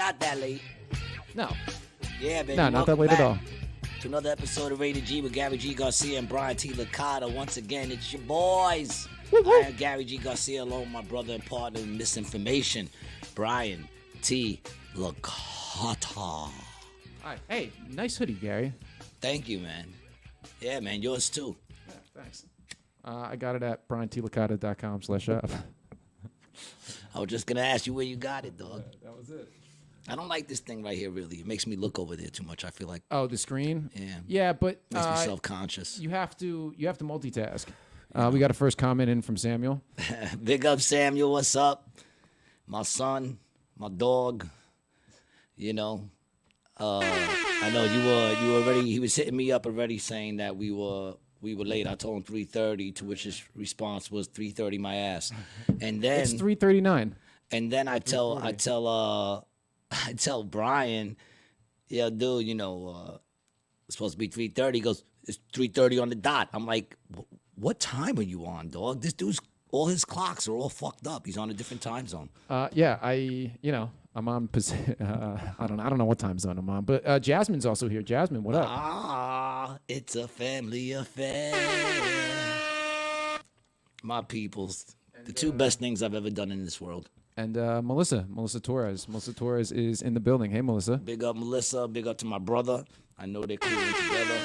not that late. No. Yeah, baby. No, not that late at all. To another episode of Rated G with Gary G. Garcia and Brian T. Licata. Once again, it's your boys. I am Gary G. Garcia, along with my brother and partner in misinformation, Brian T. Licata. All right. Hey, nice hoodie, Gary. Thank you, man. Yeah, man, yours too. Yeah, thanks. I got it at brianTlicata.com/shop. I was just going to ask you where you got it, dog. That was it. I don't like this thing right here, really. It makes me look over there too much. I feel like. Oh, the screen? Yeah. Yeah, but makes me self-conscious. You have to multitask. We got a first comment in from Samuel. Big up, Samuel. What's up? My son, my dog. You know, I know you were already. He was hitting me up already, saying that we were late. I told him 3:30, to which his response was 3:30 my ass. And then it's 3:39. And then I tell Brian, yeah, dude, you know, it's supposed to be 3:30. He goes, it's 3:30 on the dot. I'm like, what time are you on, dog? This dude's, all his clocks are all fucked up. He's on a different time zone. Yeah, I'm on. I don't know what time zone I'm on, but Jasmine's also here. Jasmine, what up? Ah, it's a family affair. My peoples, the two best things I've ever done in this world. And Melissa Torres. Melissa Torres is in the building. Hey, Melissa. Big up, Melissa. Big up to my brother. I know they're cool together.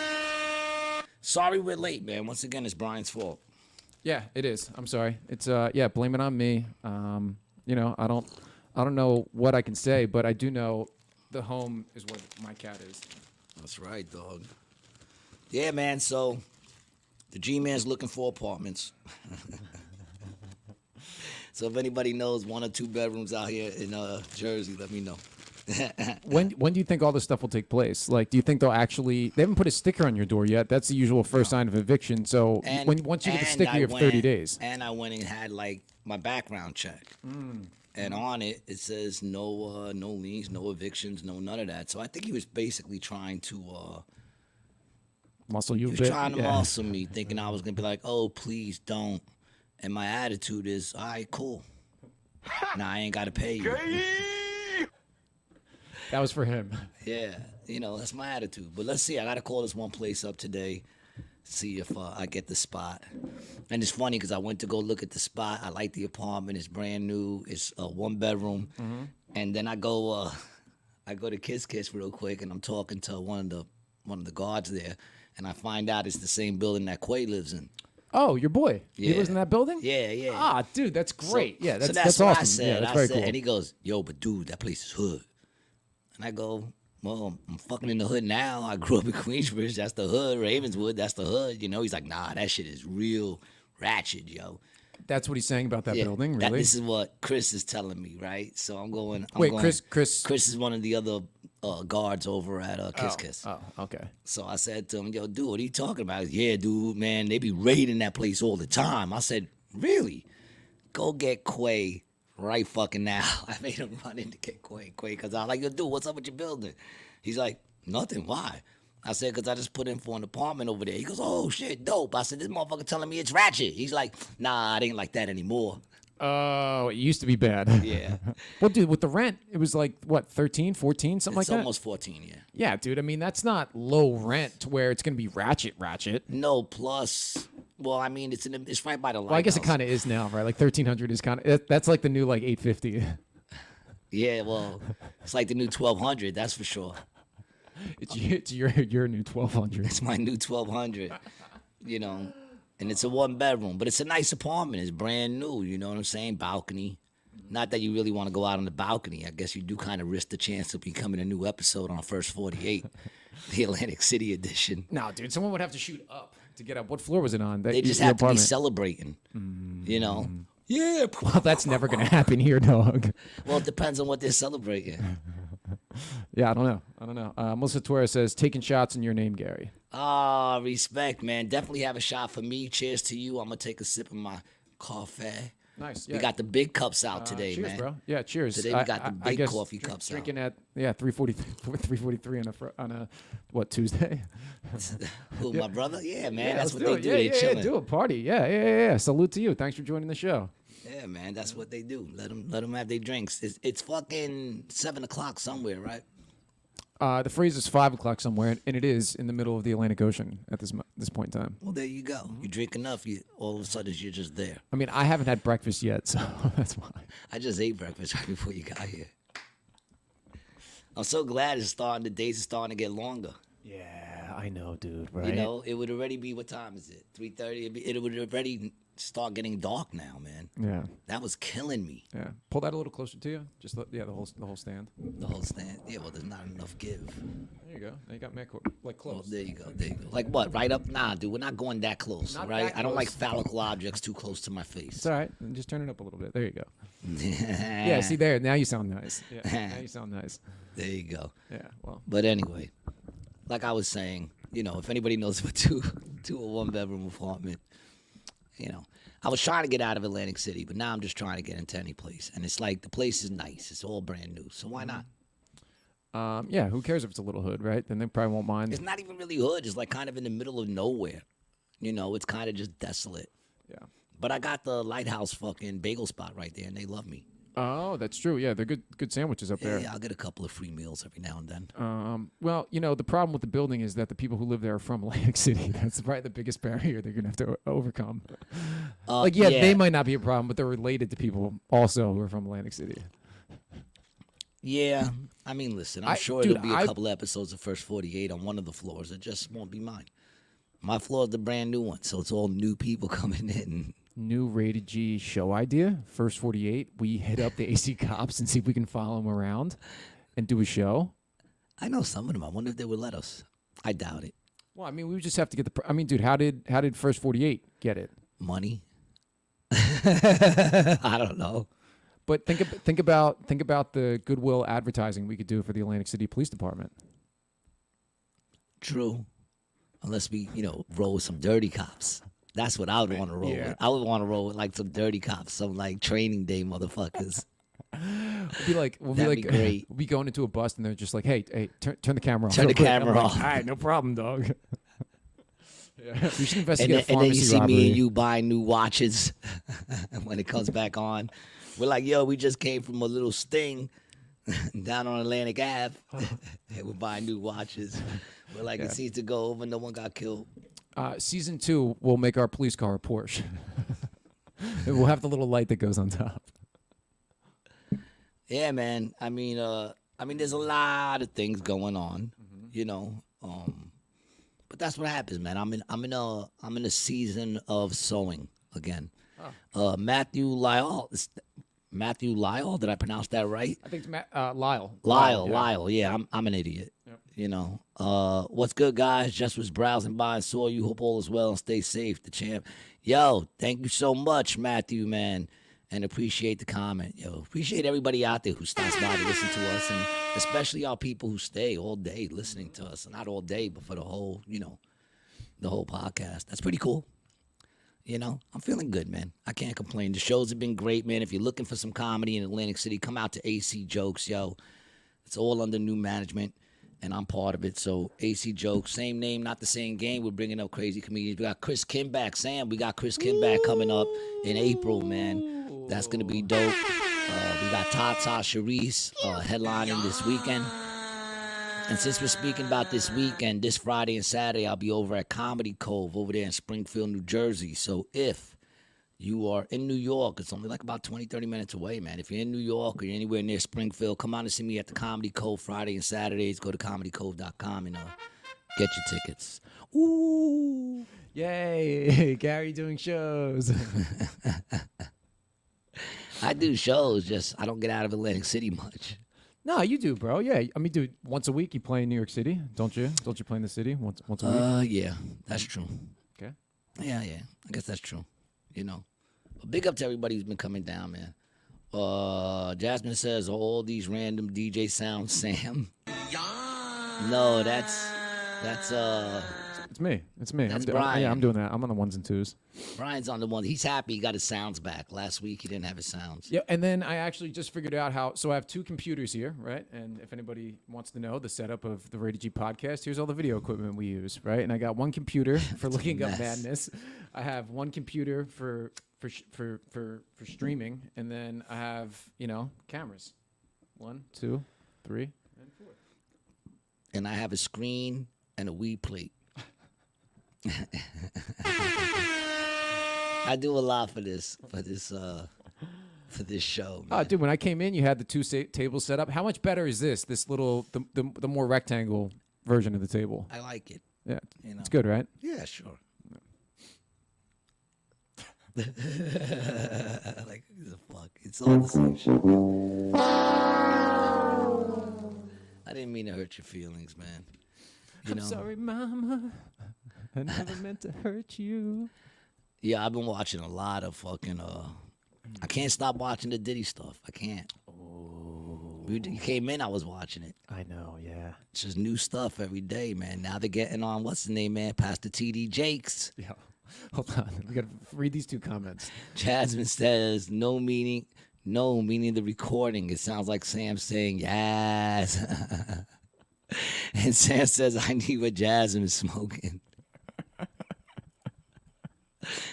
Sorry we're late, man. Once again, it's Brian's fault. Yeah, it is. I'm sorry. It's blame it on me. I don't know what I can say, but I do know the home is where my cat is. That's right, dog. Yeah, man. So the G-Man's looking for apartments. So if anybody knows 1 or 2 bedrooms out here in Jersey, let me know. When do you think all this stuff will take place? Like, do you think they haven't put a sticker on your door yet? That's the usual first sign of eviction. So once you get the sticker, you have 30 days. And I went and had like my background check. And on it says no liens, no evictions, no none of that. So I think he was basically trying to muscle you. He was trying to muscle me, thinking I was gonna be like, oh, please don't. And my attitude is, all right, cool. Nah, I ain't gotta pay you. That was for him. Yeah, that's my attitude. But let's see. I gotta call this one place up today, see if I get the spot. And it's funny because I went to go look at the spot. I like the apartment. It's brand new. It's a 1-bedroom. Mm-hmm. And then I go to Kiss real quick, and I'm talking to one of the guards there, and I find out it's the same building that Quay lives in. Oh, your boy. Yeah. He lives in that building? Yeah. Ah, dude, that's great. So, yeah, that's what awesome. I said. Yeah, that's very cool. And he goes, yo, but dude, that place is hood. And I go, well, I'm fucking in the hood now. I grew up in Queensbridge. That's the hood. Ravenswood, that's the hood. He's like, nah, that shit is real ratchet, yo. That's what he's saying about that building, really? This is what Chris is telling me, right? So I'm going. Chris is one of the other guards over at Kiss. Oh, okay. So I said to him, yo, dude, what are you talking about? Yeah, dude, man, they be raiding that place all the time. I said, really? Go get Quay right fucking now. I made him run in to get Quay, because I was like, yo, dude, what's up with your building? He's like, nothing. Why? I said, because I just put in for an apartment over there. He goes, oh, shit, dope. I said, this motherfucker telling me it's ratchet. He's like, nah, it ain't like that anymore. Oh, it used to be bad. Yeah. Well, dude, with the rent, it was like, what, 13, 14, something like that? It's almost 14, yeah. Yeah, dude, I mean, that's not low rent to where it's going to be ratchet. No, plus, well, I mean, it's right by the lighthouse. Well, I guess it kind of is now, right? Like 1,300 is kind of, that's like the new, like, 850. Yeah, well, it's like the new 1,200, that's for sure. It's your new 1,200. It's my new 1,200, and it's a 1-bedroom, but it's a nice apartment. It's brand new, you know what I'm saying? Balcony. Not that you really want to go out on the balcony. I guess you do kind of risk the chance of becoming a new episode on First 48, the Atlantic City edition. No, dude, someone would have to shoot up to get up. What floor was it on? They just have to be celebrating, Yeah. Well, that's never going to happen here, dog. Well, it depends on what they're celebrating. Yeah, I don't know. Melissa Torres says, taking shots in your name, Gary. Respect, man. Definitely have a shot for me. Cheers to you. I'm going to take a sip of my coffee. Nice. We Yeah. got the big cups out today, Cheers, man. bro. Yeah, cheers. Today we got the I big guess coffee cups out. drinking at 3:43 on a what, Tuesday? Who, my brother? Yeah, man. Yeah, That's let's what do they it. do. Yeah, They yeah, chilling. yeah, do a party. Yeah. Salute to you. Thanks for joining the show. Yeah, man. That's what they do. Let them have their drinks. It's fucking 7 o'clock somewhere, right? The phrase is 5 o'clock somewhere, and it is in the middle of the Atlantic Ocean at this point in time. Well, there you go. You drink enough, all of a sudden you're just there. I mean, I haven't had breakfast yet, so that's why. I just ate breakfast right before you got here. I'm so glad the days are starting to get longer. Yeah, I know, dude. Right? You know, it would already be, what time is it? 3:30? It would already start getting dark now, man. Yeah. That was killing me. Yeah. Pull that a little closer to you. Just the whole stand. The whole stand. Yeah, well, there's not enough give. There you go. Now you got me like Oh, close. there you go. Like what? Right up? Nah, dude, we're not going that close, Not right? that I don't like close. phallical objects too close to my face. It's all right. And just turn it up a little bit. There you go. Yeah. See there. Now you sound nice. Yeah. Now you sound nice. There you go. Yeah. Well. But anyway, like I was saying, you know, if anybody knows of a two or one bedroom apartment, you know, I was trying to get out of Atlantic City, but now I'm just trying to get into any place. And it's like the place is nice. It's all brand new. So why not? Yeah. Who cares if it's a little hood, right? Then they probably won't mind. It's not even really hood. It's like kind of in the middle of nowhere. You know, it's kind of just desolate. Yeah. But I got the Lighthouse fucking bagel spot right there, and they love me. Oh, that's true. Yeah, they're good sandwiches up there. Yeah, I'll get a couple of free meals every now and then. Well, you know, the problem with the building is that the people who live there are from Atlantic City. That's probably the biggest barrier they're gonna have to overcome. They might not be a problem, but they're related to people also who are from Atlantic City. Yeah, I mean, listen, I'm sure there'll be a couple episodes of First 48 on one of the floors. It just won't be mine. My floor is the brand new one, so it's all new people coming in. New Rated G show idea, First 48. We hit up the AC cops and see if we can follow them around and do a show. I know some of them. I wonder if they would let us. I doubt it. Well, I mean, we would just have to get I mean, dude, how did First 48 get it? Money? I don't know. But think about the goodwill advertising we could do for the Atlantic City Police Department. True. Unless we, roll with some dirty cops. That's what I would want to roll with. I would want to roll with like some dirty cops, some like training day motherfuckers. We'll be great. We'll be going into a bus and they're just like, hey, turn the camera off. Turn the camera off. All right, no problem, dog. Yeah. We should investigate a pharmacy and then you see robbery. me and you buying new watches when it comes back on. We're like, yo, we just came from a little sting down on Atlantic Ave. And we're buying new watches. We're like, it seems to go over. No one got killed. Season 2, we'll make our police car a Porsche. We'll have the little light that goes on top. Yeah, man. I mean, there's a lot of things going on, but that's what happens, man. I'm in a season of sowing again. Oh. Matthew Lyle. Matthew Lyle. Did I pronounce that right? I think it's Lyle. Lyle. Yeah, I'm an idiot. Yep. What's good, guys? Just was browsing by and saw you. Hope all is well and stay safe. The champ. Yo, thank you so much, Matthew, man. And appreciate the comment. Yo, appreciate everybody out there who stops by to listen to us, and especially our people who stay all day listening to us. Not all day, but for the whole, the whole podcast. That's pretty cool. I'm feeling good, man. I can't complain. The shows have been great, man. If you're looking for some comedy in Atlantic City, come out to AC Jokes, yo. It's all under new management, and I'm part of it. So AC Jokes, same name, not the same game. We're bringing up crazy comedians. We got Chris Kim back. Sam, we got Chris Kim back coming up in April, man. That's going to be dope. We got Tata Sharice headlining this weekend. And since we're speaking about this weekend, this Friday and Saturday, I'll be over at Comedy Cove over there in Springfield, New Jersey. So if you are in New York, it's only like about 20, 30 minutes away, man. If you're in New York or you're anywhere near Springfield, come on and see me at the Comedy Cove Friday and Saturdays. Go to comedycove.com and get your tickets. Ooh. Yay. Gary doing shows. I do shows, just I don't get out of Atlantic City much. No, you do, bro. Yeah, I mean, dude, once a week you play in New York City, don't you? Don't you play in the city once a week? Yeah, that's true. Okay. Yeah, I guess that's true. But big up to everybody who's been coming down, man. Jasmine says all these random DJ sounds, Sam. No, that's It's It's me. It's me. That's yeah, Brian. I'm doing that. I'm on the ones and twos. Brian's on the one. He's happy he got his sounds back. Last week he didn't have his sounds. Yeah, and then I actually just figured out how. So I have 2 computers here, right? And if anybody wants to know the setup of the Rated G podcast, here's all the video equipment we use, right? And I got 1 computer for looking up madness. I have 1 computer for streaming, and then I have cameras. 1, 2, 3, and 4. And I have a screen and a weed plate. I do a lot for this show. Man. Oh, dude, when I came in, you had the 2 tables set up. How much better is this? This little the more rectangle version of the table. I like it. Yeah, it's good, right? Yeah, sure. Like the fuck, it's all the same shit. I didn't mean to hurt your feelings, man. I'm sorry, Mama. I never meant to hurt you. Yeah, I've been watching a lot of fucking. I can't stop watching the Diddy stuff. I can't. Oh. You came in, I was watching it. I know, yeah. It's just new stuff every day, man. Now they're getting on, what's the name, man? Pastor T.D. Jakes. Yeah. Hold on. We got to read these 2 comments. Jasmine says, no meaning the recording. It sounds like Sam saying, yes. And Sam says, I need what Jasmine is smoking.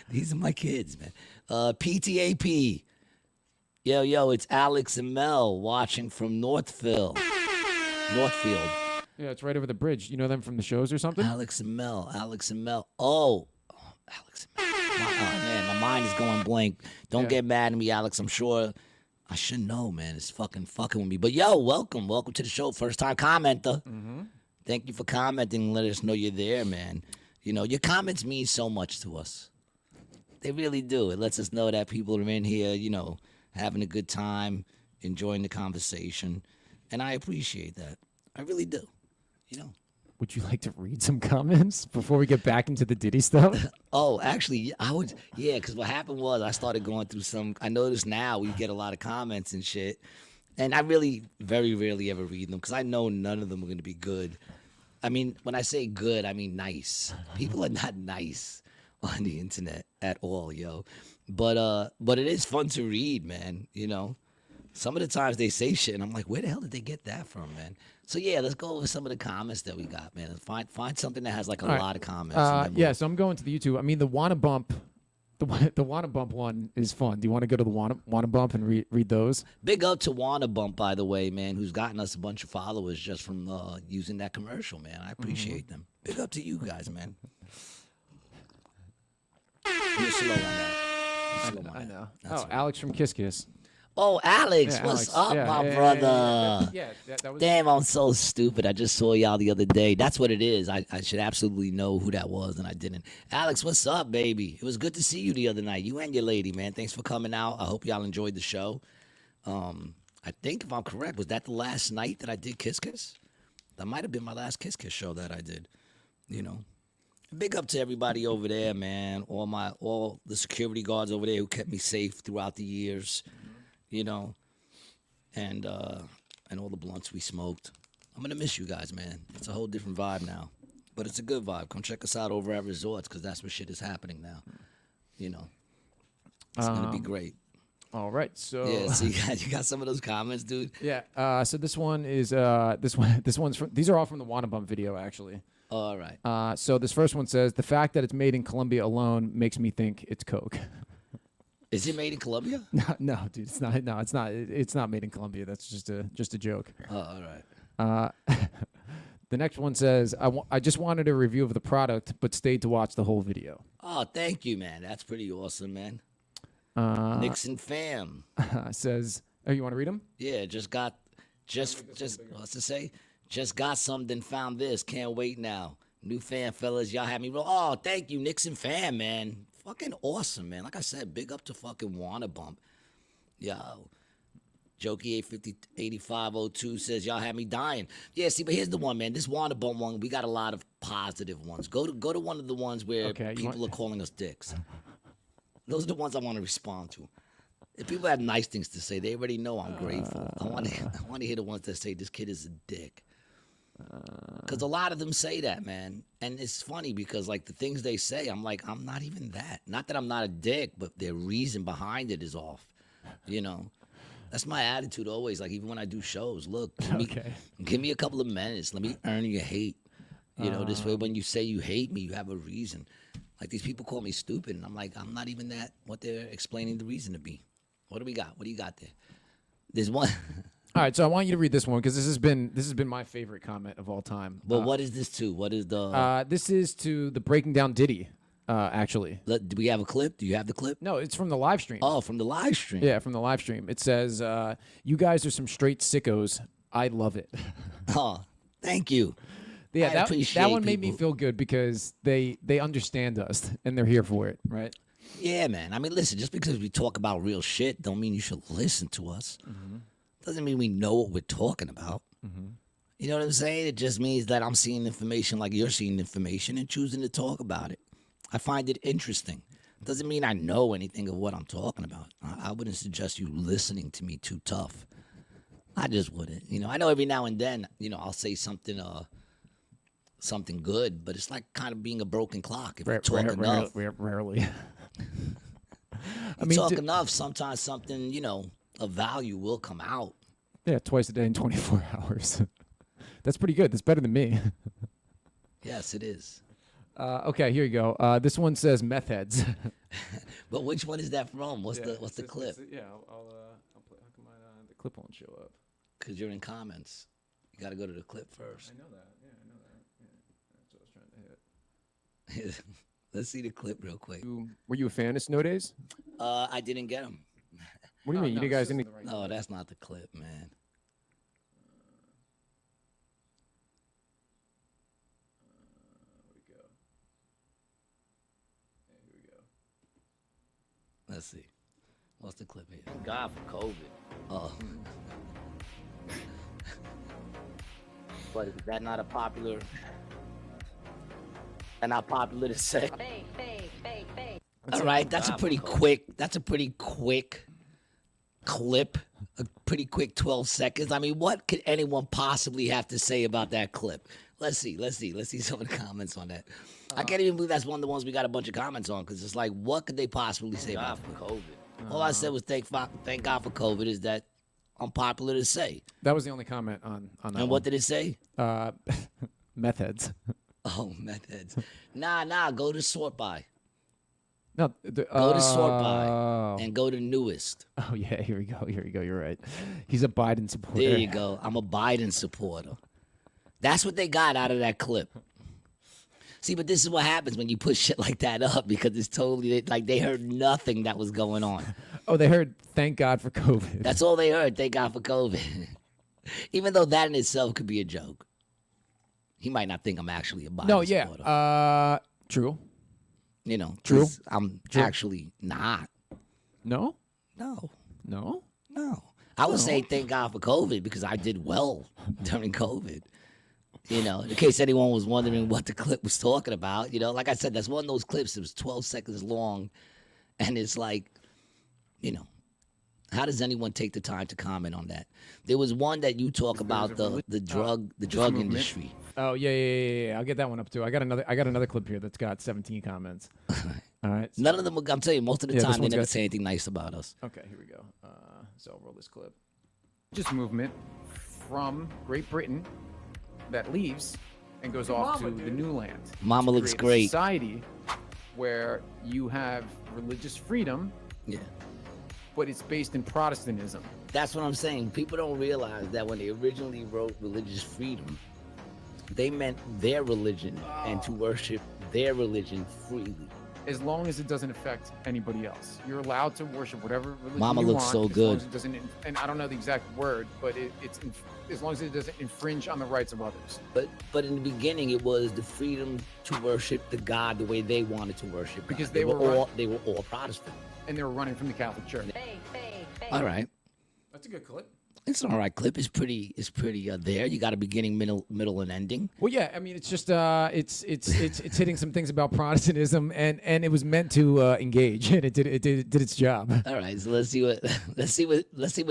These are my kids, man. PTAP. Yo, it's Alex and Mel watching from Northfield. Yeah, it's right over the bridge. You know them from the shows or something? Alex and Mel. Alex and Mel. Oh, Alex and Mel. Oh, man, my mind is going blank. Don't get mad at me, Alex. I'm sure I should know, man. It's fucking with me. But, yo, welcome. Welcome to the show. First time commenter. Mm-hmm. Thank you for commenting. Let us know you're there, man. Your comments mean so much to us. They really do. It lets us know that people are in here, having a good time, enjoying the conversation. And I appreciate that. I really do. Would you like to read some comments before we get back into the Diddy stuff? Oh, actually, I would. Yeah, because what happened was I started going through I notice now we get a lot of comments and shit. And I really very rarely ever read them because I know none of them are going to be good. I mean, when I say good, I mean nice. People are not nice on the internet at all, yo. But it is fun to read, man. Some of the times they say shit, and I'm like, where the hell did they get that from, man? So yeah, let's go over some of the comments that we got, man. Find something that has like a lot of comments. Yeah, so I'm going to the YouTube. I mean, the Wanna Bump, the Wanna Bump one is fun. Do you want to go to the Wanna Bump and read those? Big up to Wanna Bump, by the way, man, who's gotten us a bunch of followers just from using that commercial, man. I appreciate them. Big up to you guys, man. You're slow on that. I know. That's right. Alex from Kiss Kiss. Oh, Alex, what's up, my brother? Yeah, that was... Damn, I'm so stupid. I just saw y'all the other day. That's what it is. I should absolutely know who that was, and I didn't. Alex, what's up, baby? It was good to see you the other night. You and your lady, man. Thanks for coming out. I hope y'all enjoyed the show. I think, if I'm correct, was that the last night that I did Kiss Kiss? That might have been my last Kiss Kiss show that I did, Big up to everybody over there, man. All the security guards over there who kept me safe throughout the years. And all the blunts we smoked. I'm gonna miss you guys, man. It's a whole different vibe now, but it's a good vibe. Come check us out over at Resorts because that's where shit is happening now. It's gonna be great. All right, so yeah, so you got some of those comments, dude. Yeah. So this one is this one's from. These are all from the Wanna Bump video, actually. All right. So this first one says the fact that it's made in Colombia alone makes me think it's coke. Is it made in Colombia? No, dude, it's not. No, it's not. It's not made in Colombia. That's just a joke. Oh, all right. The next one says, I just wanted a review of the product, but stayed to watch the whole video. Oh, thank you, man. That's pretty awesome, man. Nixon fam says, oh, you want to read them? Yeah, just what's to say? Just got something, found this. Can't wait now. New fan, fellas. Y'all had me roll. Oh, thank you, Nixon fam, man. Fucking awesome, man. Like I said, big up to fucking Wanna Bump. Yo. Jokey 8502 says, y'all had me dying. Yeah, see, but here's the one, man. This Wanna Bump one, we got a lot of positive ones. Go to one of the ones where people are calling us dicks. Those are the ones I want to respond to. If people have nice things to say, they already know I'm grateful. I want to hear the ones that say this kid is a dick. Because a lot of them say that, man. And it's funny because, like, the things they say, I'm like, I'm not even that. Not that I'm not a dick, but their reason behind it is off. You know? That's my attitude always. Like, even when I do shows, look, give me a couple of minutes. Let me earn your hate. You know, this way when you say you hate me, you have a reason. Like, these people call me stupid, and I'm like, I'm not even that, what they're explaining the reason to be. What do we got? What do you got there? There's one. All right, so I want you to read this one because this has been my favorite comment of all time. But what is this to? What is the... This is to the Breaking Down Diddy, actually. Do we have a clip? Do you have the clip? No, it's from the live stream. Oh, from the live stream. Yeah, from the live stream. It says, you guys are some straight sickos. I love it. Oh, thank you. Yeah, that one made me feel good because they understand us and they're here for it, right? Yeah, man. I mean, listen, just because we talk about real shit don't mean you should listen to us. Doesn't mean we know what we're talking about. You know what I'm saying? It just means that I'm seeing information like you're seeing information and choosing to talk about it. I find it interesting. Doesn't mean I know anything of what I'm talking about. I wouldn't suggest you listening to me too tough. I just wouldn't. You know, I know every now and then, you know, I'll say something good, but it's like kind of being a broken clock. If you talk enough, rarely. I mean, talk enough, sometimes something, you know, of value will come out. Yeah, twice a day in 24 hours. That's pretty good. That's better than me. Yes, it is. Okay, here you go. This one says meth heads. But which one is that from? What's the clip? Yeah, I'll play. How come the clip won't show up? Because you're in comments. You got to go to the clip first. I know that. Yeah, I know that. Yeah, that's what I was trying to hit. Let's see the clip real quick. Were you a fan of Snow Days? I didn't get them. What do you mean? You guys didn't? No, that's not the clip, man. Where'd it go? Yeah, here we go. Let's see. What's the clip here? Thank God for COVID. Oh. But is that not a popular? And not popular to say. All right, that's a pretty quick. That's a pretty quick clip. A pretty quick 12 seconds. I mean, what could anyone possibly have to say about that clip? Let's see some of the comments on that. I can't even believe that's one of the ones we got a bunch of comments on because it's like, what could they possibly say about COVID? All I said was thank God for COVID. Is that unpopular to say? That was the only comment on that. And what did it say? Meth heads. Oh, meth heads. Nah. Go to sort by. No, go to sort by and go to newest. Oh yeah, here we go. You're right. He's a Biden supporter. There you go. I'm a Biden supporter. That's what they got out of that clip. See, but this is what happens when you put shit like that up because it's totally like they heard nothing that was going on. Oh, they heard thank God for COVID. That's all they heard. Thank God for COVID. Even though that in itself could be a joke. He might not think I'm actually a Biden supporter. True. You know, true. I'm actually not. No. I would say thank God for COVID because I did well during COVID. You know, in case anyone was wondering what the clip was talking about, you know, like I said, that's one of those clips that was 12 seconds long. And it's like, you know, how does anyone take the time to comment on that? There was one that you talk about the drug industry. Oh yeah. I'll get that one up too. I got another clip here that's got 17 comments. All right. None of them. I'm telling you, most of the time they never say anything nice about us. Okay, here we go. So I'll roll this clip. Just movement from Great Britain that leaves and goes off to the new land. Mama looks great. Society where you have religious freedom. Yeah. But it's based in Protestantism. That's what I'm saying. People don't realize that when they originally wrote religious freedom, they meant their religion and to worship their religion freely. As long as it doesn't affect anybody else. You're allowed to worship whatever religion Mama you looks want, so as good. long as it doesn't, and I don't know the exact word, but it's as long as it doesn't infringe on the rights of others. But in the beginning, it was the freedom to worship the God the way they wanted to worship God. Because they were all Protestant. And they were running from the Catholic Church. All right. That's a good clip. It's an all right clip. It's pretty there. You got a beginning, middle, and ending. Well, yeah. I mean, it's just it's hitting some things about Protestantism, and it was meant to engage, and it did its job. All right. So let's see what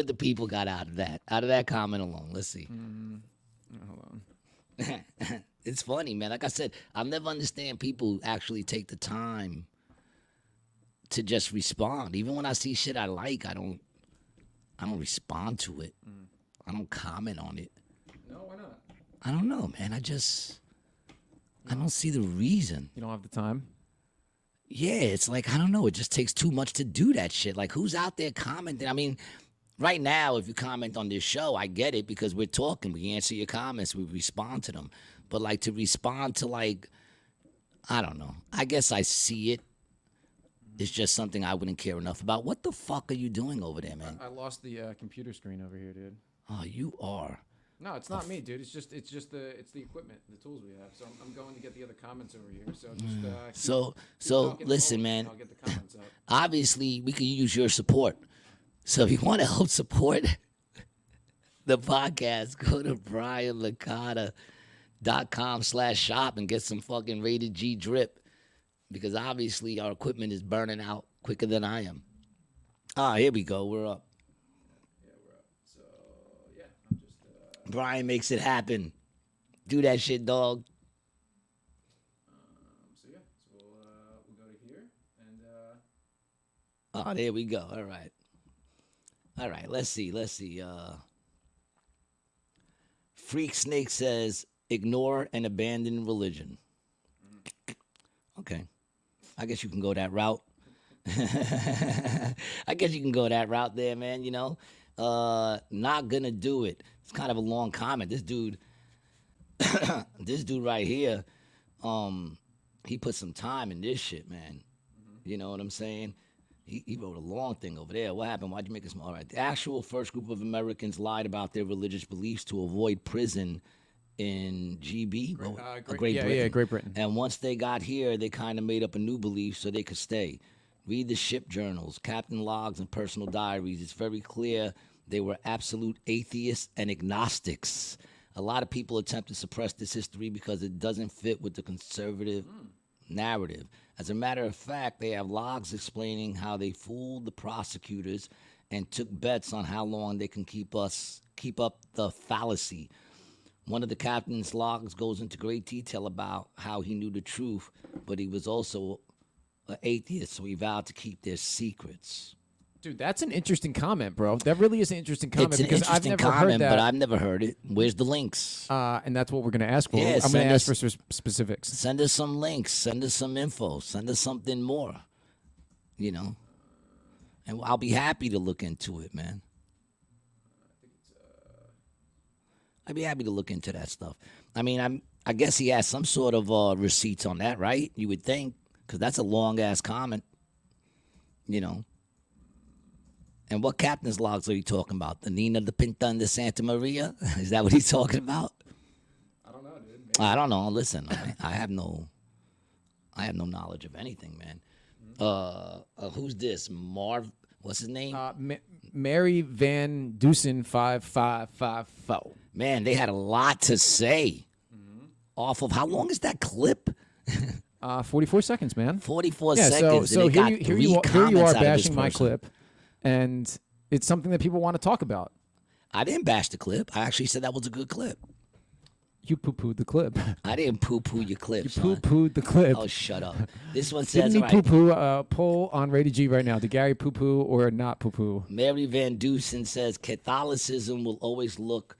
the people got out of that comment alone. Let's see. Hold on. It's funny, man. Like I said, I'll never understand people who actually take the time to just respond. Even when I see shit I like, I don't respond to it. I don't comment on it. No, why not? I don't know, man. I don't see the reason. You don't have the time? Yeah, it's like, I don't know. It just takes too much to do that shit. Like, who's out there commenting? I mean, right now, if you comment on this show, I get it because we're talking. We answer your comments. We respond to them. But, like, to respond to, like, I don't know. I guess I see it. It's just something I wouldn't care enough about. What the fuck are you doing over there, man? I lost the computer screen over here, dude. Oh, you are. No, it's not me, dude. It's just the equipment, the tools we have. So I'm going to get the other comments over here. So just So listen, man. I'll get the comments up. Obviously, we could use your support. So if you want to help support the podcast, go to brianlicata.com/shop and get some fucking rated G drip. Because obviously our equipment is burning out quicker than I am. Ah, here we go. We're up. Yeah, we're up. So yeah, I'm just. Brian makes it happen. Do that shit, dog. So yeah, so we'll go to here and. Oh, there we go. All right. Let's see. Freak Snake says, ignore and abandon religion. Okay. I guess you can go that route. I guess you can go that route there, man, you know. Not gonna do it. It's kind of a long comment. This dude right here, he put some time in this shit, man. You know what I'm saying? He wrote a long thing over there. What happened? Why'd you make it small? All right. The actual first group of Americans lied about their religious beliefs to avoid prison in GB, Great Britain. Yeah, Great Britain. And once they got here, they kind of made up a new belief so they could stay. Read the ship journals, captain logs, and personal diaries. It's very clear they were absolute atheists and agnostics. A lot of people attempt to suppress this history because it doesn't fit with the conservative narrative. As a matter of fact, they have logs explaining how they fooled the prosecutors and took bets on how long they can keep up the fallacy. One of the captain's logs goes into great detail about how he knew the truth, but he was also an atheist, so he vowed to keep their secrets. Dude, that's an interesting comment, bro. That really is an interesting comment It's an because I've interesting never comment, heard that. but I've never heard it. Where's the links? And that's what we're going to ask for. Yeah, I'm going send to ask us- for specifics. Send us some links. Send us some info. Send us something more, you know. And I'll be happy to look into it, man. I'd be happy to look into that stuff. I mean, I guess he has some sort of receipts on that, right? You would think, because that's a long-ass comment, you know. And what captain's logs are you talking about? The Nina, the Pinta, and the Santa Maria? Is that what he's talking about? I don't know, dude. Maybe. I don't know. Listen, I have no knowledge of anything, man. Who's this? What's his name? Mary Van Dusen 5554. Man, they had a lot to say off of, how long is that clip? 44 seconds, man. 44 Yeah, seconds. so and they got here three you are comments out of this bashing my person. clip, and it's something that people want to talk about. I didn't bash the clip. I actually said that was a good clip. You poo-pooed the clip. I didn't poo-poo your clip, You son. poo-pooed the clip. Oh, shut up. This one says, Didn't he all right, poo-poo? Poll on Rated G right now. Did Gary poo-poo or not poo-poo? Mary Van Dusen says, Catholicism will always look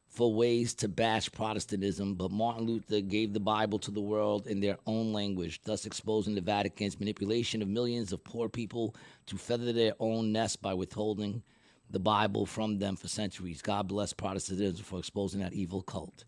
for ways to bash Protestantism, but Martin Luther gave the Bible to the world in their own language, thus exposing the Vatican's manipulation of millions of poor people to feather their own nest by withholding the Bible from them for centuries. God bless Protestantism for exposing that evil cult.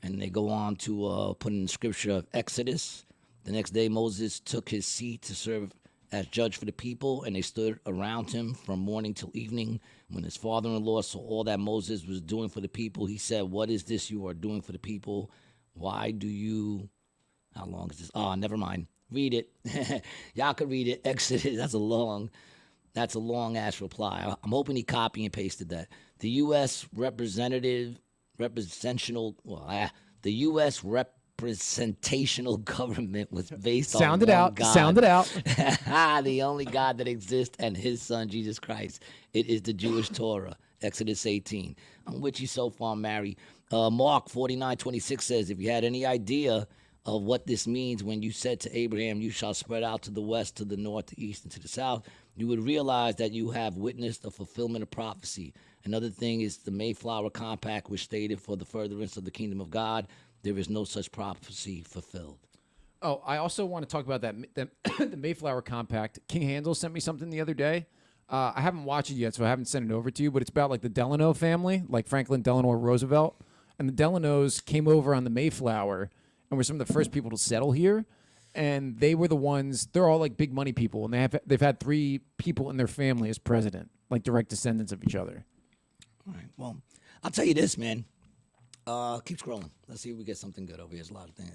And they go on to put in the scripture of Exodus. The next day Moses took his seat to serve as judge for the people, and they stood around him from morning till evening. When his father-in-law saw all that Moses was doing for the people, he said, "What is this you are doing for the people? Why do you..." How long is this? Oh, never mind. Read it. Y'all can read it. Exodus. That's a long ass reply. I'm hoping he copy and pasted that. The U.S. the U.S. representational government was based on Sound it one out. God. Sound it out. The only God that exists and his son, Jesus Christ. It is the Jewish Torah, Exodus 18. I'm with you so far, Mary. Mark 49:26 says, if you had any idea of what this means when you said to Abraham, you shall spread out to the west, to the north, to the east, and to the south, you would realize that you have witnessed the fulfillment of prophecy. Another thing is the Mayflower Compact, which stated for the furtherance of the kingdom of God, there is no such prophecy fulfilled. Oh, I also want to talk about the Mayflower Compact. King Handel sent me something the other day. I haven't watched it yet, so I haven't sent it over to you, but it's about like the Delano family, like Franklin Delano Roosevelt. And the Delanos came over on the Mayflower and were some of the first people to settle here. And they were the ones, they're all like big money people, and they've had 3 people in their family as president, like direct descendants of each other. All right. Well, I'll tell you this, man. Keep scrolling. Let's see if we get something good over here. There's a lot of things.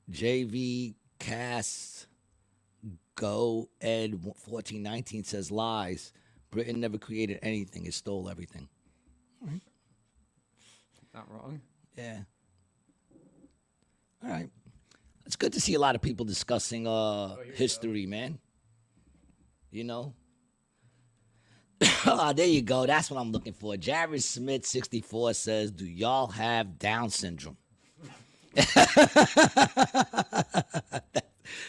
JV Cast Go Ed 1419 says lies. Britain never created anything. It stole everything. All right. Not wrong. Yeah. All right. It's good to see a lot of people discussing history, man. You know? There you go. That's what I'm looking for. Jared Smith 64 says, do y'all have Down syndrome?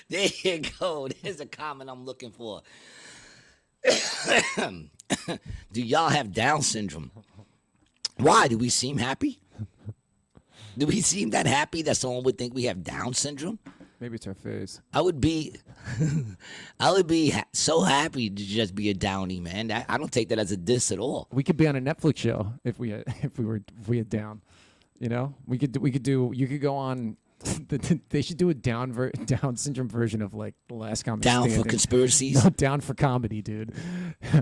There you go. There's a comment I'm looking for. Do y'all have Down syndrome? Why? Do we seem happy? Do we seem that happy that someone would think we have Down syndrome? Maybe it's our face. I would be so happy to just be a Downy, man. I don't take that as a diss at all. We could be on a Netflix show if we had Down. You know, you could go on. They should do a Down syndrome version of like the Last Comic Down Standing. for conspiracies. No, Down for comedy, dude.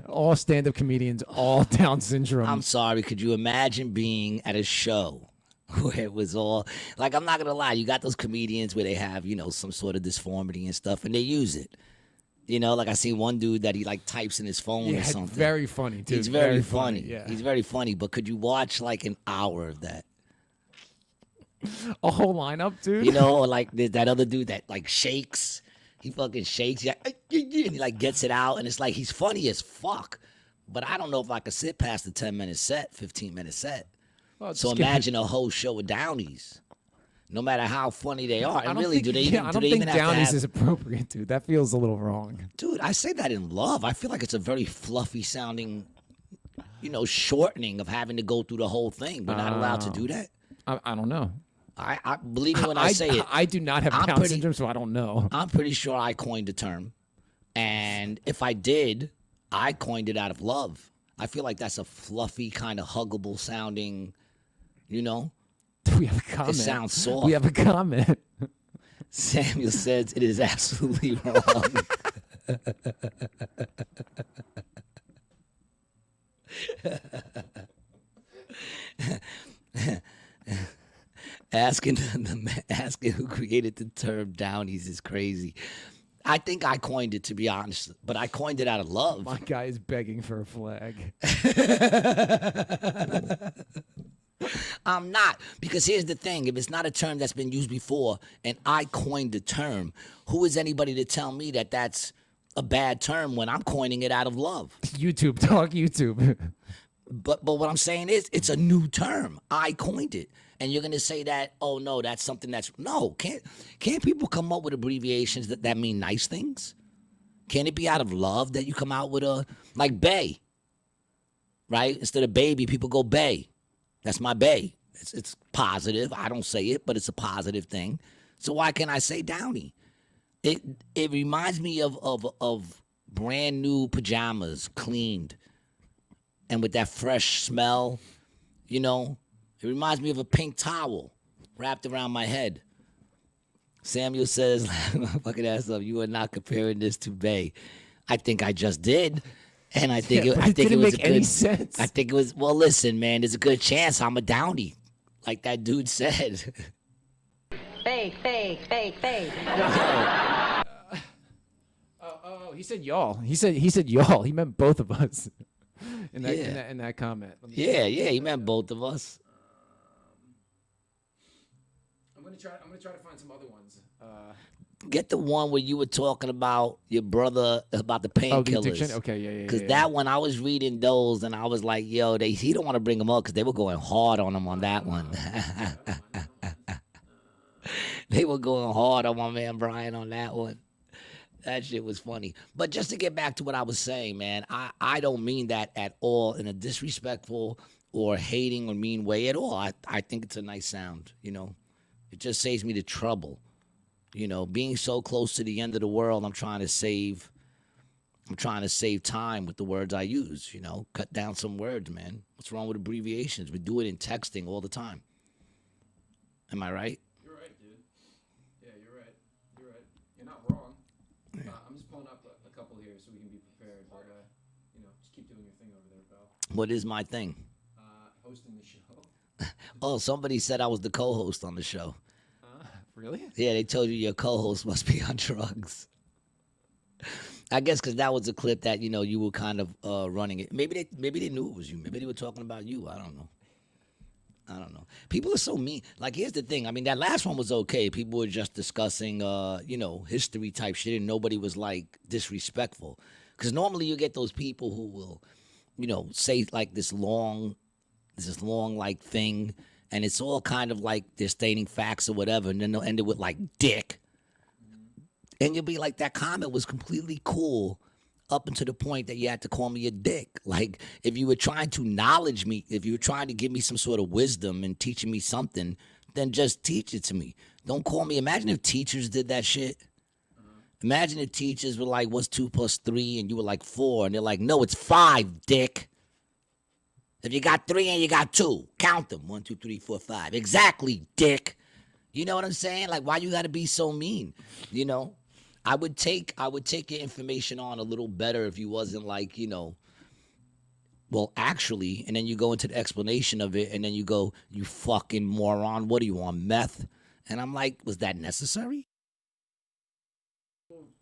All stand-up comedians, all Down syndrome. I'm sorry. Could you imagine being at a show where it was all like, I'm not gonna lie, you got those comedians where they have, you know, some sort of disformity and stuff, and they use it. You know, like I see one dude that he like types in his phone or something. Very funny, dude. He's very funny. Yeah. He's very funny. But could you watch like an hour of that? A whole lineup, dude. You know, or like there's that other dude that like shakes. He fucking shakes. Yeah, and he like gets it out, and it's like he's funny as fuck. But I don't know if I could sit past the 10-minute set, 15-minute set. Well, So imagine a whole show of Downies. No matter how funny they are, and really, do they even I don't think have to Downies have? is appropriate, dude. That feels a little wrong. Dude, I say that in love. I feel like it's a very fluffy sounding, you know, shortening of having to go through the whole thing. We're not allowed to do that. I don't know. I believe me when I say it. I do not have Down syndrome, so I don't know. I'm pretty sure I coined the term, and if I did, I coined it out of love. I feel like that's a fluffy, kind of huggable sounding, you know. We have a comment. It sounds soft. We have a comment. Samuel says it is absolutely wrong. Asking who created the term Downies is crazy. I think I coined it, to be honest, but I coined it out of love. My guy is begging for a flag. I'm not, because here's the thing. If it's not a term that's been used before and I coined the term, who is anybody to tell me that that's a bad term when I'm coining it out of love? YouTube, talk YouTube. But what I'm saying is it's a new term. I coined it. And you're going to say that, oh, no, that's something that's... No, can't people come up with abbreviations that mean nice things? Can it be out of love that you come out with a... Like Bay, right? Instead of baby, people go Bay. That's my Bay. It's positive. I don't say it, but it's a positive thing. So why can't I say Downy? It reminds me of brand new pajamas, cleaned, and with that fresh smell, you know. It reminds me of a pink towel wrapped around my head. Samuel says, fucking ass up, you are not comparing this to Bay. I think I just did. And I think it didn't make any sense. I think it was, well, listen, man, there's a good chance I'm a Downy, like that dude said. Fake. Oh, he said y'all. He said y'all. He meant both of us in that comment. Yeah, he meant both of us. I'm gonna try to find some other ones. Get the one where you were talking about your brother about the Oh, the addiction. painkillers. Okay, yeah. Because that one, I was reading those, and I was like, yo, he don't want to bring them up because they were going hard on him on that one. They were going hard on my man Brian on that one. That shit was funny. But just to get back to what I was saying, man, I don't mean that at all in a disrespectful or hating or mean way at all. I think it's a nice sound, you know. It just saves me the trouble. You know, being so close to the end of the world, I'm trying to save time with the words I use, you know. Cut down some words, man. What's wrong with abbreviations? We do it in texting all the time. Am I right? You're right, dude. Yeah, you're right. You're not wrong. I'm just pulling up a couple here so we can be prepared. But, you know, just keep doing your thing over there, pal. What is my thing? Hosting the show. Oh, somebody said I was the co-host on the show. Really? Yeah, they told you your co-host must be on drugs. I guess because that was a clip that, you know, you were kind of running it. Maybe they knew it was you. Maybe they were talking about you. I don't know. People are so mean. Like, here's the thing. I mean, that last one was okay. People were just discussing, you know, history type shit, and nobody was, like, disrespectful. Because normally you get those people who will, you know, say, like, this long, like, thing, and it's all kind of like they're stating facts or whatever, and then they'll end it with, like, dick. And you'll be like, that comment was completely cool up until the point that you had to call me a dick. Like, if you were trying to knowledge me, if you were trying to give me some sort of wisdom and teaching me something, then just teach it to me. Don't call me. Imagine if teachers did that shit. Imagine if teachers were like, what's 2 + 3? And you were like 4. And they're like, no, it's 5, dick. If you got 3 and you got 2, count them. 1, 2, 3, 4, 5. Exactly, dick. You know what I'm saying? Like, why you got to be so mean? You know? I would take your information on a little better if you wasn't like, you know, well, actually, and then you go into the explanation of it, and then you go, you fucking moron, what are you on, meth? And I'm like, was that necessary?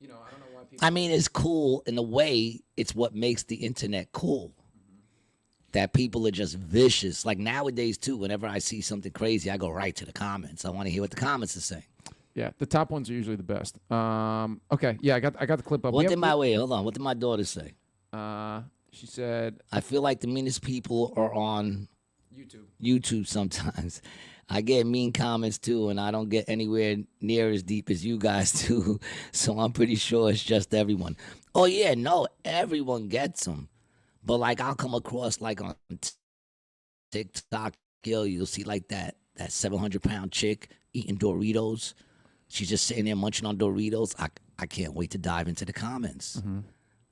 You know, I don't know why people... I mean, it's cool in a way. It's what makes the internet cool. That people are just vicious. Like nowadays, too, whenever I see something crazy, I go right to the comments. I want to hear what the comments are saying. Yeah, the top ones are usually the best. Okay, yeah, I got the clip up. Hold on. What did my daughter say? She said, I feel like the meanest people are on YouTube sometimes. I get mean comments too, and I don't get anywhere near as deep as you guys do. So I'm pretty sure it's just everyone. Oh yeah, no, everyone gets them. But like I'll come across like on TikTok, you'll see like that 700-pound chick eating Doritos. She's just sitting there munching on Doritos. I can't wait to dive into the comments. Mm-hmm.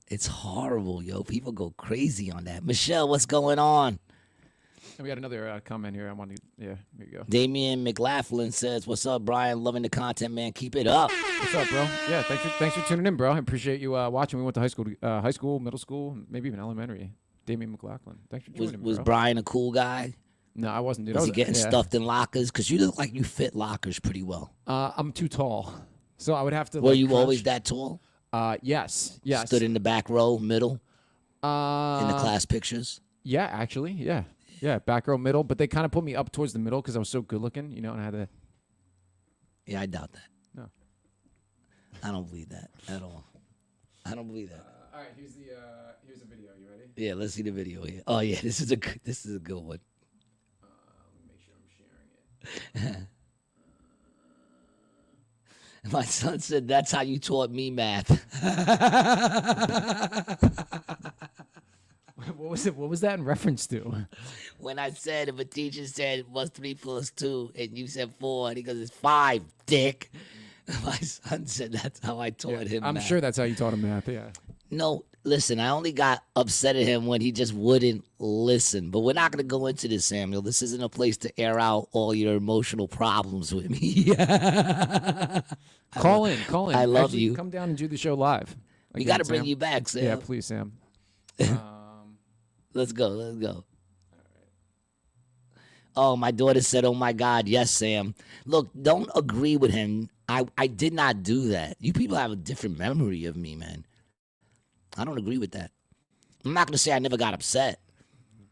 It's horrible, yo. People go crazy on that. Michelle, what's going on? And we got another comment here. Here you go. Damian McLaughlin says, what's up, Brian? Loving the content, man. Keep it up. What's up, bro? Yeah, thanks for tuning in, bro. I appreciate you watching. We went to high school, middle school, maybe even elementary. Damian McLaughlin. Thanks for joining, Was bro. Brian a cool guy? No, I wasn't, dude. Was he getting stuffed in lockers? Because you look like you fit lockers pretty well. I'm too tall, so I would have to. Were you always that tall? Yes. Stood in the back row, middle, in the class pictures? Yeah, actually, yeah. Yeah, back row, middle, but they kind of put me up towards the middle because I was so good looking, you know, and I had to... Yeah, I doubt that. No. I don't believe that at all. I don't believe that. All right, here's a video. You ready? Yeah, let's see the video here. Oh yeah, this is a good one. Let me make sure I'm sharing it. My son said, that's how you taught me math. What was that in reference to? When I said, if a teacher said, what's 3 + 2, and you said 4, and he goes, it's 5, dick. My son said, that's how I taught him I'm math. sure that's how you taught him math, yeah. No, listen, I only got upset at him when he just wouldn't listen. But we're not going to go into this, Samuel. This isn't a place to air out all your emotional problems with me. Call in. I love Actually, you. Come down and do the show live. We got to bring you back, Sam. Yeah, please, Sam. Let's go. All right. Oh, my daughter said, oh, my God, yes, Sam. Look, don't agree with him. I did not do that. You people have a different memory of me, man. I don't agree with that. I'm not going to say I never got upset,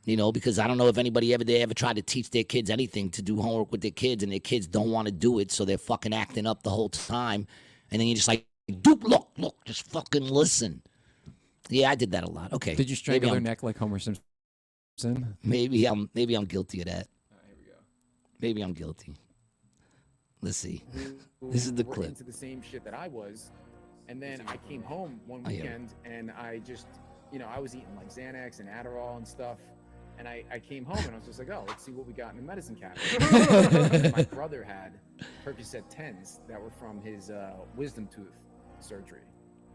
you know, because I don't know if anybody ever tried to teach their kids anything to do homework with their kids, and their kids don't want to do it, so they're fucking acting up the whole time. And then you're just like, dude, look, just fucking listen. Yeah, I did that a lot. Okay. Did you strangle their neck like Homer Simpson? Maybe I'm guilty of that. Here we go. Maybe I'm guilty. Let's see. This is the were clip. into the same shit that I was, and then I came home one weekend and I just, I was eating like Xanax and Adderall and stuff, and I came home and I was just like, oh, let's see what we got in the medicine cabinet. My brother had Percocet 10s that were from his wisdom tooth surgery.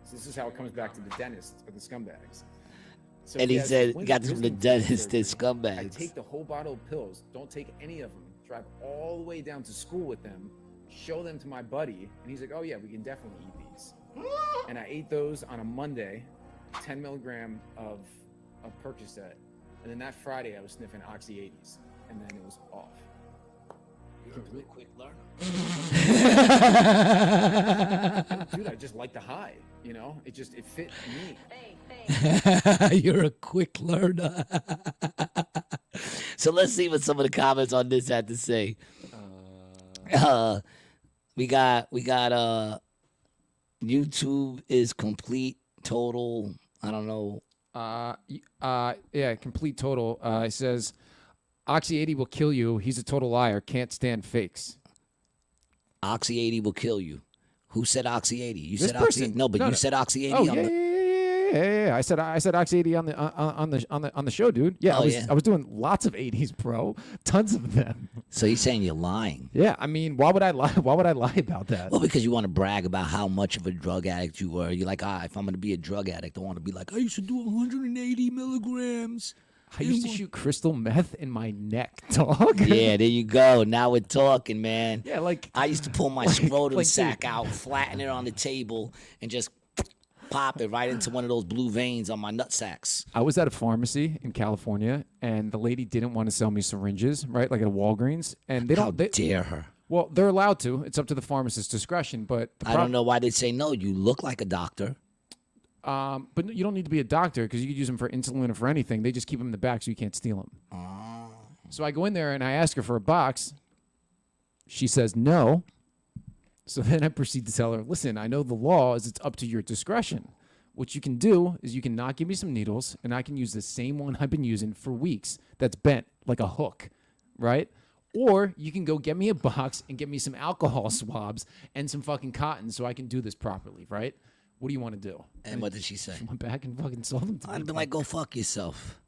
So this is how it comes back to the dentist or the scumbags. So And he has said, wisdom got this from the tooth dentist, surgery. the scumbags. I take the whole bottle of pills, don't take any of them, drive all the way down to school with them, show them to my buddy, and he's like, oh yeah, we can definitely eat these. And I ate those on a Monday, 10 milligram of Percocet, and then that Friday I was sniffing Oxy 80s, and then it was off. You're a real quick learner. Dude, I just like the high, it fit me. You're a quick learner. So let's see what some of the comments on this had to say. We got YouTube is complete total. I don't know. Yeah, complete total. It says Oxy 80 will kill you. He's a total liar. Can't stand fakes. Oxy 80 will kill you. Who said Oxy 80? You This said Oxy. person. No, but No, you no. said Oxy 80 Oh on the. yeah. I said Oxy 80 on the show, dude. Yeah, Oh, I was doing lots of 80s, bro. Tons of them. So he's saying you're lying. Yeah, I mean, why would I lie? Why would I lie about that? Well, because you want to brag about how much of a drug addict you were. You're like, if I'm going to be a drug addict, I want to be like, I used to do 180 milligrams. I used to shoot crystal meth in my neck, dog. Yeah, there you go. Now we're talking, man. Yeah, like I used to pull my scrotum like, sack dude. out, flatten it on the table, and just pop it right into one of those blue veins on my nut sacks. I was at a pharmacy in California, and the lady didn't want to sell me syringes, right? Like at a Walgreens, and they How don't. They, dare her? well, they're allowed to. It's up to the pharmacist's discretion. But the I don't know why they say no. You look like a doctor. But you don't need to be a doctor because you could use them for insulin or for anything. They just keep them in the back so you can't steal them. So I go in there and I ask her for a box. She says no. So then I proceed to tell her, listen, I know the law is it's up to your discretion. What you can do is you can not give me some needles and I can use the same one I've been using for weeks that's bent like a hook, right? Or you can go get me a box and get me some alcohol swabs and some fucking cotton so I can do this properly, right? What do you want to do? And what did she say? She went back and fucking sold them to me. I'd be like, go fuck yourself.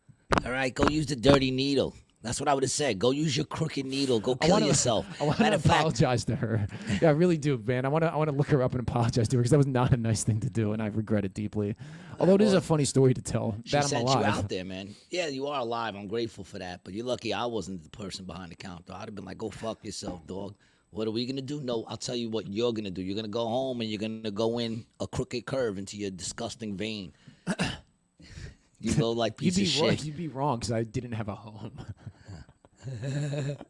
All right, go use the dirty needle. That's what I would have said. Go use your crooked needle. Go kill yourself. I want to Matter of fact, apologize to her. Yeah, I really do, man. I want to look her up and apologize to her because that was not a nice thing to do, and I regret it deeply. Although it is a funny story to tell. she That I'm sent alive. you out there, man. Yeah, you are alive. I'm grateful for that. But you're lucky I wasn't the person behind the counter. I'd have been like, go fuck yourself, dog. What are we going to do? No, I'll tell you what you're going to do. You're going to go home and you're going to go in a crooked curve into your disgusting vein. You go like piece of shit. You'd be wrong because I didn't have a home.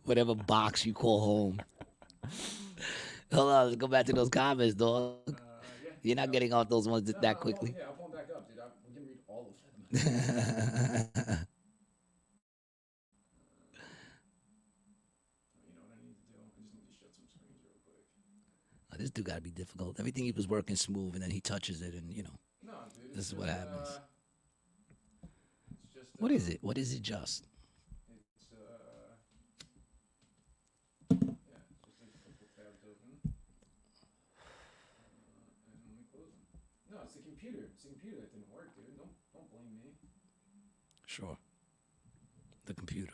Whatever box you call home. Hold on, let's go back to those comments, dog. You're not getting off those ones that quickly. Yeah, I'll pull them back up, dude. We can read all of them. This dude got to be difficult. Everything he was working smooth, and then he touches it, and No, dude. this is what happens. What is it? What is it just? No, it's the computer. It's the computer that didn't work, dude. Don't blame me. Sure. The computer.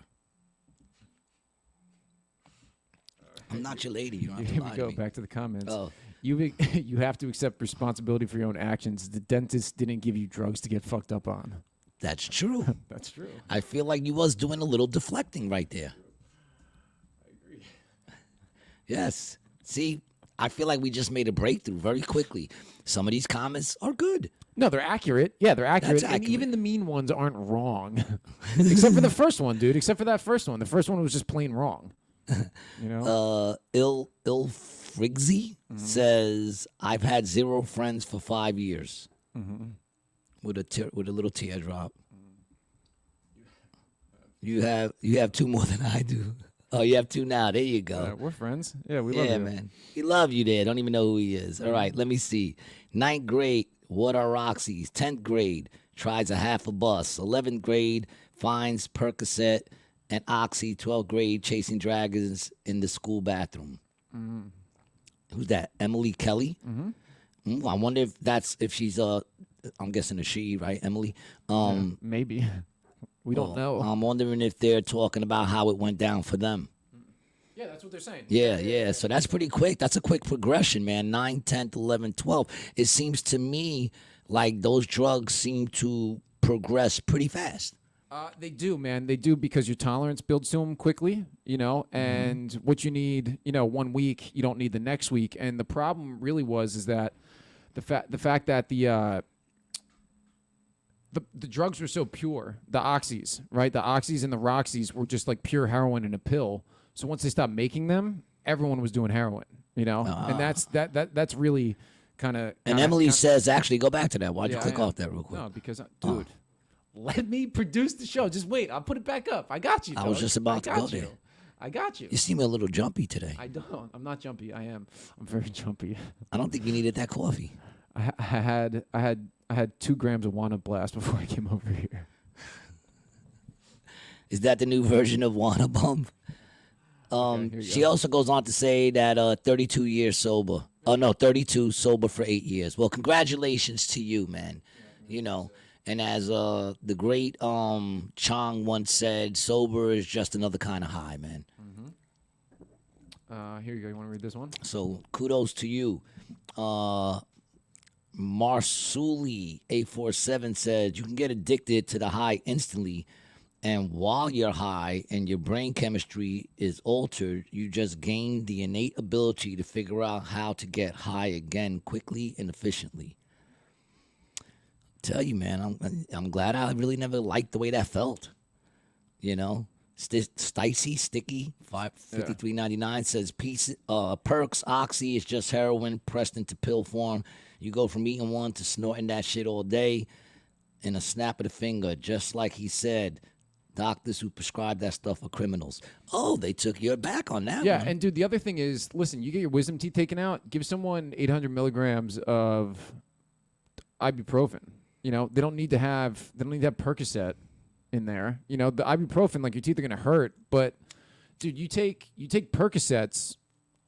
I'm not your lady. You don't have to Here lie we to go. me. Back to the comments. Oh. You have to accept responsibility for your own actions. The dentist didn't give you drugs to get fucked up on. That's true. That's true. I feel like you was doing a little deflecting right there. I agree. Yes. See, I feel like we just made a breakthrough very quickly. Some of these comments are good. No, they're accurate. Yeah, they're accurate. That's And accurate. even the mean ones aren't wrong. Except for the first one, dude. Except for that first one. The first one was just plain wrong. You know? Il Frigzy says, I've had 0 friends for 5 years. With a little teardrop. You have 2 more than I do. Oh, you have two now. There you go. We're friends. Yeah, we love Yeah, you. man. He love you there. Don't even know who he is. All right, let me see. 9th grade, what are Roxy's? 10th grade, tries a half a bus. 11th grade, finds Percocet and Oxy. 12th grade, chasing dragons in the school bathroom. Who's that? Emily Kelly? I wonder if she's I'm guessing a she, right? Emily? Maybe. We don't know. I'm wondering if they're talking about how it went down for them. Yeah, that's what they're saying. Yeah. So that's pretty quick. That's a quick progression, man. 9, 10, 11, 12. It seems to me like those drugs seem to progress pretty fast. They do, man. They do because your tolerance builds to them quickly, and what you need, 1 week, you don't need the next week. And the problem really is that the fact that the drugs were so pure, the oxys, right? The oxys and the roxys were just like pure heroin in a pill. So once they stopped making them, everyone was doing heroin, and that's really kind of. And Emily says, actually, go back to that. Why'd you click off that real quick? No, because dude, let me produce the show. Just wait, I'll put it back up. I got you. I was just about to go there. I got you. You seem a little jumpy today. I don't. I'm not jumpy. I am. I'm very jumpy. I don't think you needed that coffee. I had 2 grams of Wanna Blast before I came over here. Is that the new version of Wanna Bump? She also goes on to say that 32 years sober. Oh, no, 32 sober for 8 years. Well, congratulations to you, man. And as the great Chong once said, sober is just another kind of high, man. Here you go. You want to read this one? So kudos to you. Marsuli847 says, you can get addicted to the high instantly. And while you're high and your brain chemistry is altered, you just gain the innate ability to figure out how to get high again quickly and efficiently. Tell you, man, I'm glad I really never liked the way that felt. Sticky 53.99 says perks oxy is just heroin pressed into pill form. You go from eating one to snorting that shit all day in a snap of the finger, just like he said. Doctors who prescribe that stuff are criminals. Oh, they took your back on that Yeah, one. and dude, the other thing is, listen, you get your wisdom teeth taken out, give someone 800 milligrams of ibuprofen. They don't need to have Percocet in there. The ibuprofen, like, your teeth are gonna hurt, but dude, you take Percocets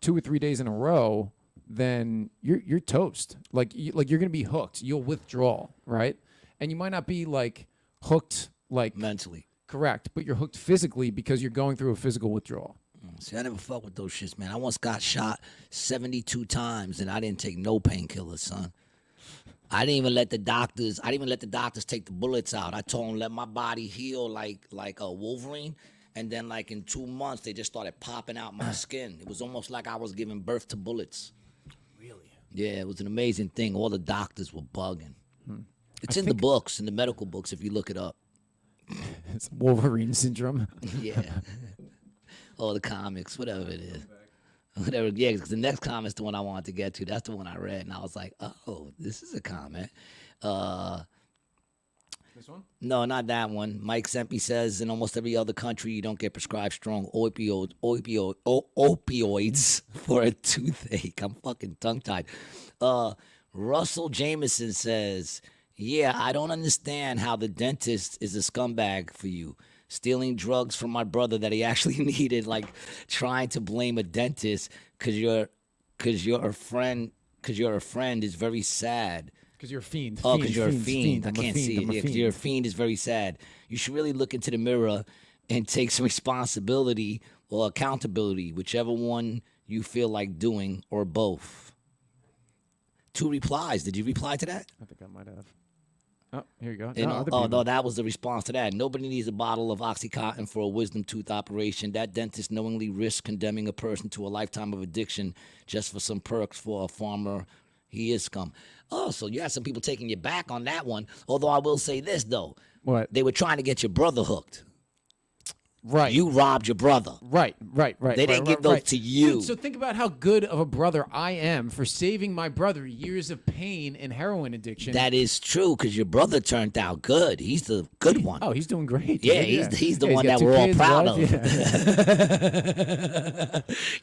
2 or 3 days in a row, then you're toast. Like you're gonna be hooked. You'll withdraw, right? And you might not be like hooked like mentally. Correct, but you're hooked physically because you're going through a physical withdrawal. See, I never fuck with those shits, man. I once got shot 72 times, and I didn't take no painkillers, son. I didn't even let the doctors take the bullets out. I told them let my body heal like a Wolverine, and then like in 2 months they just started popping out my skin. It was almost like I was giving birth to bullets. Really? Yeah, it was an amazing thing. All the doctors were bugging. It's in the books, in the medical books, if you look it up. It's Wolverine syndrome. Yeah. Or the comics, whatever it is. Whatever. Yeah, because the next comment's the one I wanted to get to. That's the one I read, and I was like, oh, this is a comment. This one? No, not that one. Mike Sempe says in almost every other country, you don't get prescribed strong opioids for a toothache. I'm fucking tongue-tied. Russell Jameson says, yeah, I don't understand how the dentist is a scumbag for you. Stealing drugs from my brother that he actually needed, like trying to blame a dentist because you're a friend is very sad. Because you're a fiend. Oh, because you're a fiend. I can't see it. Yeah, because you're a fiend is very sad. You should really look into the mirror and take some responsibility or accountability, whichever one you feel like doing, or both. 2 replies. Did you reply to that? I think I might have. Oh, here you go. No, that was the response to that. Nobody needs a bottle of Oxycontin for a wisdom tooth operation. That dentist knowingly risks condemning a person to a lifetime of addiction just for some perks for a farmer. He is scum. Oh, so you had some people taking you back on that one. Although I will say this, though. What? They were trying to get your brother hooked. Right. You robbed your brother. Right. They didn't give those to you. Dude, so think about how good of a brother I am for saving my brother years of pain and heroin addiction. That is true, because your brother turned out good. He's the good one. Oh, he's doing great. Yeah, dude. he's the Yeah, one got that 2 we're all kids, proud wife,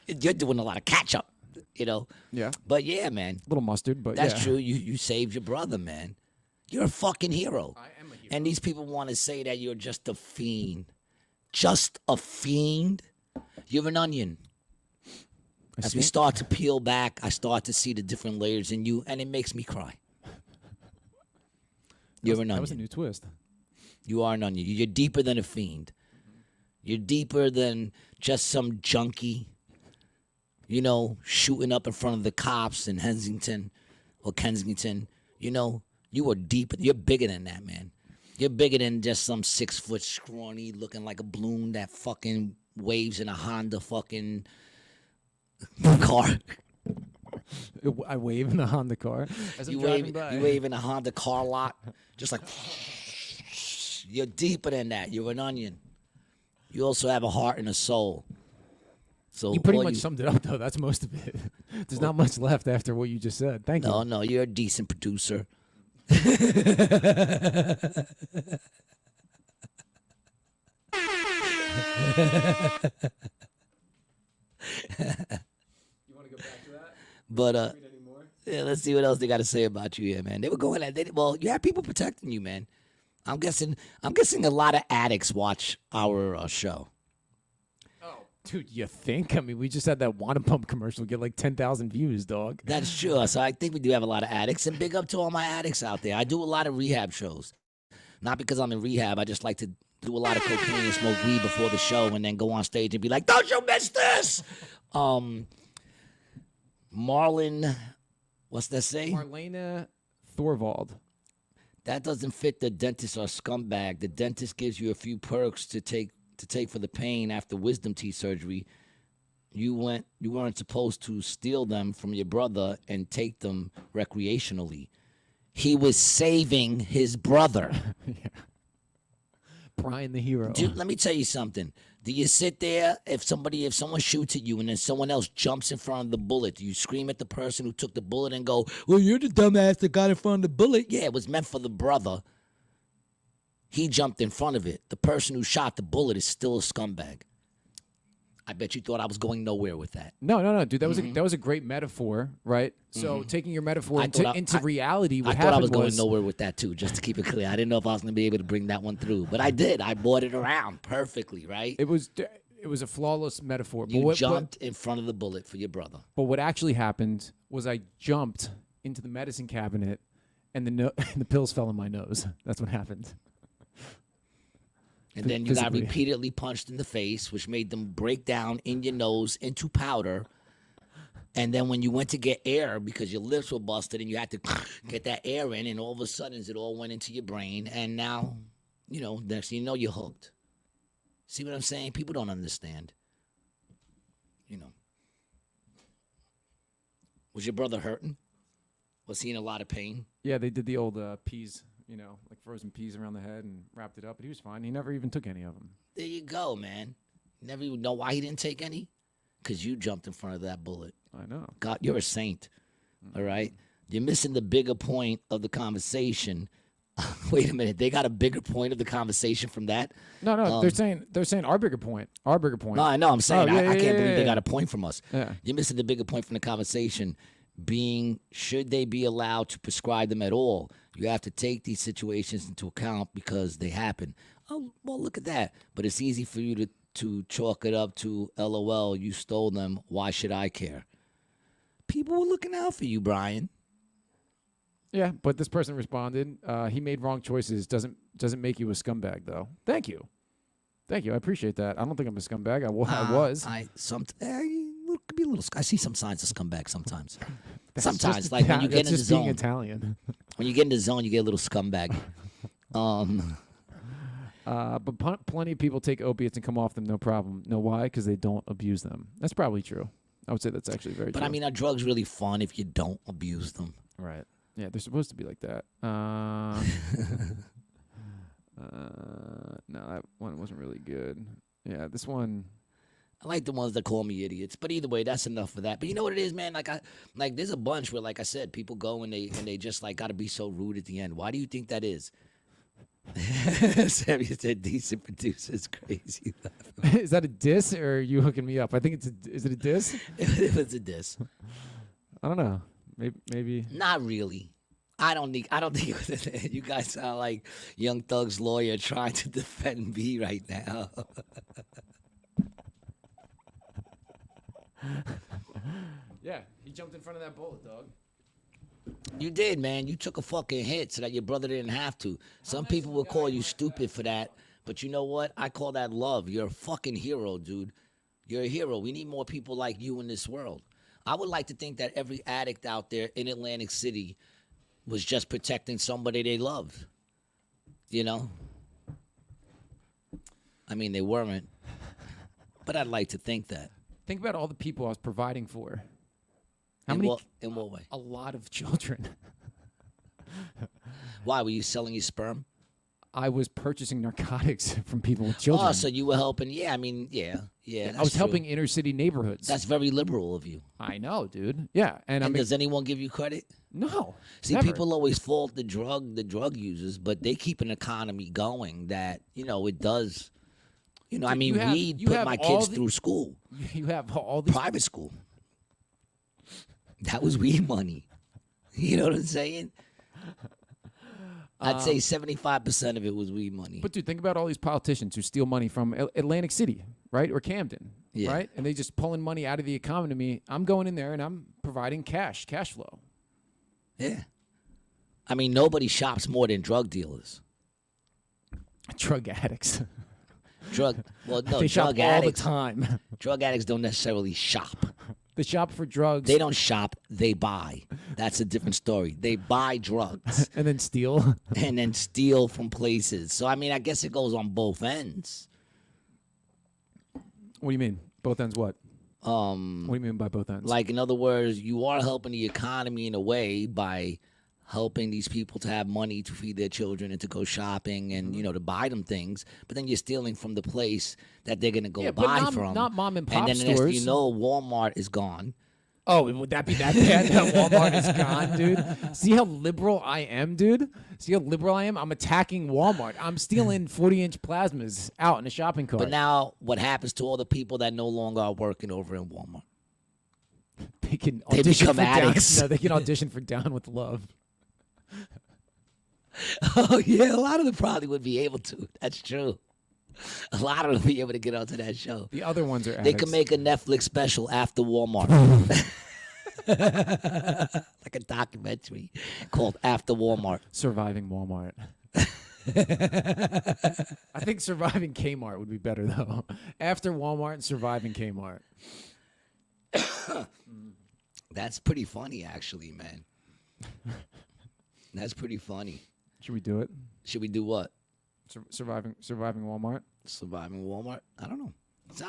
of. You're doing a lot of catch up, you know. Yeah. But yeah, man. A little mustard, but That's yeah. true. You saved your brother, man. You're a fucking hero. I am a hero. And these people want to say that you're just a fiend. Just a fiend? You're an onion. As we start to peel back, I start to see the different layers in you, and it makes me cry. You're an onion. That was a new twist. You are an onion. You're deeper than a fiend. You're deeper than just some junkie, you know, shooting up in front of the cops in Kensington. You know, you are deeper. You're bigger than that, man. You're bigger than just some 6-foot scrawny looking like a balloon that fucking waves in a Honda fucking car. I wave in the Honda car as I'm driving by. You wave in a Honda car lot, just like. You're deeper than that. You're an onion. You also have a heart and a soul. So You pretty much summed it up, though. That's most of it. There's not much left after what you just said. Thank you. No, you're a decent producer. You want to go back to that? But yeah, let's see what else they got to say about you here, man. They were going at well, you have people protecting you, man. I'm guessing a lot of addicts watch our show. Oh, dude, you think? I mean, we just had that Wanna Pump commercial get like 10,000 views, dog. That's true. So I think we do have a lot of addicts, and big up to all my addicts out there. I do a lot of rehab shows. Not because I'm in rehab. I just like to do a lot of cocaine and smoke weed before the show and then go on stage and be like, don't you miss this? Marlon, what's that say? Marlena Thorvald. That doesn't fit the dentist or scumbag. The dentist gives you a few perks to take for the pain after wisdom teeth surgery. You weren't supposed to steal them from your brother and take them recreationally. He was saving his brother. Yeah. Brian the hero. Dude, let me tell you something. Do you sit there if someone shoots at you and then someone else jumps in front of the bullet? Do you scream at the person who took the bullet and go, well, you're the dumbass that got in front of the bullet? Yeah, it was meant for the brother. He jumped in front of it. The person who shot the bullet is still a scumbag. I bet you thought I was going nowhere with that. No, dude. That was a great metaphor, right? So taking your metaphor into reality, I thought I was going nowhere with that too, just to keep it clear. I didn't know if I was going to be able to bring that one through, but I did. I brought it around perfectly, right? It was a flawless metaphor. You jumped in front of the bullet for your brother. But what actually happened was I jumped into the medicine cabinet, and the pills fell in my nose. That's what happened. And then you got repeatedly punched in the face, which made them break down in your nose into powder. And then when you went to get air because your lips were busted and you had to get that air in, and all of a sudden it all went into your brain. And now, next thing you know, you're hooked. See what I'm saying? People don't understand. Was your brother hurting? Was he in a lot of pain? Yeah, they did the old peas. Like frozen peas around the head and wrapped it up. But he was fine. He never even took any of them. There you go, man. Never even know why he didn't take any? Because you jumped in front of that bullet. I know. God, you're a saint. All right? You're missing the bigger point of the conversation. Wait a minute. They got a bigger point of the conversation from that? No. They're saying our bigger point. Our bigger point. No, I know. I'm saying I can't believe they got a point from us. Yeah. You're missing the bigger point from the conversation being, should they be allowed to prescribe them at all? You have to take these situations into account because they happen. Oh, well, look at that. But it's easy for you to chalk it up to, LOL, you stole them. Why should I care? People were looking out for you, Brian. Yeah, but this person responded, he made wrong choices. Doesn't make you a scumbag, though. Thank you. I appreciate that. I don't think I'm a scumbag. I was. Could be a little. I see some signs of scumbag sometimes. That's sometimes, just like when you get in the just being zone. Italian. When you get in the zone, you get a little scumbag. But plenty of people take opiates and come off them no problem. Know why? Because they don't abuse them. That's probably true. I would say that's actually very true. But I mean, are drugs really fun if you don't abuse them? Right. Yeah, they're supposed to be like that. No, that one wasn't really good. Yeah, this one. I like the ones that call me idiots, but either way, that's enough for that. But you know what it is, man? Like there's a bunch where, like I said, people go and they just like got to be so rude at the end. Why do you think that is? Sammy said decent producers crazy. Is that a diss or are you hooking me up? I think is it a diss? It was a diss. I don't know. Maybe. Not really. I don't think it was a diss. You guys sound like Young Thug's lawyer trying to defend me right now. Yeah, he jumped in front of that bullet, dog. You did, man. You took a fucking hit so that your brother didn't have to. Some people will call you stupid for that, but you know what? I call that love. You're a fucking hero, dude. You're a hero. We need more people like you in this world. I would like to think that every addict out there in Atlantic City was just protecting somebody they loved. You know? I mean, they weren't, but I'd like to think that. Think about all the people I was providing for. In what way? A lot of children. Why? Were you selling your sperm? I was purchasing narcotics from people with children. Oh, so you were helping. Yeah, I mean, yeah. I was helping inner city neighborhoods. That's very liberal of you. I know, dude. Yeah. And I mean, does anyone give you credit? No. See, never. people always fault the drug users, but they keep an economy going that, it does. I mean, weed put my kids through school. You have all these private school. That was weed money. You know what I'm saying? I'd say 75% of it was weed money. But dude, think about all these politicians who steal money from Atlantic City, right? Or Camden, right? And they just pulling money out of the economy. I'm going in there and I'm providing cash flow. Yeah. I mean, nobody shops more than drug dealers. Drug addicts. They shop drug all addicts, the time. Drug addicts don't necessarily shop. They shop for drugs. They don't shop, they buy. That's a different story. They buy drugs. And then steal. And then steal from places. So, I mean, I guess it goes on both ends. What do you mean? Both ends what? What do you mean by both ends? Like, in other words, you are helping the economy in a way by helping these people to have money to feed their children and to go shopping and, to buy them things. But then you're stealing from the place that they're going to go buy from. Not mom and pop stores. And then stores. next thing Walmart is gone. Oh, would that be that bad that Walmart is gone, dude? See how liberal I am, dude? See how liberal I am? I'm attacking Walmart. I'm stealing 40-inch plasmas out in a shopping cart. But now what happens to all the people that no longer are working over in Walmart? They become addicts. No, they can audition for Down with Love. Oh, yeah, a lot of them probably would be able to. That's true. A lot of them be able to get onto that show. The other ones are addicts. They could make a Netflix special after Walmart. Like a documentary called After Walmart. Surviving Walmart. I think Surviving Kmart would be better, though. After Walmart and Surviving Kmart. That's pretty funny, actually, man. That's pretty funny. Should we do it? Should we do what? Surviving Walmart? Surviving Walmart? I don't know.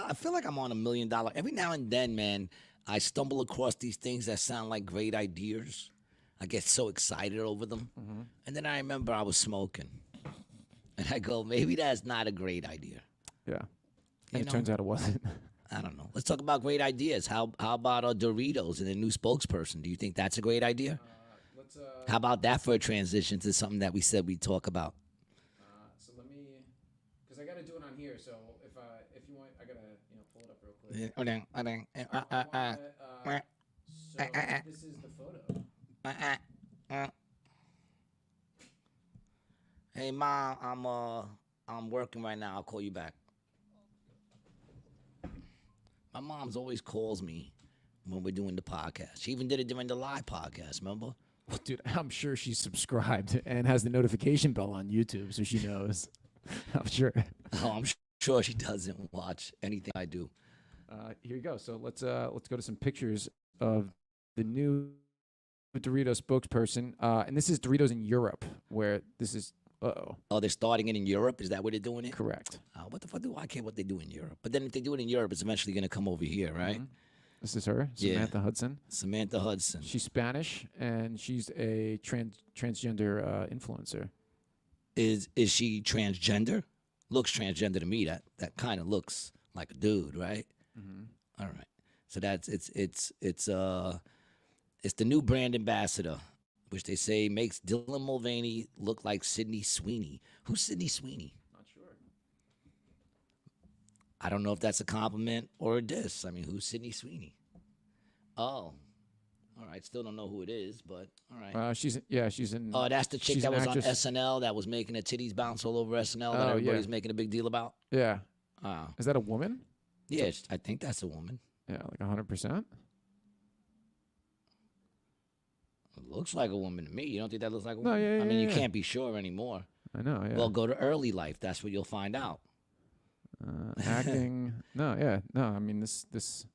I feel like I'm on $1 million. Every now and then, man, I stumble across these things that sound like great ideas. I get so excited over them. Mm-hmm. And then I remember I was smoking. And I go, maybe that's not a great idea. Yeah. And it turns out it wasn't. I don't know. Let's talk about great ideas. How about Doritos and the new spokesperson? Do you think that's a great idea? How about that for a transition to something that we said we'd talk about? So let me, because I got to do it on here. So if you want, I got to pull it up real quick. So this is the photo. Hey, Mom, I'm working right now. I'll call you back. My mom's always calls me when we're doing the podcast. She even did it during the live podcast, remember? Well, dude, I'm sure she's subscribed and has the notification bell on YouTube, so she knows. I'm sure. Oh, I'm sure she doesn't watch anything I do. Here you go. So let's go to some pictures of the new Doritos spokesperson, and this is Doritos in Europe, where this is. Oh, they're starting it in Europe? Is that where they're doing it? Correct. What the fuck do I care what they do in Europe? But then if they do it in Europe, it's eventually going to come over here, right? Mm-hmm. This is her, Samantha Hudson. Samantha Hudson. She's Spanish, and she's a transgender influencer. Is she transgender? looks transgender to me. That kind of looks like a dude, right? All right. So that's it's the new brand ambassador, which they say makes Dylan Mulvaney look like Sydney Sweeney. Who's Sydney Sweeney? Not sure. I don't know if that's a compliment or a diss. I mean, who's Sydney Sweeney? Oh, all right. Still don't know who it is, but all right. She's in. Oh, that's the chick she's that an was on actress. SNL that was making her titties bounce all over SNL that Oh, everybody's yeah. making a big deal about. Yeah. Oh, Is that a woman? yeah, I think that's a woman. Yeah, like 100%. It looks like a woman to me. You don't think that looks like a No, woman? yeah, I mean, yeah, you yeah. can't be sure anymore. I know. Yeah. Well, go to Early Life. That's where you'll find out. Acting. No, yeah, no. I mean, this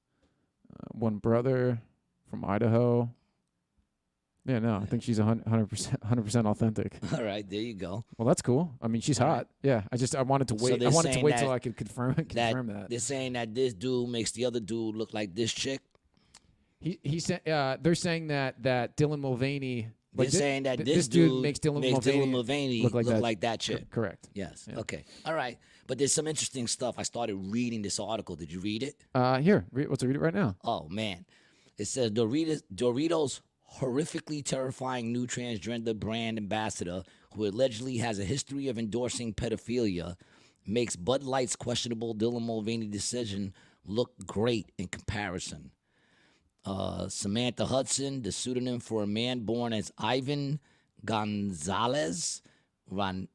one brother from Idaho. Yeah, no, I think she's 100% authentic. All right, there you go. Well, that's cool. I mean, she's All hot. right. Yeah, I wanted to So wait. they're I wanted to saying wait that- till I could confirm that. They're saying that this dude makes the other dude look like this chick. He said they're saying that Dylan Mulvaney. They're saying that this dude makes Dylan Mulvaney look that. like that chick. Correct. Yes. Yeah. Okay. All right. But there's some interesting stuff. I started reading this article. Did you read it? Here, let's read it right now. Oh man, it says Doritos horrifically terrifying new transgender brand ambassador who allegedly has a history of endorsing pedophilia makes Bud Light's questionable Dylan Mulvaney decision look great in comparison. Samantha Hudson, the pseudonym for a man born as Ivan Gonzalez Ranido,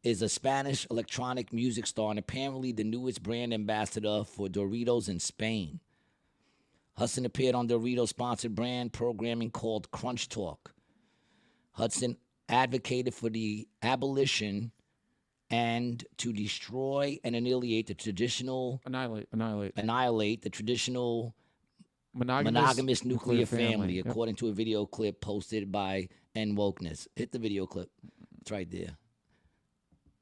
is a Spanish electronic music star and apparently the newest brand ambassador for Doritos in Spain. Hudson appeared on Doritos-sponsored brand programming called Crunch Talk. Hudson advocated for the abolition and to destroy and annihilate the traditional Annihilate the traditional monogamous nuclear family, Yep. according to a video clip posted by N Wokeness. Hit the video clip. It's right there.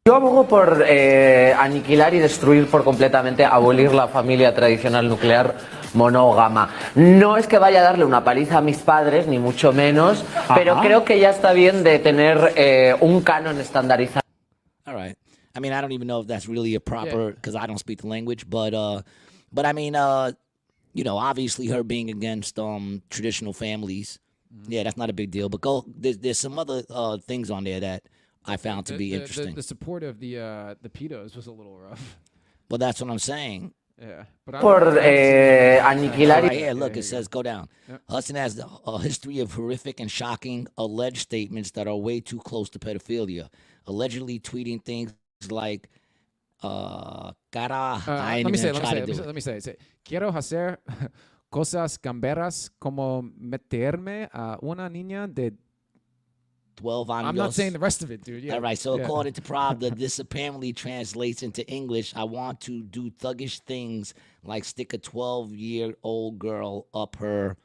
Yo abogo por aniquilar y destruir por completamente, abolir la familia tradicional nuclear monógama. No es que vaya a darle una paliza a mis padres, ni mucho menos, pero creo que ya está bien de tener un canon estandarizado. All right. I mean, I don't even know if that's really a proper, because I don't speak the language, but I mean, you know, obviously her being against traditional families, yeah, that's not a big deal. But there's some other things on there that I found to be interesting. The support of the pedos was a little rough. Well, that's what I'm saying. Yeah, but Por aniquilar Right y here, look, it says go down. Yep. Hudson has a history of horrific and shocking alleged statements that are way too close to pedophilia. Allegedly tweeting things like, cara, I ain't let me even say, gonna try to do it. let me say, quiero hacer cosas gamberas como meterme a una niña de. 12 años. I'm not saying the rest of it, dude. Yeah. All right, so yeah. according to Pravda, this apparently translates into English. I want to do thuggish things like stick a 12-year-old girl up her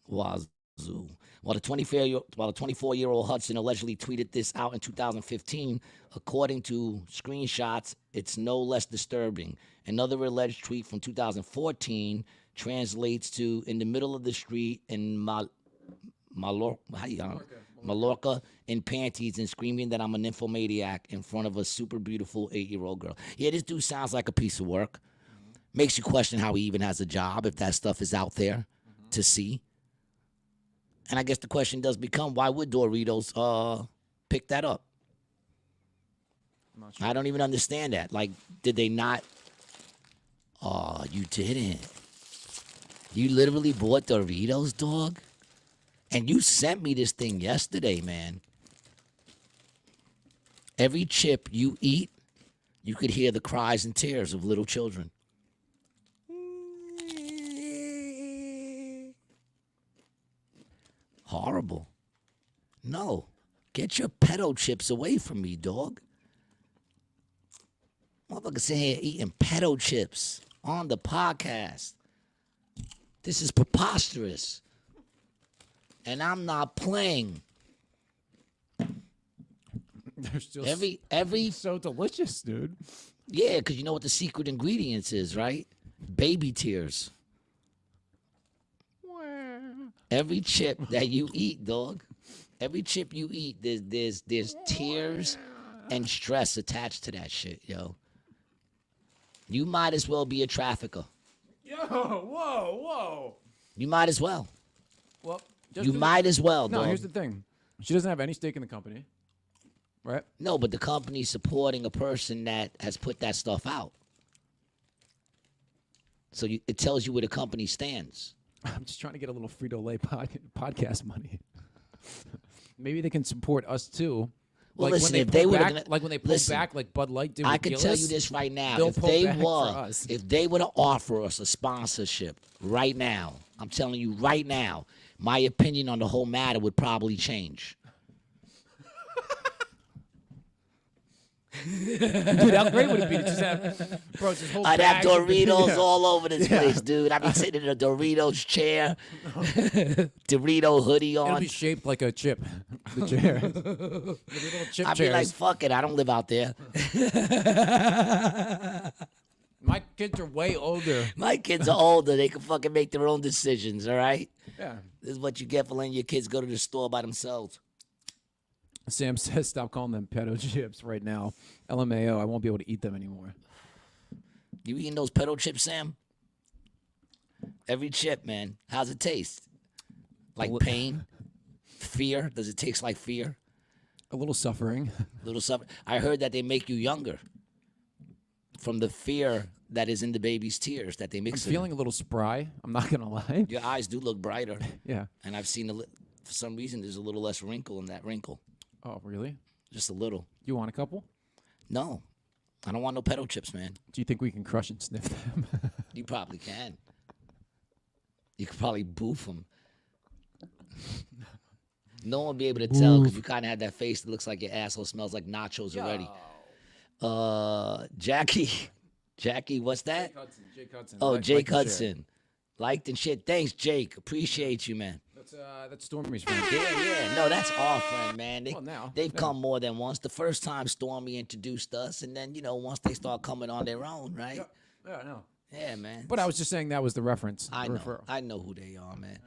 wazoo. While the 24-year-old Hudson allegedly tweeted this out in 2015, according to screenshots, it's no less disturbing. Another alleged tweet from 2014 translates to in the middle of the street in Mallorca in panties and screaming that I'm a nymphomaniac in front of a super beautiful 8-year-old girl. Yeah, this dude sounds like a piece of work. Makes you question how he even has a job if that stuff is out there to see. And I guess the question does become, why would Doritos pick that up? I'm not sure. I don't even understand that. Like, did they not? Oh, you didn't. You literally bought Doritos, dog? And you sent me this thing yesterday, man. Every chip you eat, you could hear the cries and tears of little children. Horrible. No. Get your pedo chips away from me, dog. Motherfucker sitting here eating pedo chips on the podcast. This is preposterous. And I'm not playing. They're still Every so delicious, dude. yeah, because you know what the secret ingredients is, right? Baby tears. Every chip that you eat, dog. Every chip you eat, there's tears and stress attached to that shit, yo. You might as well be a trafficker. Yo, whoa. You might as well. Well, You might as well, No, dog. here's the thing. She doesn't have any stake in the company, right? No, but the company's supporting a person that has put that stuff out. So it tells you where the company stands. I'm just trying to get a little Frito-Lay podcast money. Maybe they can support us too. Well, Like listen, when if they they pull would back, like when they pull back, like Bud Light did with I can tell Gillis, you this right now. they'll If pull they back for were, us. if they were to offer us a sponsorship right now, I'm telling you right now, my opinion on the whole matter would probably change. Dude, how great would it be to just have, bro, just whole I'd have bags of Doritos yeah. all over this place, dude. I'd be sitting in a Doritos chair, Dorito hoodie It'll on. be shaped like a chip. The chair. Little chip I'd be like, chairs. fuck it, I don't live out there. My kids are way older. My kids are older. They can fucking make their own decisions, all right? Yeah. This is what you get for letting your kids go to the store by themselves. Sam says, stop calling them pedo chips right now. LMAO, I won't be able to eat them anymore. You eating those pedo chips, Sam? Every chip, man. How's it taste? Like pain? Fear? Does it taste like fear? A little suffering. Little suffer. I heard that they make you younger from the fear that is in the baby's tears that they I'm mix it. feeling a little spry. I'm not going to lie. Your eyes do look brighter. Yeah. And I've seen, for some reason, there's a little less wrinkle in that wrinkle. Oh, really? Just a little. You want a couple? No. I don't want no pedo chips, man. Do you think we can crush and sniff them? You probably can. You could probably boof them. No one will be able to tell because you kind of had that face that looks like your asshole smells like nachos already. Jackie, what's that? Jake Hudson. Oh, Like- Jake like and share. Hudson. Liked and shit. Thanks, Jake. Appreciate you, man. That's Stormy's friend. Yeah. No, that's our friend, man. Well, now, They've yeah. come more than once. The first time Stormy introduced us, and then, once they start coming on their own, right? Yeah, I know. Yeah, man. But I was just saying that was the reference. I the know. referral. I know who they are, man.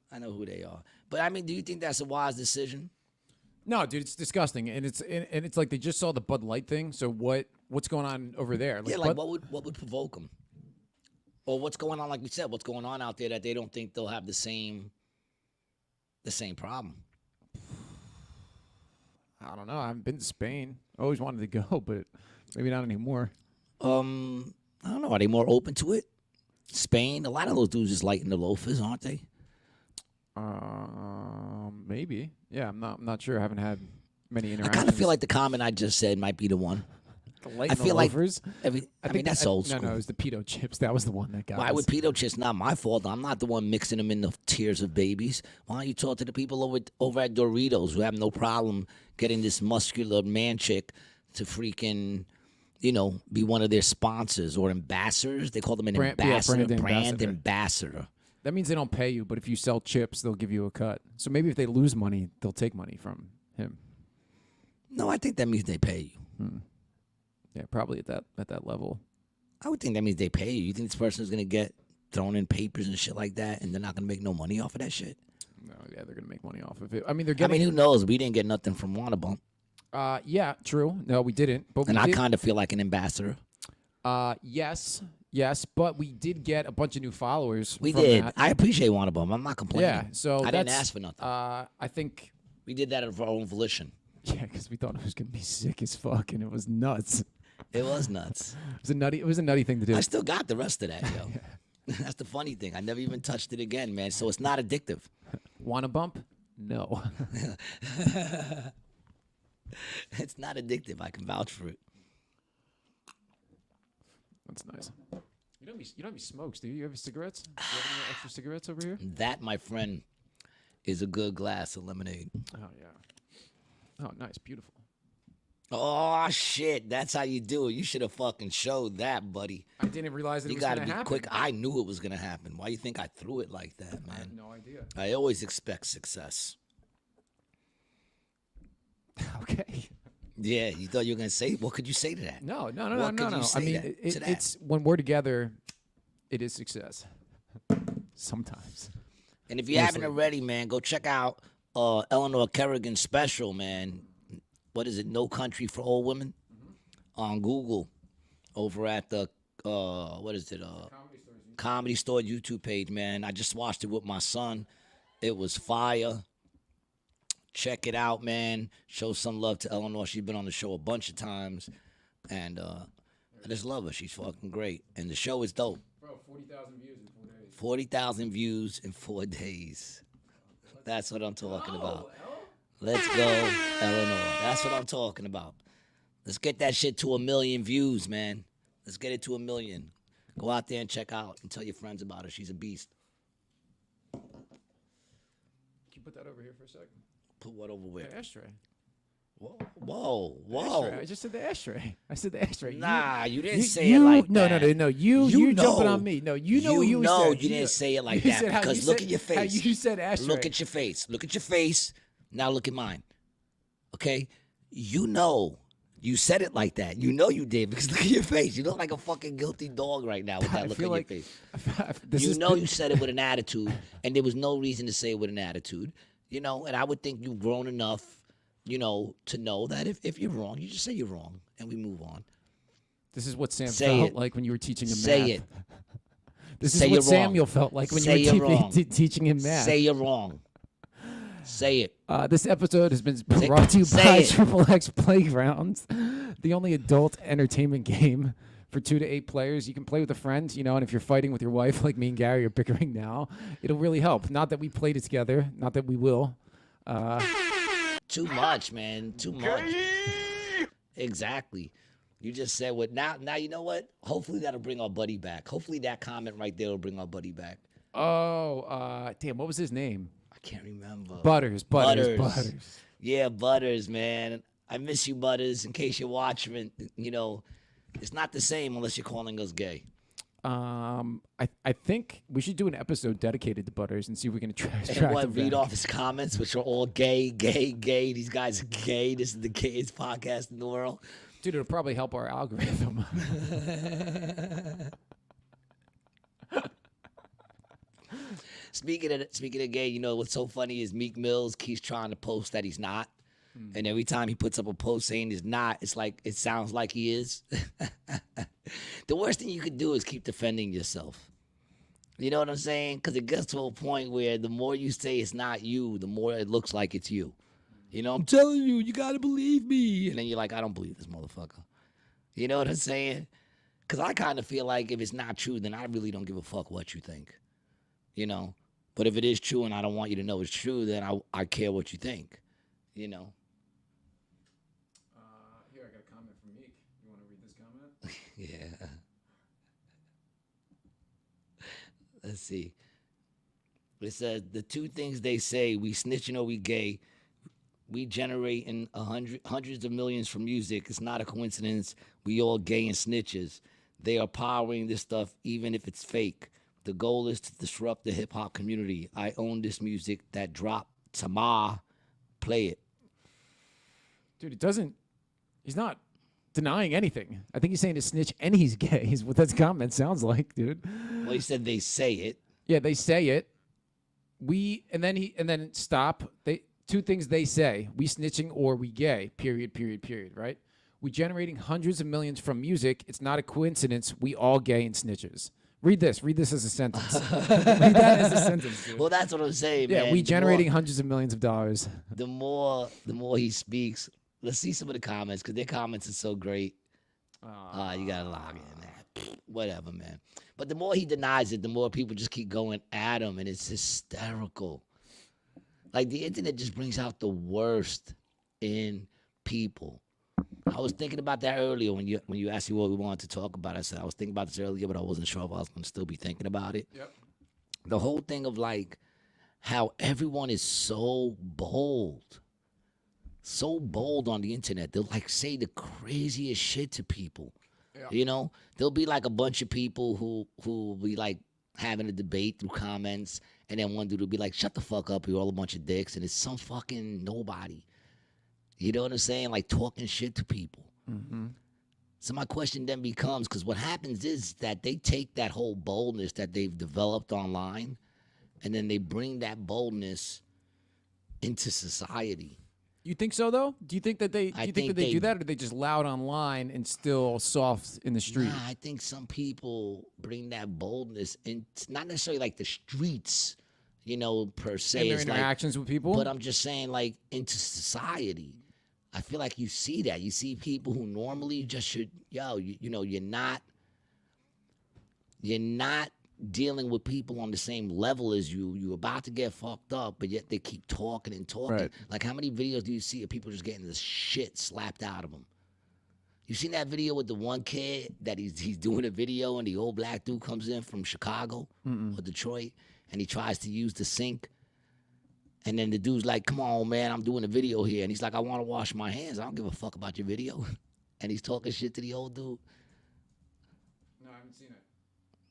I know who they are. But, I mean, do you think that's a wise decision? No, dude, it's disgusting, and it's like they just saw the Bud Light thing. So what's going on over there? Yeah, like what would provoke them? Or what's going on, like we said, what's going on out there that they don't think they'll have the same problem? I don't know. I haven't been to Spain. I always wanted to go, but maybe not anymore. I don't know. Are they more open to it? Spain, a lot of those dudes is lighting the loafers, aren't they? Maybe. Yeah, I'm not sure. I haven't had many I interactions. kind of feel like the comment I just said might be the one. I feel like loafers? I mean that's old No, school. it was the pedo chips. That was the one that got Why us. would pedo chips? Not my fault. I'm not the one mixing them in the tears of babies. Why don't you talk to the people over at Doritos who have no problem getting this muscular man chick to freaking, be one of their sponsors or ambassadors? They call them an ambassador, brand ambassador. That means they don't pay you, but if you sell chips, they'll give you a cut. So maybe if they lose money, they'll take money from him. No, I think that means they pay you. Yeah, probably at that level. I would think that means they pay you. You think this person is going to get thrown in papers and shit like that, and they're not going to make no money off of that shit? No, yeah, they're gonna make money off of it. I mean, they're getting. who knows? We didn't get nothing from Wannabump. Yeah, true. No, we didn't. But And we I did. kind of feel like an ambassador. Yes, but we did get a bunch of new followers. We from did. that. I appreciate Wannabump. I'm not complaining. Yeah, so I didn't that's- ask for nothing. I think. We did that of our own volition. Yeah, because we thought it was gonna be sick as fuck, and it was nuts. It was nuts. It was a nutty thing to do. I still got the rest of that, yo. That's the funny thing. I never even touched it again, man. So it's not addictive. Want a bump? No. It's not addictive. I can vouch for it. That's nice. You don't have any smokes, do you? You have any cigarettes? Do you have any extra cigarettes over here? That, my friend, is a good glass of lemonade. Oh yeah. Oh, nice, beautiful. Oh, shit. That's how you do it. You should have fucking showed that, buddy. I didn't realize that it You was got to gonna be happen. quick. I knew it was going to happen. Why you think I threw it like that, I man? have no idea. I always expect success. Okay. Yeah, you thought you were going to say, what could you say to that? No. What could you I say mean, to that? it's when we're together, it is success. Sometimes. And if you haven't already, man, go check out Eleanor Kerrigan's special, man. What is it? No Country for Old Women on Google over at the what is it? Comedy Store YouTube page, man. I just watched it with my son. It was fire. Check it out, man. Show some love to Eleanor. She's been on the show a bunch of times, and I just love her. She's fucking great, and the show is dope. Bro, 40,000 views in 4 days. 40,000 views in 4 days. That's what I'm talking about. Let's go, Eleanor. That's what I'm talking about. Let's get that shit to 1 million views, man. Let's get it to 1 million. Go out there and check out and tell your friends about her. She's a beast. Can you put that over here for a second? Put what over where? The ashtray. Whoa. Ashtray. I just said the ashtray. I said the ashtray. Nah, you didn't say it like that. No. You jumping on me. No, you know what you said. You didn't say it like that because look at your face. How you said ashtray. Look at your face. Look at your face. Now look at mine. Okay? You know you said it like that. You know you did because look at your face. You look like a fucking guilty dog right now with that look on your face. You said it with an attitude, and there was no reason to say it with an attitude. You know, and I would think you've grown enough, you know, to know that if you're wrong, you just say you're wrong, and we move on. This is what Sam felt like when you were teaching him math. Say it. This is what Samuel felt like when you were teaching him math. Say you're wrong. Say it. This episode has been brought to you by Triple X Playgrounds, the only adult entertainment game for 2 to 8 players. You can play with a friend, you know, and if you're fighting with your wife like me and Gary are bickering now, it'll really help. Not that we played it together, not that we will. Too much, man. Too much. Exactly. You just said what now you know what? Hopefully that'll bring our buddy back. Hopefully that comment right there will bring our buddy back. Oh, damn, what was his name? I can't remember. Butters. Yeah, Butters, man. I miss you, Butters. In case you're watching, you know, it's not the same unless you're calling us gay. I think we should do an episode dedicated to Butters and see if we can attract him read back. off his comments, which are all gay. These guys are gay. This is the gayest podcast in the world. Dude, it'll probably help our algorithm. Speaking of gay, you know what's so funny is Meek Mills keeps trying to post that he's not. And every time he puts up a post saying he's not, it's like it sounds like he is. The worst thing you could do is keep defending yourself. You know what I'm saying? Because it gets to a point where the more you say it's not you, the more it looks like it's you. You know, I'm telling you, you got to believe me. And then you're like, I don't believe this motherfucker. You know what I'm saying? Because I kind of feel like if it's not true, then I really don't give a fuck what you think. You know? But if it is true and I don't want you to know it's true, then I care what you think. You know? Here, I got a comment from Meek. You want to read this comment? Yeah. Let's see. It says, the two things they say, we snitching or we gay, we generating hundreds of millions from music. It's not a coincidence. We all gay and snitches. They are powering this stuff even if it's fake. The goal is to disrupt the hip-hop community. I own this music that dropped. Tama, play it. Dude, he's not denying anything. I think he's saying to snitch and he's gay is what that comment sounds like, dude. Well, he said they say it. Yeah, they say it. And then stop. Two things they say. We snitching or we gay, period, right? We generating hundreds of millions from music. It's not a coincidence. We all gay and snitches. Read this as a sentence. Read that as a sentence, dude. Well, that's what I'm saying, yeah, man. we generating hundreds of millions of dollars. The more he speaks, let's see some of the comments, because their comments are so great. You got to log in there. Whatever, man. But the more he denies it, the more people just keep going at him, and it's hysterical. Like, the internet just brings out the worst in people. I was thinking about that earlier when you asked me what we wanted to talk about. I said I was thinking about this earlier, but I wasn't sure if I was going to still be thinking about it. Yep. The whole thing of, like, how everyone is so bold on the internet. They'll, like, say the craziest shit to people. Yeah. You know? There'll be, like, a bunch of people who will be, like, having a debate through comments, and then one dude will be like, shut the fuck up, you're all a bunch of dicks, and it's some fucking nobody. You know what I'm saying? Like, talking shit to people. Mm-hmm. So my question then becomes, because what happens is that they take that whole boldness that they've developed online, and then they bring that boldness into society. You think so though? Do you think that they do that, or are they just loud online and still soft in the street? Nah, I think some people bring that boldness in, not necessarily like the streets, per se. In their It's interactions with people? But I'm just saying, like, into society. I feel like you see that. You see people who normally just should, you're not dealing with people on the same level as you. You're about to get fucked up, but yet they keep talking and talking. Right. Like, how many videos do you see of people just getting this shit slapped out of them? You seen that video with the one kid that he's doing a video and the old black dude comes in from Chicago or Detroit and he tries to use the sink? And then the dude's like, come on, man, I'm doing a video here. And he's like, I want to wash my hands. I don't give a fuck about your video. And he's talking shit to the old dude. No, I haven't seen it.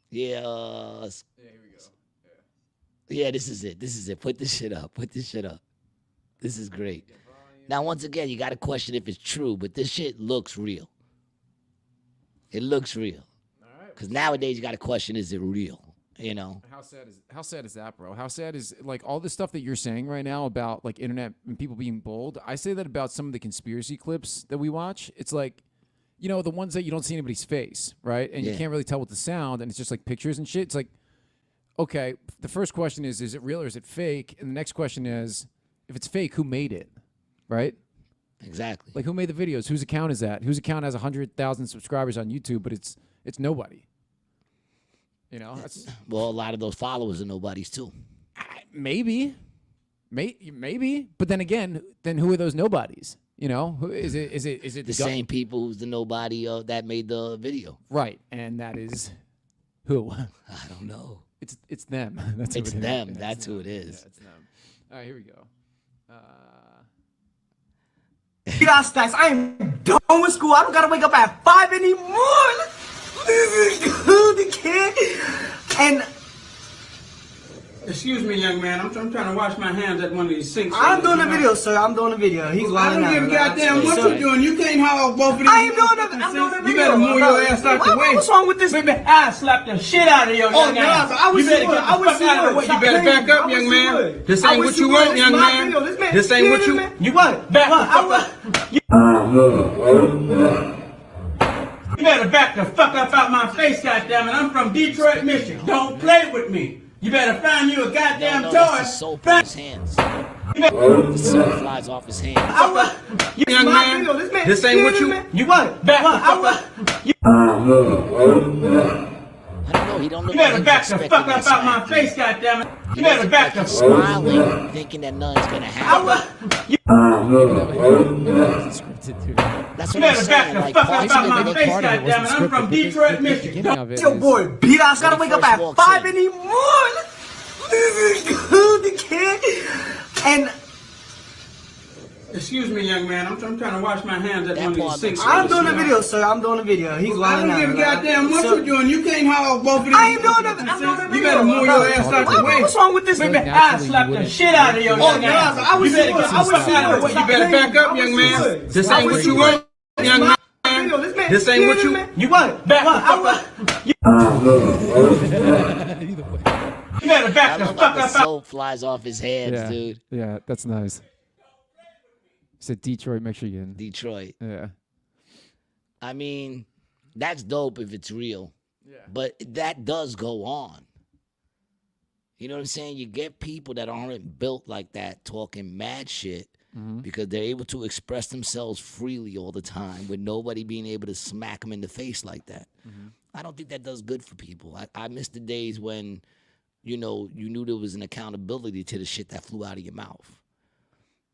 Yeah. Yeah, here we go. Yeah, this is it. Put this shit up. This is great. Now, once again, you got to question if it's true, but this shit looks real. It looks real. All right. Because nowadays, you got to question, is it real? How sad is that, bro? How sad is like all this stuff that you're saying right now about like internet and people being bold? I say that about some of the conspiracy clips that we watch. It's like, the ones that you don't see anybody's face, right? And you can't really tell with the sound, and it's just like pictures and shit. It's like, okay, the first question is it real or is it fake? And the next question is, if it's fake, who made it, right? Exactly. Like, who made the videos? Whose account is that? Whose account has 100,000 subscribers on YouTube, but it's nobody. Well, a lot of those followers are nobodies too. Maybe, but then again, who are those nobodies? Who is it? Is it the same people who's the nobody that made the video? Right, and that is who? I don't know. It's them. That's it's who it them. Is. That's who it is. Yeah, it's them. All right, here we go. Agnostics, I am done with school. I don't gotta wake up at 5 anymore. This is good, the kid. And excuse me, young man. I'm trying to wash my hands at one of these sinks. I'm doing a video, sir. I'm doing a video. He's lying out. I don't give a goddamn what you're doing. You can't haul both of these. I ain't doing nothing. I'm doing a video. You better move your ass out the way. What's wrong with this? Baby, I slapped the shit out of your young ass. I wish you better you would. get the I wish fuck you out of the would. way. You better back up, young man. This ain't what you want, young man. This ain't what you. You what? Back the fuck up. You better back the fuck up out my face, goddammit. I'm from Detroit, Michigan. Don't play with me. You better find you a goddamn toy. That's the soap in his hands. The soap flies off his hands. Young man, this ain't what you. You what? Back the fuck up. I don't know. He don't look. You better back the fuck up out my face, goddammit. You better back the fuck up. Smiling, thinking that nothing's gonna happen. That's what I'm saying. Like, fuck up out my face, goddammit. I'm from Detroit, Michigan. Your boy, beat. I gotta wake up at 5 anymore. This is good, the kid. And excuse me, young man. I'm trying to wash my hands at one of these sinks. I'm doing a video, sir. I'm doing a video. He's lying out. I don't give a goddamn what you're doing. You can't haul both of these. I ain't doing nothing. I'm doing a video. You better move your ass out the way. What's wrong with this? Baby, I slapped the shit out of your young ass. You better get the fuck out of the way. You better back up, young man. This ain't what you want, young man. This ain't what you. You what? Back the fuck up. You better back the fuck up. The soap flies off his hands, dude. Yeah, that's nice. He said Detroit, Michigan. Detroit. Yeah. I mean, that's dope if it's real. Yeah. But that does go on. You know what I'm saying? You get people that aren't built like that talking mad shit because they're able to express themselves freely all the time with nobody being able to smack them in the face like that. I don't think that does good for people. I miss the days when, you knew there was an accountability to the shit that flew out of your mouth.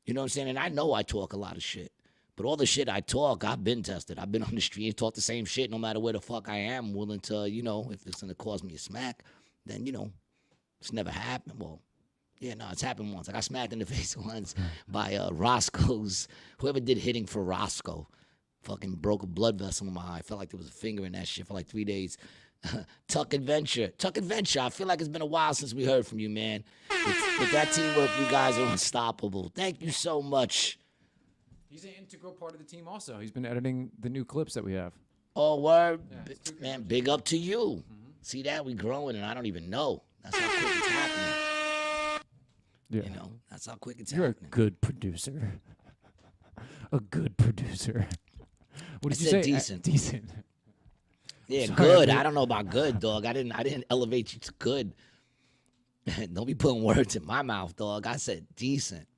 You know what I'm saying? And I know I talk a lot of shit. But all the shit I talk, I've been tested. I've been on the street and talk the same shit no matter where the fuck I am. I'm willing to, if it's going to cause me a smack, then, it's never happened. Well, yeah, no, it's happened once. I got smacked in the face once by Roscoe's, whoever did hitting for Roscoe. Fucking broke a blood vessel in my eye. I felt like there was a finger in that shit for like 3 days. Tuck Adventure. I feel like it's been a while since we heard from you, man. With that teamwork, you guys are unstoppable. Thank you so much. He's an integral part of the team also. He's been editing the new clips that we have. Oh, word. Man, big up to you. See that? We growing and I don't even know. That's how quick it's happening. Yeah. You know, that's how quick it's You're happening. a good producer. A good producer. What did you said say? decent. Decent. Yeah, Sorry, good. I I don't know about good, dog. I didn't elevate you to good. Don't be putting words in my mouth, dog. I said decent.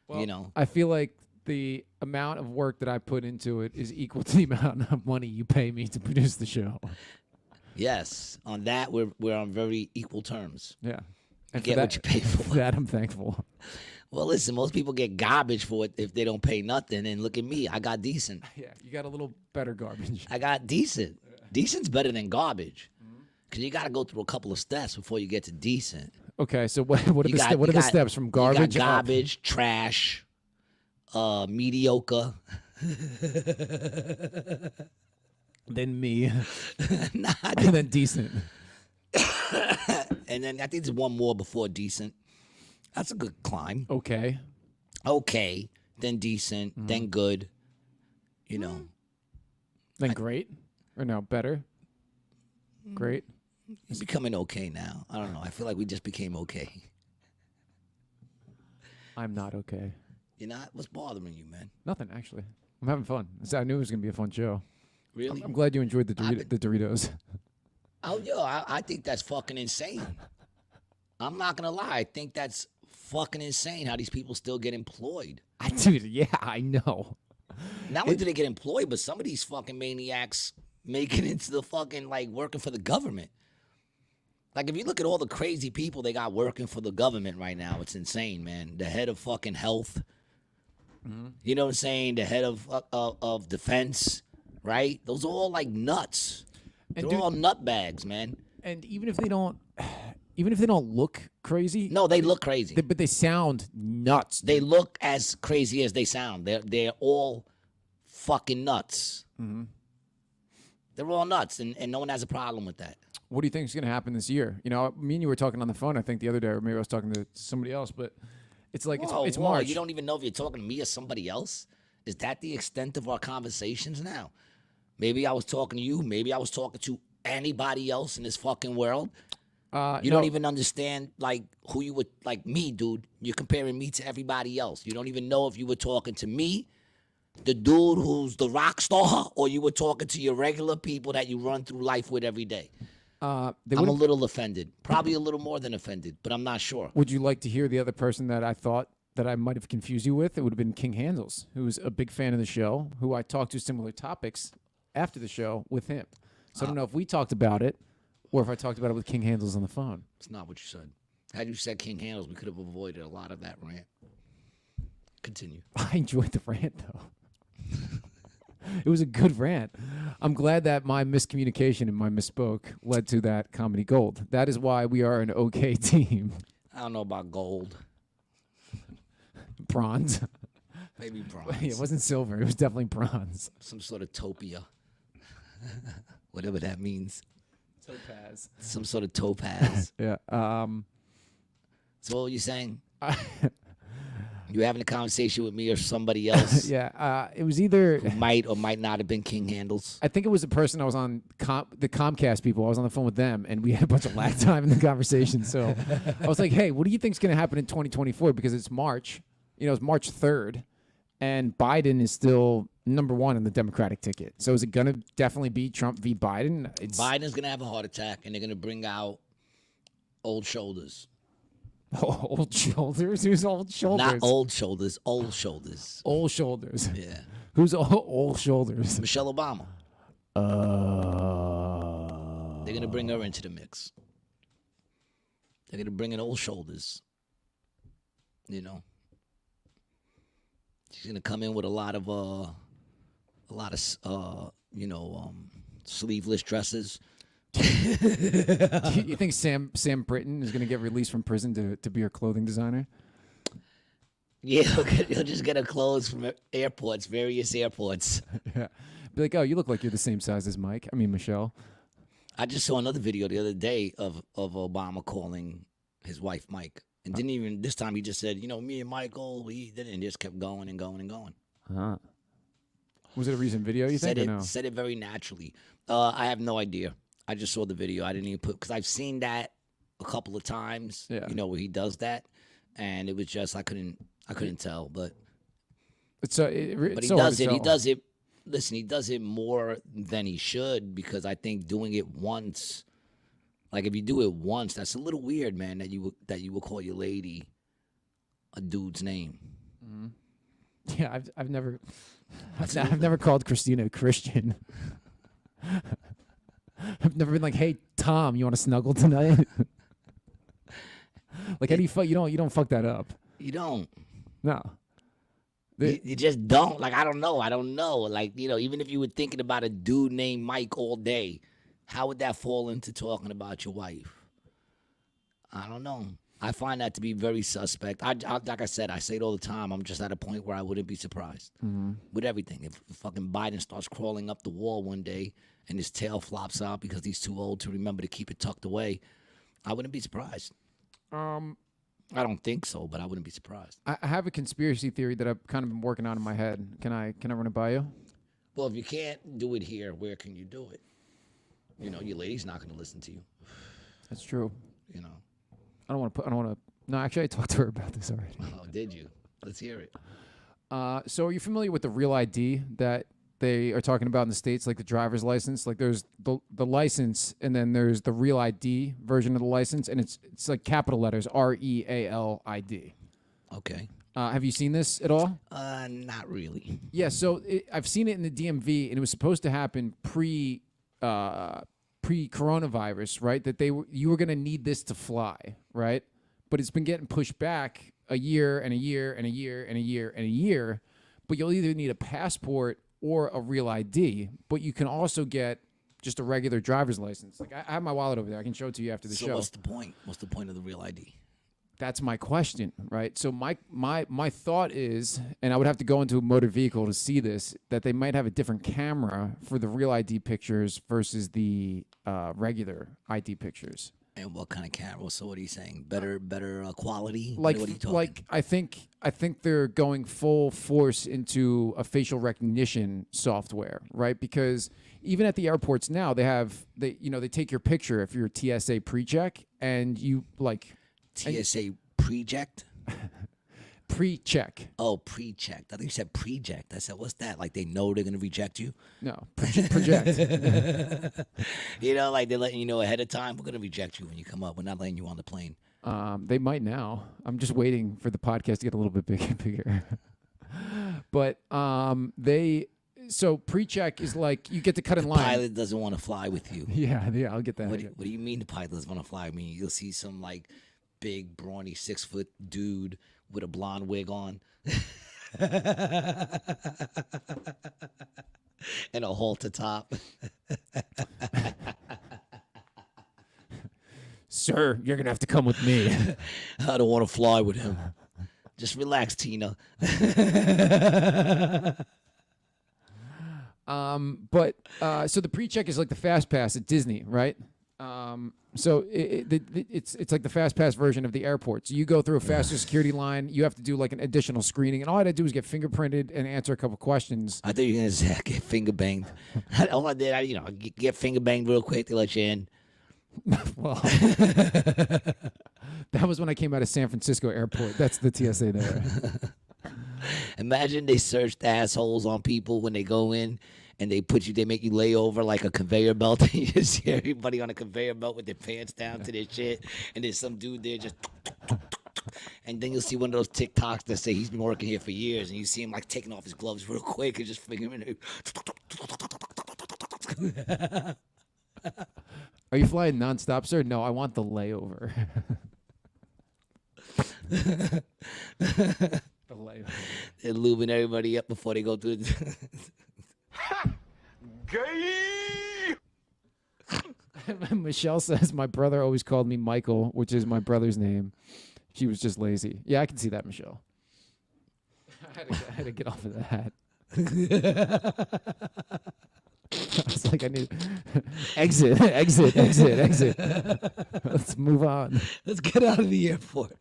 Well, you know. I feel like the amount of work that I put into it is equal to the amount of money you pay me to produce the show. Yes, on that we're on very equal terms. Yeah. You get what you pay for. For that I'm thankful. Well, listen, most people get garbage for it if they don't pay nothing. And look at me, I got decent. Yeah, you got a little better garbage. I got decent. Decent's better than garbage. Because you got to go through a couple of steps before you get to decent. Okay, so what are the steps from garbage? You got garbage, trash, mediocre. Then me. Nah, And then decent. and then I think there's one more before decent. That's a good climb. Okay. Okay, then decent, then good. You know. Then great? Or no, better? Great? It's becoming okay now. I don't know. I feel like we just became okay. I'm not okay. You know, what's bothering you, man? Nothing, actually. I'm having fun. I knew it was going to be a fun show. Really? I'm glad you enjoyed the Doritos. Oh, yo, I think that's fucking insane. I'm not going to lie. I think that's fucking insane how these people still get employed. Dude, yeah, I know. Not only do they get employed, but some of these fucking maniacs make it into the fucking, like, working for the government. Like, if you look at all the crazy people they got working for the government right now, it's insane, man. The head of fucking health. You know what I'm saying? The head of defense, right? Those are all, like, nuts. And They're all nutbags, man. And even if they don't look crazy, No, they look crazy. but they sound nuts. They look as crazy as they sound. They're all fucking nuts. They're all nuts, and no one has a problem with that. What do you think is going to happen this year? You know, me and you were talking on the phone, I think, the other day, or maybe I was talking to somebody else, but it's like it's Whoa, March. You don't even know if you're talking to me or somebody else? Is that the extent of our conversations now? Maybe I was talking to you. Maybe I was talking to anybody else in this fucking world. You don't even understand, like, who you would, like me, dude. You're comparing me to everybody else. You don't even know if you were talking to me, the dude who's the rock star, or you were talking to your regular people that you run through life with every day. I'm a little offended. Probably a little more than offended, but I'm not sure. Would you like to hear the other person that I thought that I might have confused you with? It would have been King Handles, who's a big fan of the show, who I talked to similar topics after the show with him. So I don't know if we talked about it or if I talked about it with King Handles on the phone. It's not what you said. Had you said King Handles, we could have avoided a lot of that rant. Continue. I enjoyed the rant, though. It was a good rant. I'm glad that my miscommunication and my misspoke led to that comedy gold. That is why we are an okay team. I don't know about gold. Bronze. Maybe bronze. It wasn't silver. It was definitely bronze. Some sort of topia. Whatever that means. Topaz. Some sort of topaz. Yeah. So what were you saying? You were having a conversation with me or somebody else Yeah. It was either... who might or might not have been King Handles? I think it was a person I was on the Comcast people. I was on the phone with them, and we had a bunch of lag time in the conversation. So I was like, hey, what do you think is going to happen in 2024? Because it's March. You know, it's March 3rd, and Biden is still #1 on the Democratic ticket. So is it going to definitely be Trump v. Biden? Biden's going to have a heart attack, and they're going to bring out old shoulders. Old shoulders? Who's old shoulders? Not old shoulders, old shoulders. Old shoulders. Yeah. Who's old shoulders? Michelle Obama. They're going to bring her into the mix. They're going to bring in old shoulders. You know. She's going to come in with a lot of sleeveless dresses. You think Sam Britton is going to get released from prison to be her clothing designer? Yeah, he'll just get her clothes from airports, various airports. Yeah. Be like, oh, you look like you're the same size as Michelle. I just saw another video the other day of Obama calling his wife Mike. And didn't even, this time he just said, you know, me and Michael, we did it, and just kept going and going and going. Huh. Was it a recent video, you think, or no? Said it very naturally. I have no idea. I just saw the video. I didn't even put, because I've seen that a couple of times, Yeah. you know, where he does that, and it was just I couldn't tell, but It's he does it. He does it. Listen, he does it more than he should because I think doing it once, like if you do it once, that's a little weird, man. That you would call your lady a dude's name. Yeah, I've never called Christina a Christian. I've never been like, hey Tom, you want to snuggle tonight? Like how do you fuck? You don't fuck that up. You don't. No. You just don't. Like, I don't know. Like, you know, even if you were thinking about a dude named Mike all day, how would that fall into talking about your wife? I don't know. I find that to be very suspect. I like I said, I say it all the time. I'm just at a point where I wouldn't be surprised with everything. If fucking Biden starts crawling up the wall one day and his tail flops out because he's too old to remember to keep it tucked away, I wouldn't be surprised. I don't think so, but I wouldn't be surprised. I have a conspiracy theory that I've kind of been working on in my head. Can I run it by you? Well, if you can't do it here, where can you do it? You know, your lady's not going to listen to you. That's true. You know. I don't want to. No, actually, I talked to her about this already. Oh, did you? Let's hear it. So are you familiar with the Real ID that they are talking about in the States, like the driver's license? Like there's the license, and then there's the Real ID version of the license, and it's like capital letters, REALID. Okay. Have you seen this at all? Not really. Yeah, so I've seen it in the DMV, and it was supposed to happen pre-coronavirus, right? That you were going to need this to fly, right? But it's been getting pushed back a year and a year and a year and a year and a year. But you'll either need a passport or a Real ID, but you can also get just a regular driver's license. Like I have my wallet over there. I can show it to you after the show. So what's the point? What's the point of the Real ID? That's my question, right? So my thought is, and I would have to go into a motor vehicle to see this, that they might have a different camera for the Real ID pictures versus the regular ID pictures. And what kind of camera? So what are you saying? Better quality? Like, what are you talking? like I think they're going full force into a facial recognition software, right? Because even at the airports now, they take your picture if you're TSA pre-check, and you like TSA pre-checked? Pre-check. Oh, pre-checked. I think you said pre-checked. I said, what's that? Like they know they're going to reject you? No, project. You know, like they're letting you know ahead of time, we're going to reject you when you come up. We're not letting you on the plane. They might now. I'm just waiting for the podcast to get a little bit bigger. But so pre-check is like you get to cut in line. The pilot doesn't want to fly with you. Yeah, I'll get that. What do you mean the pilot doesn't want to fly with me? You'll see some like big, brawny, 6-foot dude with a blonde wig on. And a halter top. Sir, you're going to have to come with me. I don't want to fly with him. Just relax, Tina. So the pre-check is like the fast pass at Disney, right? So it's like the fast pass version of the airport. So you go through a faster security line. You have to do like an additional screening, and all I had to do was get fingerprinted and answer a couple questions. I thought you were gonna say get finger banged. All I did, get finger banged real quick to let you in. Well, that was when I came out of San Francisco airport. That's the TSA there. Imagine they searched assholes on people when they go in. And they make you lay over like a conveyor belt. And you just see everybody on a conveyor belt with their pants down to their shit. And there's some dude there just. And then you'll see one of those TikToks that say he's been working here for years. And you see him like taking off his gloves real quick and just fingering it. Are you flying nonstop, sir? No, I want the layover. The layover. They're lubing everybody up before they go through the. Gay! Michelle says my brother always called me Michael, which is my brother's name. She was just lazy. Yeah, I can see that, Michelle. I had to get off of that. I was like, I need exit. Let's move on. Let's get out of the airport.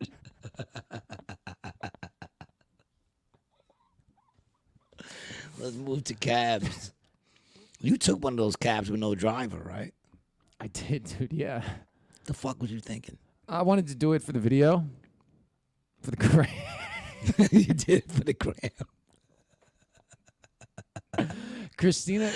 Let's move to cabs. You took one of those cabs with no driver, right? I did, dude. Yeah. The fuck was you thinking? I wanted to do it for the video, for the gram. You did it for the gram. Christina,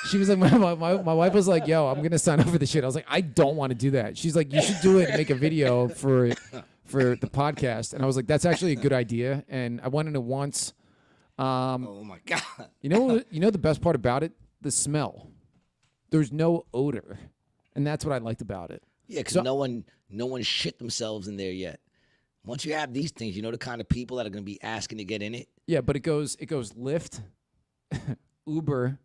she was like, my wife was like, yo, I'm going to sign up for this shit. I was like, I don't want to do that. She's like, you should do it and make a video for the podcast. And I was like, that's actually a good idea. And I went in it once. Oh my God. You know the best part about it? The smell. There's no odor. And that's what I liked about it. Yeah, because no one shit themselves in there yet. Once you have these things, you know the kind of people that are going to be asking to get in it? Yeah, but it goes Lyft, Uber,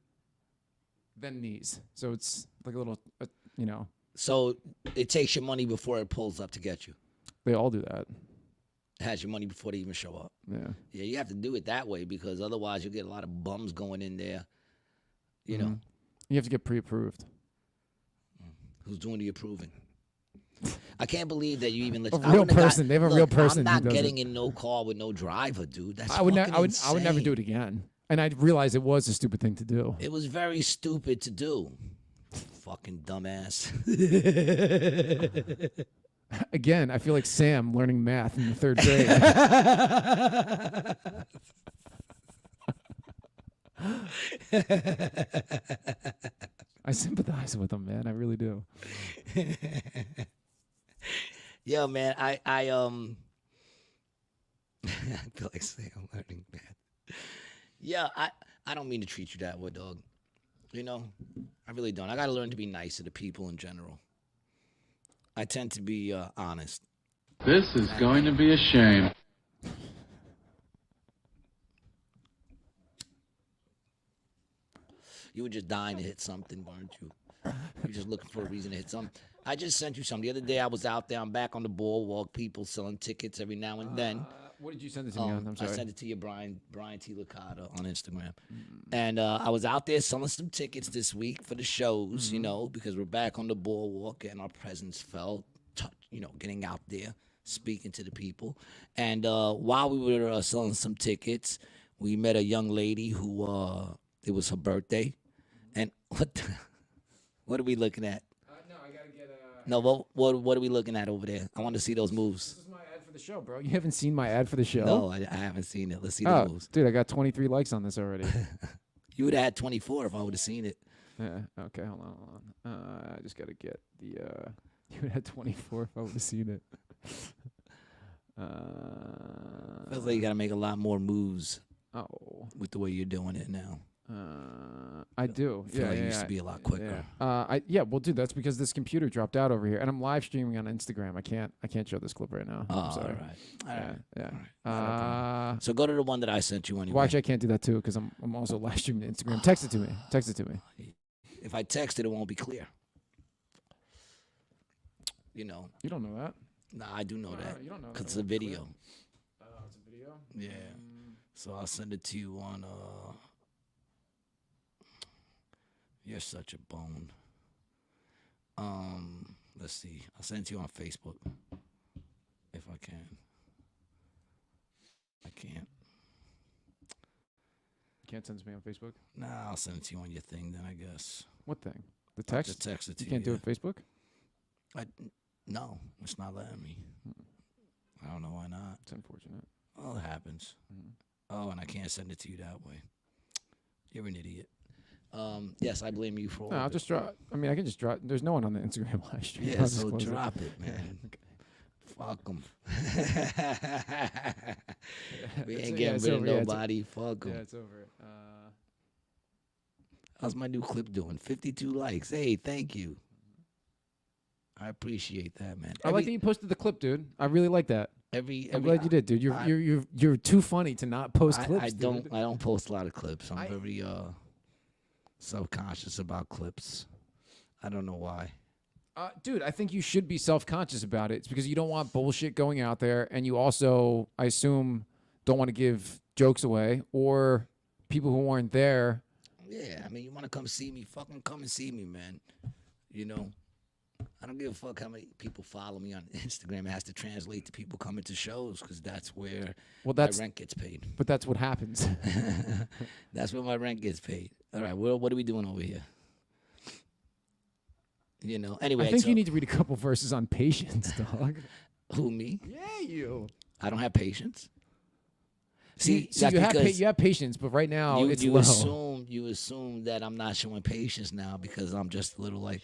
then these. So it's like a little, So it takes your money before it pulls up to get you. They all do that. It has your money before they even show up. Yeah. Yeah, you have to do it that way because otherwise you'll get a lot of bums going in there. You know. You have to get pre-approved. Who's doing the approving? I can't believe that you even let a real person. They have a real person. I'm not getting in no car with no driver, dude. That's I would insane. never do it again. And I realized it was a stupid thing to do. It was very stupid to do. Fucking dumbass. Again, I feel like Sam learning math in the 3rd grade. I sympathize with him, man. I really do. Yo, man, I feel like Sam learning math. Yeah, I don't mean to treat you that way, dog. You know, I really don't. I got to learn to be nicer to people in general. I tend to be honest. This is going to be a shame. You were just dying to hit something, weren't you? You were just looking for a reason to hit something. I just sent you something. The other day I was out there. I'm back on the boardwalk. People selling tickets every now and then. What did you send it to me on? I'm sorry. I sent it to you, Brian T. Licata on Instagram. And I was out there selling some tickets this week for the shows, you know, because we're back on the boardwalk and our presence felt, getting out there, speaking to the people. And while we were selling some tickets, we met a young lady who, it was her birthday. And what are we looking at? No, I got to get No, what are we looking at over there? I want to see those moves. This is my ad for the show, bro. You haven't seen my ad for the show? No, I haven't seen it. Let's see the moves. Dude, I got 23 likes on this already. You would have had 24 if I would have seen it. Yeah. Okay, hold on. I just got to get the... you would have 24 if I would have seen it. Feels like you got to make a lot more moves with the way you're doing it now. I do. I feel like it used to be a lot quicker. Well, dude, that's because this computer dropped out over here, and I'm live streaming on Instagram. I can't show this clip right now. I'm sorry. All right. Yeah. All right. So go to the one that I sent you anyway. Well, actually, I can't do that too because I'm also live streaming to Instagram. Text it to me. If I text it, it won't be clear. You know. You don't know that. Nah, I do know that. You don't know that. Because it's a video. It's a video? Yeah. So I'll send it to you on... You're such a bone. Let's see. I'll send it to you on Facebook. If I can. I can't. You can't send it to me on Facebook? Nah, I'll send it to you on your thing then, I guess. What thing? The text? I'll just text it to you. You can't do it Facebook? No, it's not letting me. I don't know why not. It's unfortunate. Well, it happens. Oh, and I can't send it to you that way. You're an idiot. Yes, I blame you for all No, I'll just drop. I mean, I can just drop. There's no one on the Instagram live stream. Yeah, so drop it, man. Okay. Fuck them. We ain't getting rid of nobody. Fuck them. Yeah, it's over. How's my new clip doing? 52 likes. Hey, thank you. I appreciate that, man. I like that you posted the clip, dude. I really like that. I'm glad you did, dude. You're too funny to not post clips. I don't post a lot of clips. I'm very self-conscious about clips. I don't know why. Dude, I think you should be self-conscious about it. It's because you don't want bullshit going out there, and you also, I assume, don't want to give jokes away or people who aren't there. Yeah, I mean, you want to come see me? Fucking come and see me, man. You know, I don't give a fuck how many people follow me on Instagram. It has to translate to people coming to shows because that's where my rent gets paid. But that's what happens. That's where my rent gets paid. All right, what are we doing over here? You know. Anyway, I think so, you need to read a couple verses on patience, dog. who, me? Yeah, you. I don't have patience. See, you have patience, but right now it's low. You assume that I'm not showing patience now because I'm just a little like,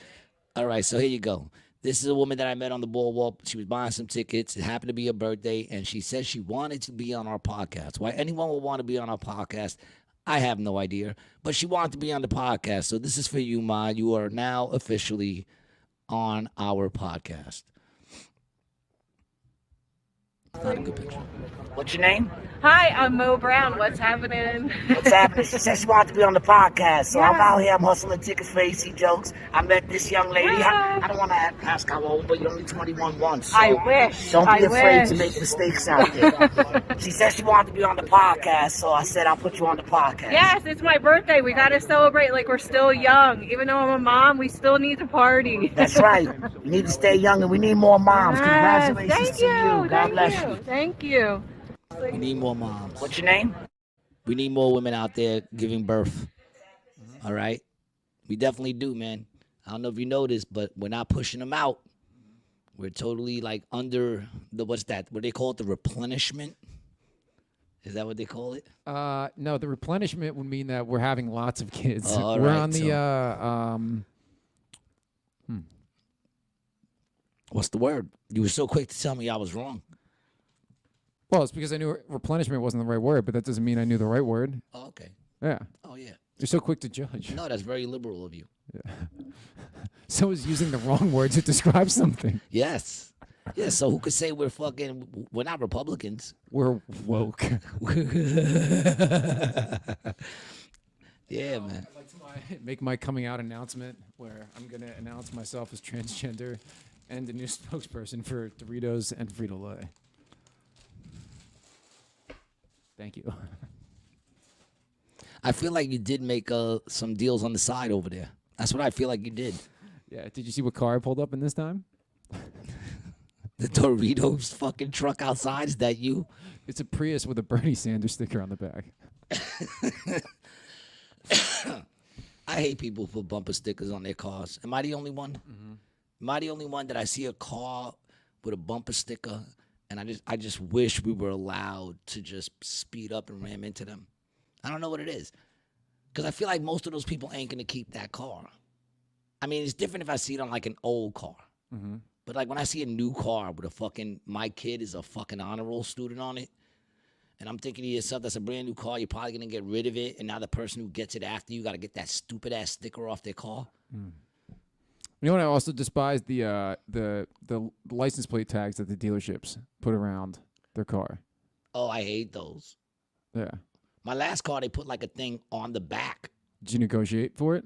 all right, so here you go. This is a woman that I met on the boardwalk. She was buying some tickets. It happened to be her birthday, and she said she wanted to be on our podcast. Why anyone would want to be on our podcast, I have no idea. But she wanted to be on the podcast. So this is for you, Ma. You are now officially on our podcast. Not a good picture. What's your name? Hi, I'm Mo Brown. What's happening? What's happening? She said she wanted to be on the podcast, so I'm out here. I'm hustling tickets for AC Jokes. I met this young lady. I don't want to ask how old, but you're only 21 once. So I wish. Don't be afraid to make mistakes out there. She said she wanted to be on the podcast, so I said I'll put you on the podcast. Yes, it's my birthday. We got to celebrate like we're still young. Even though I'm a mom, we still need to party. That's right. We need to stay young, and we need more moms. Yes, Congratulations to you. God bless you. Thank you. We need more moms. What's your name? We need more women out there giving birth. All right? We definitely do, man. I don't know if you know this, but we're not pushing them out. We're totally like under the, what's that? What they call it? The replenishment? Is that what they call it? No, the replenishment would mean that we're having lots of kids. Oh, we're right, on the What's the word? You were so quick to tell me I was wrong. Well, it's because I knew replenishment wasn't the right word, but that doesn't mean I knew the right word. Oh, okay. Yeah. Oh, yeah. You're so quick to judge. No, that's very liberal of you. Yeah. So is using the wrong word to describe something. Yes. Yeah, so who could say we're not Republicans. We're woke. Yeah, man. I'd like to make my coming out announcement where I'm going to announce myself as transgender and a new spokesperson for Doritos and Frito-Lay. Thank you. I feel like you did make some deals on the side over there. That's what I feel like you did. Yeah, did you see what car I pulled up in this time? The Doritos fucking truck outside, is that you? It's a Prius with a Bernie Sanders sticker on the back. I hate people who put bumper stickers on their cars. Am I the only one? Mm-hmm. Am I the only one that I see a car with a bumper sticker and I just wish we were allowed to just speed up and ram into them? I don't know what it is. Because I feel like most of those people ain't going to keep that car. I mean, it's different if I see it on like an old car. Mm-hmm. But like when I see a new car with my kid is a fucking honor roll student on it, and I'm thinking to yourself, that's a brand new car, you're probably going to get rid of it, and now the person who gets it after you got to get that stupid ass sticker off their car. Mm. You know what I also despise? The license plate tags that the dealerships put around their car. Oh, I hate those. Yeah. My last car, they put like a thing on the back. Did you negotiate for it?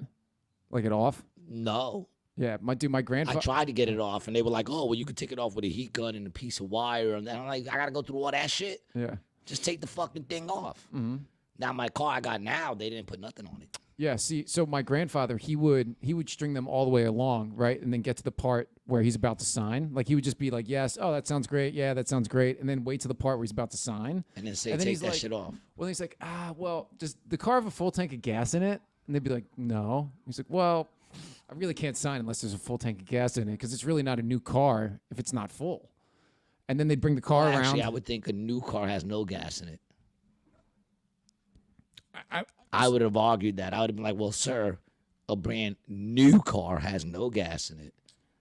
Like it off? No. Yeah, my grandfather. I tried to get it off, and they were like, "Oh, well, you could take it off with a heat gun and a piece of wire." And I'm like, "I gotta go through all that shit." Yeah. Just take the fucking thing off. Mm-hmm. Now my car I got now, they didn't put nothing on it. Yeah. See, so my grandfather, he would string them all the way along, right, and then get to the part where he's about to sign. Like he would just be like, "Yes, oh, that sounds great. Yeah, that sounds great," and then wait to the part where he's about to sign, and then say, and then "Take that shit off." Well, he's like, well, does the car have a full tank of gas in it? And they'd be like, "No." He's like, "Well, I really can't sign unless there's a full tank of gas in it because it's really not a new car if it's not full." And then they'd bring the car around. Actually, I would think a new car has no gas in it. I would have argued that. I would have been like, "Well, sir, a brand new car has no gas in it."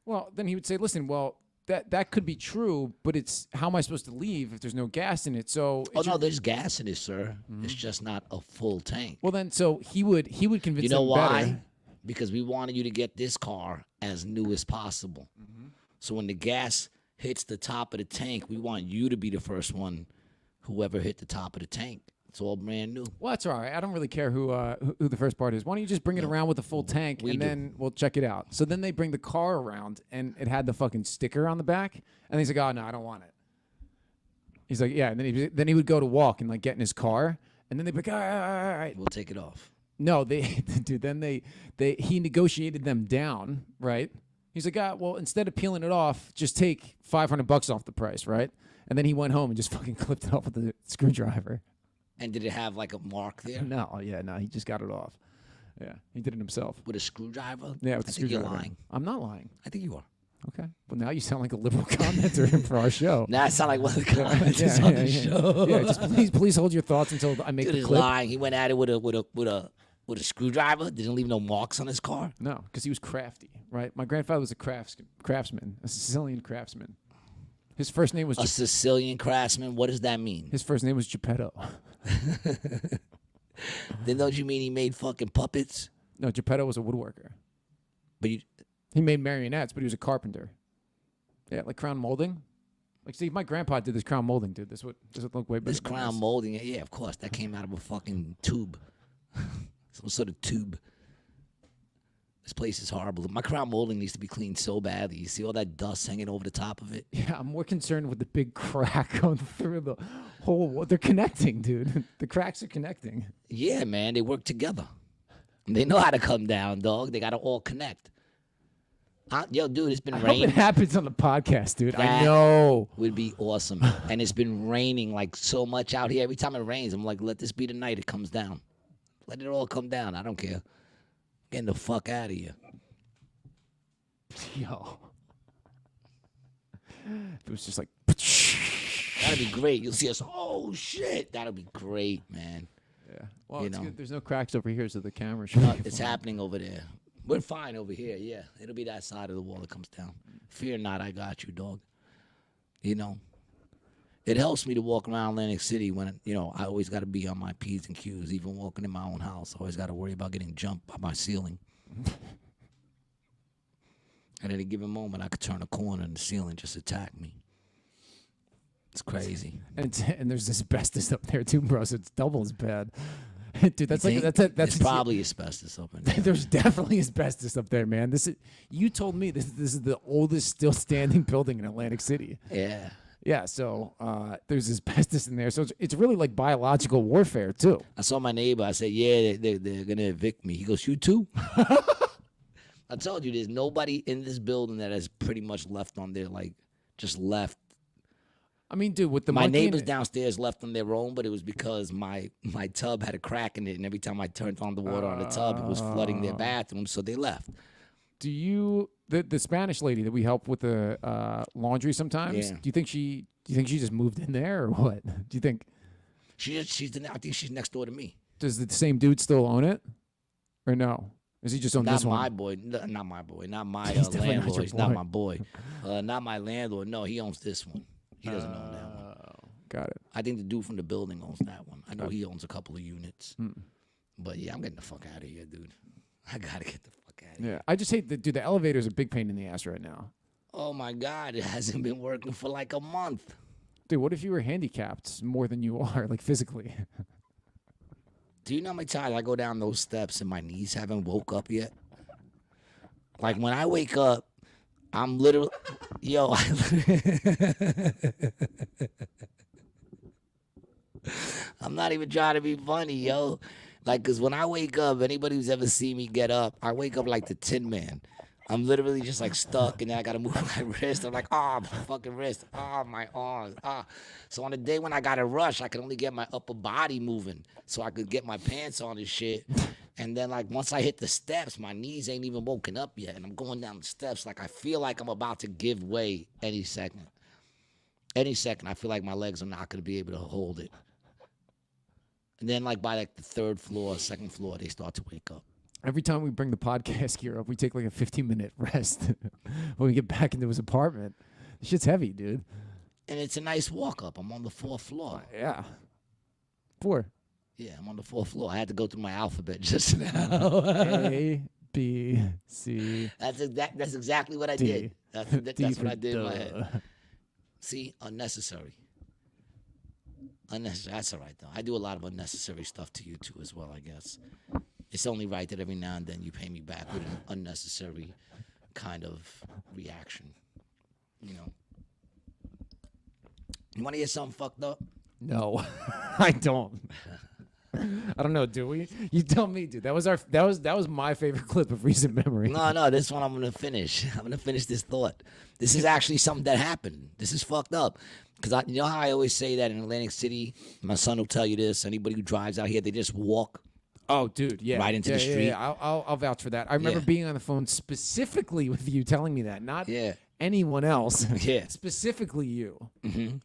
Well, then he would say, "Listen, well, that could be true, but it's how am I supposed to leave if there's no gas in it?" So no, there's gas in it, sir. Mm-hmm. It's just not a full tank. Well, then so he would convince you know them why? Better. Because we wanted you to get this car as new as possible. Mm-hmm. So when the gas hits the top of the tank, we want you to be the first one whoever hit the top of the tank. It's all brand new. Well, that's all right. I don't really care who the first part is. Why don't you just bring it around with a full tank then we'll check it out. So then they bring the car around and it had the fucking sticker on the back. And he's like, "Oh, no, I don't want it." He's like, "Yeah." And then he would go to walk and like get in his car. And then they'd be like, all right. We'll take it off. No, then he negotiated them down, right? He's like, well, instead of peeling it off, just take $500 off the price, right? And then he went home and just fucking clipped it off with a screwdriver. And did it have like a mark there? No, he just got it off. Yeah, he did it himself. With a screwdriver? Yeah, with I a think screwdriver. you're lying. I'm not lying. I think you are. Okay. Well, now you sound like a liberal commenter for our show. Now I sound like one of the commenters on the show. Yeah, just please hold your thoughts until I make Dude the is clip. lying. He went at it with a screwdriver. Didn't leave no marks on his car. No, because he was crafty, right? My grandfather was a craftsman, a Sicilian craftsman. His first name was A Sicilian craftsman. What does that mean? His first name was Geppetto. Then don't you mean he made fucking puppets? No, Geppetto was a woodworker. But you, He made marionettes, but he was a carpenter. Yeah, like crown molding. Like, see, my grandpa did this crown molding, dude. This would look way better. this crown molding, yeah, of course, that came out of a fucking tube, some sort of tube. This place is horrible. My crown molding needs to be cleaned so badly. You see all that dust hanging over the top of it? Yeah, I'm more concerned with the big crack going through the whole wall. They're connecting, dude. The cracks are connecting. Yeah, man, they work together. They know how to come down, dog. They got to all connect. Yo, dude, it's been I hope raining. it happens on the podcast, dude. I That know. Would be awesome. And it's been raining like so much out here. Every time it rains, I'm like, let this be the night it comes down. Let it all come down. I don't care. Getting the fuck out of here. Yo. It was just like. That'd be great. You'll see us. Oh, shit. That'll be great, man. Yeah. Well, You it's know. good. There's no cracks over here, so the camera should. No, be it's fine. happening over there. We're fine over here, yeah. It'll be that side of the wall that comes down. Fear not, I got you, dog. You know, it helps me to walk around Atlantic City when, I always got to be on my P's and Q's. Even walking in my own house, I always got to worry about getting jumped by my ceiling. At any given moment, I could turn a corner and the ceiling just attack me. It's crazy. And there's asbestos up there too, bro. So it's double as bad. Dude, that's You like think? that's It's probably asbestos up in there. There's definitely asbestos up there, man. You told me this is the oldest still standing building in Atlantic City. Yeah. Yeah, so there's asbestos in there. So it's really like biological warfare too. I saw my neighbor. I said, yeah, they're going to evict me. He goes, you too? I told you, there's nobody in this building that has pretty much left on their, just left. I mean, dude, with the My monkey neighbors and- downstairs left on their own, but it was because my tub had a crack in it, and every time I turned on the water on the tub, it was flooding their bathroom, so they left. Do you the Spanish lady that we help with the laundry sometimes? Yeah. Do you think she just moved in there or what? Do you think I think she's next door to me. does the same dude still own it or no? Is he just on Not this my one? boy. Not my boy. Not my He's definitely not landlord. your He's not boy. my boy. Not my landlord. No, he owns this one. He doesn't own that one. Got it. I think the dude from the building owns that one. I know he owns a couple of units. But yeah, I'm getting the fuck out of here, dude. I gotta get the fuck out of here. Yeah, I just hate the elevator's a big pain in the ass right now. Oh my God, it hasn't been working for like a month. Dude, what if you were handicapped more than you are, like physically? Do you know how many times I go down those steps and my knees haven't woke up yet? Like when I wake up, I'm literally, I'm not even trying to be funny, yo. Like, cause when I wake up, anybody who's ever seen me get up, I wake up like the Tin Man. I'm literally just like stuck, and then I gotta move my wrist. I'm like, my fucking wrist, my arms, So on the day when I gotta rush, I can only get my upper body moving, so I could get my pants on and shit. And then like once I hit the steps, my knees ain't even woken up yet, and I'm going down the steps like I feel like I'm about to give way any second. Any second, I feel like my legs are not gonna be able to hold it. And then like by like the third floor, second floor, they start to wake up. Every time we bring the podcast gear up, we take like a 15-minute rest when we get back into his apartment. This shit's heavy, dude. And it's a nice walk up. I'm on the 4th floor. Yeah. 4. Yeah, I'm on the 4th floor. I had to go through my alphabet just now. A, B, C. That's exactly what I D. did. That's what I did in my Duh. head. See, unnecessary. Unnecessary. That's all right, though. I do a lot of unnecessary stuff to you, too, as well, I guess. It's only right that every now and then you pay me back with an unnecessary kind of reaction. You know. You want to hear something fucked up? No, I don't. I don't know. Do we? You tell me, dude. That was my favorite clip of recent memory. No. This one I'm gonna finish. I'm gonna finish this thought. This is actually something that happened. This is fucked up. Cause you know how I always say that in Atlantic City, my son will tell you this. Anybody who drives out here, they just walk Oh, dude, yeah. Right into the street. Yeah. I'll vouch for that. I remember being on the phone specifically with you telling me that, not anyone else. Yeah. Specifically you. Mm-hmm.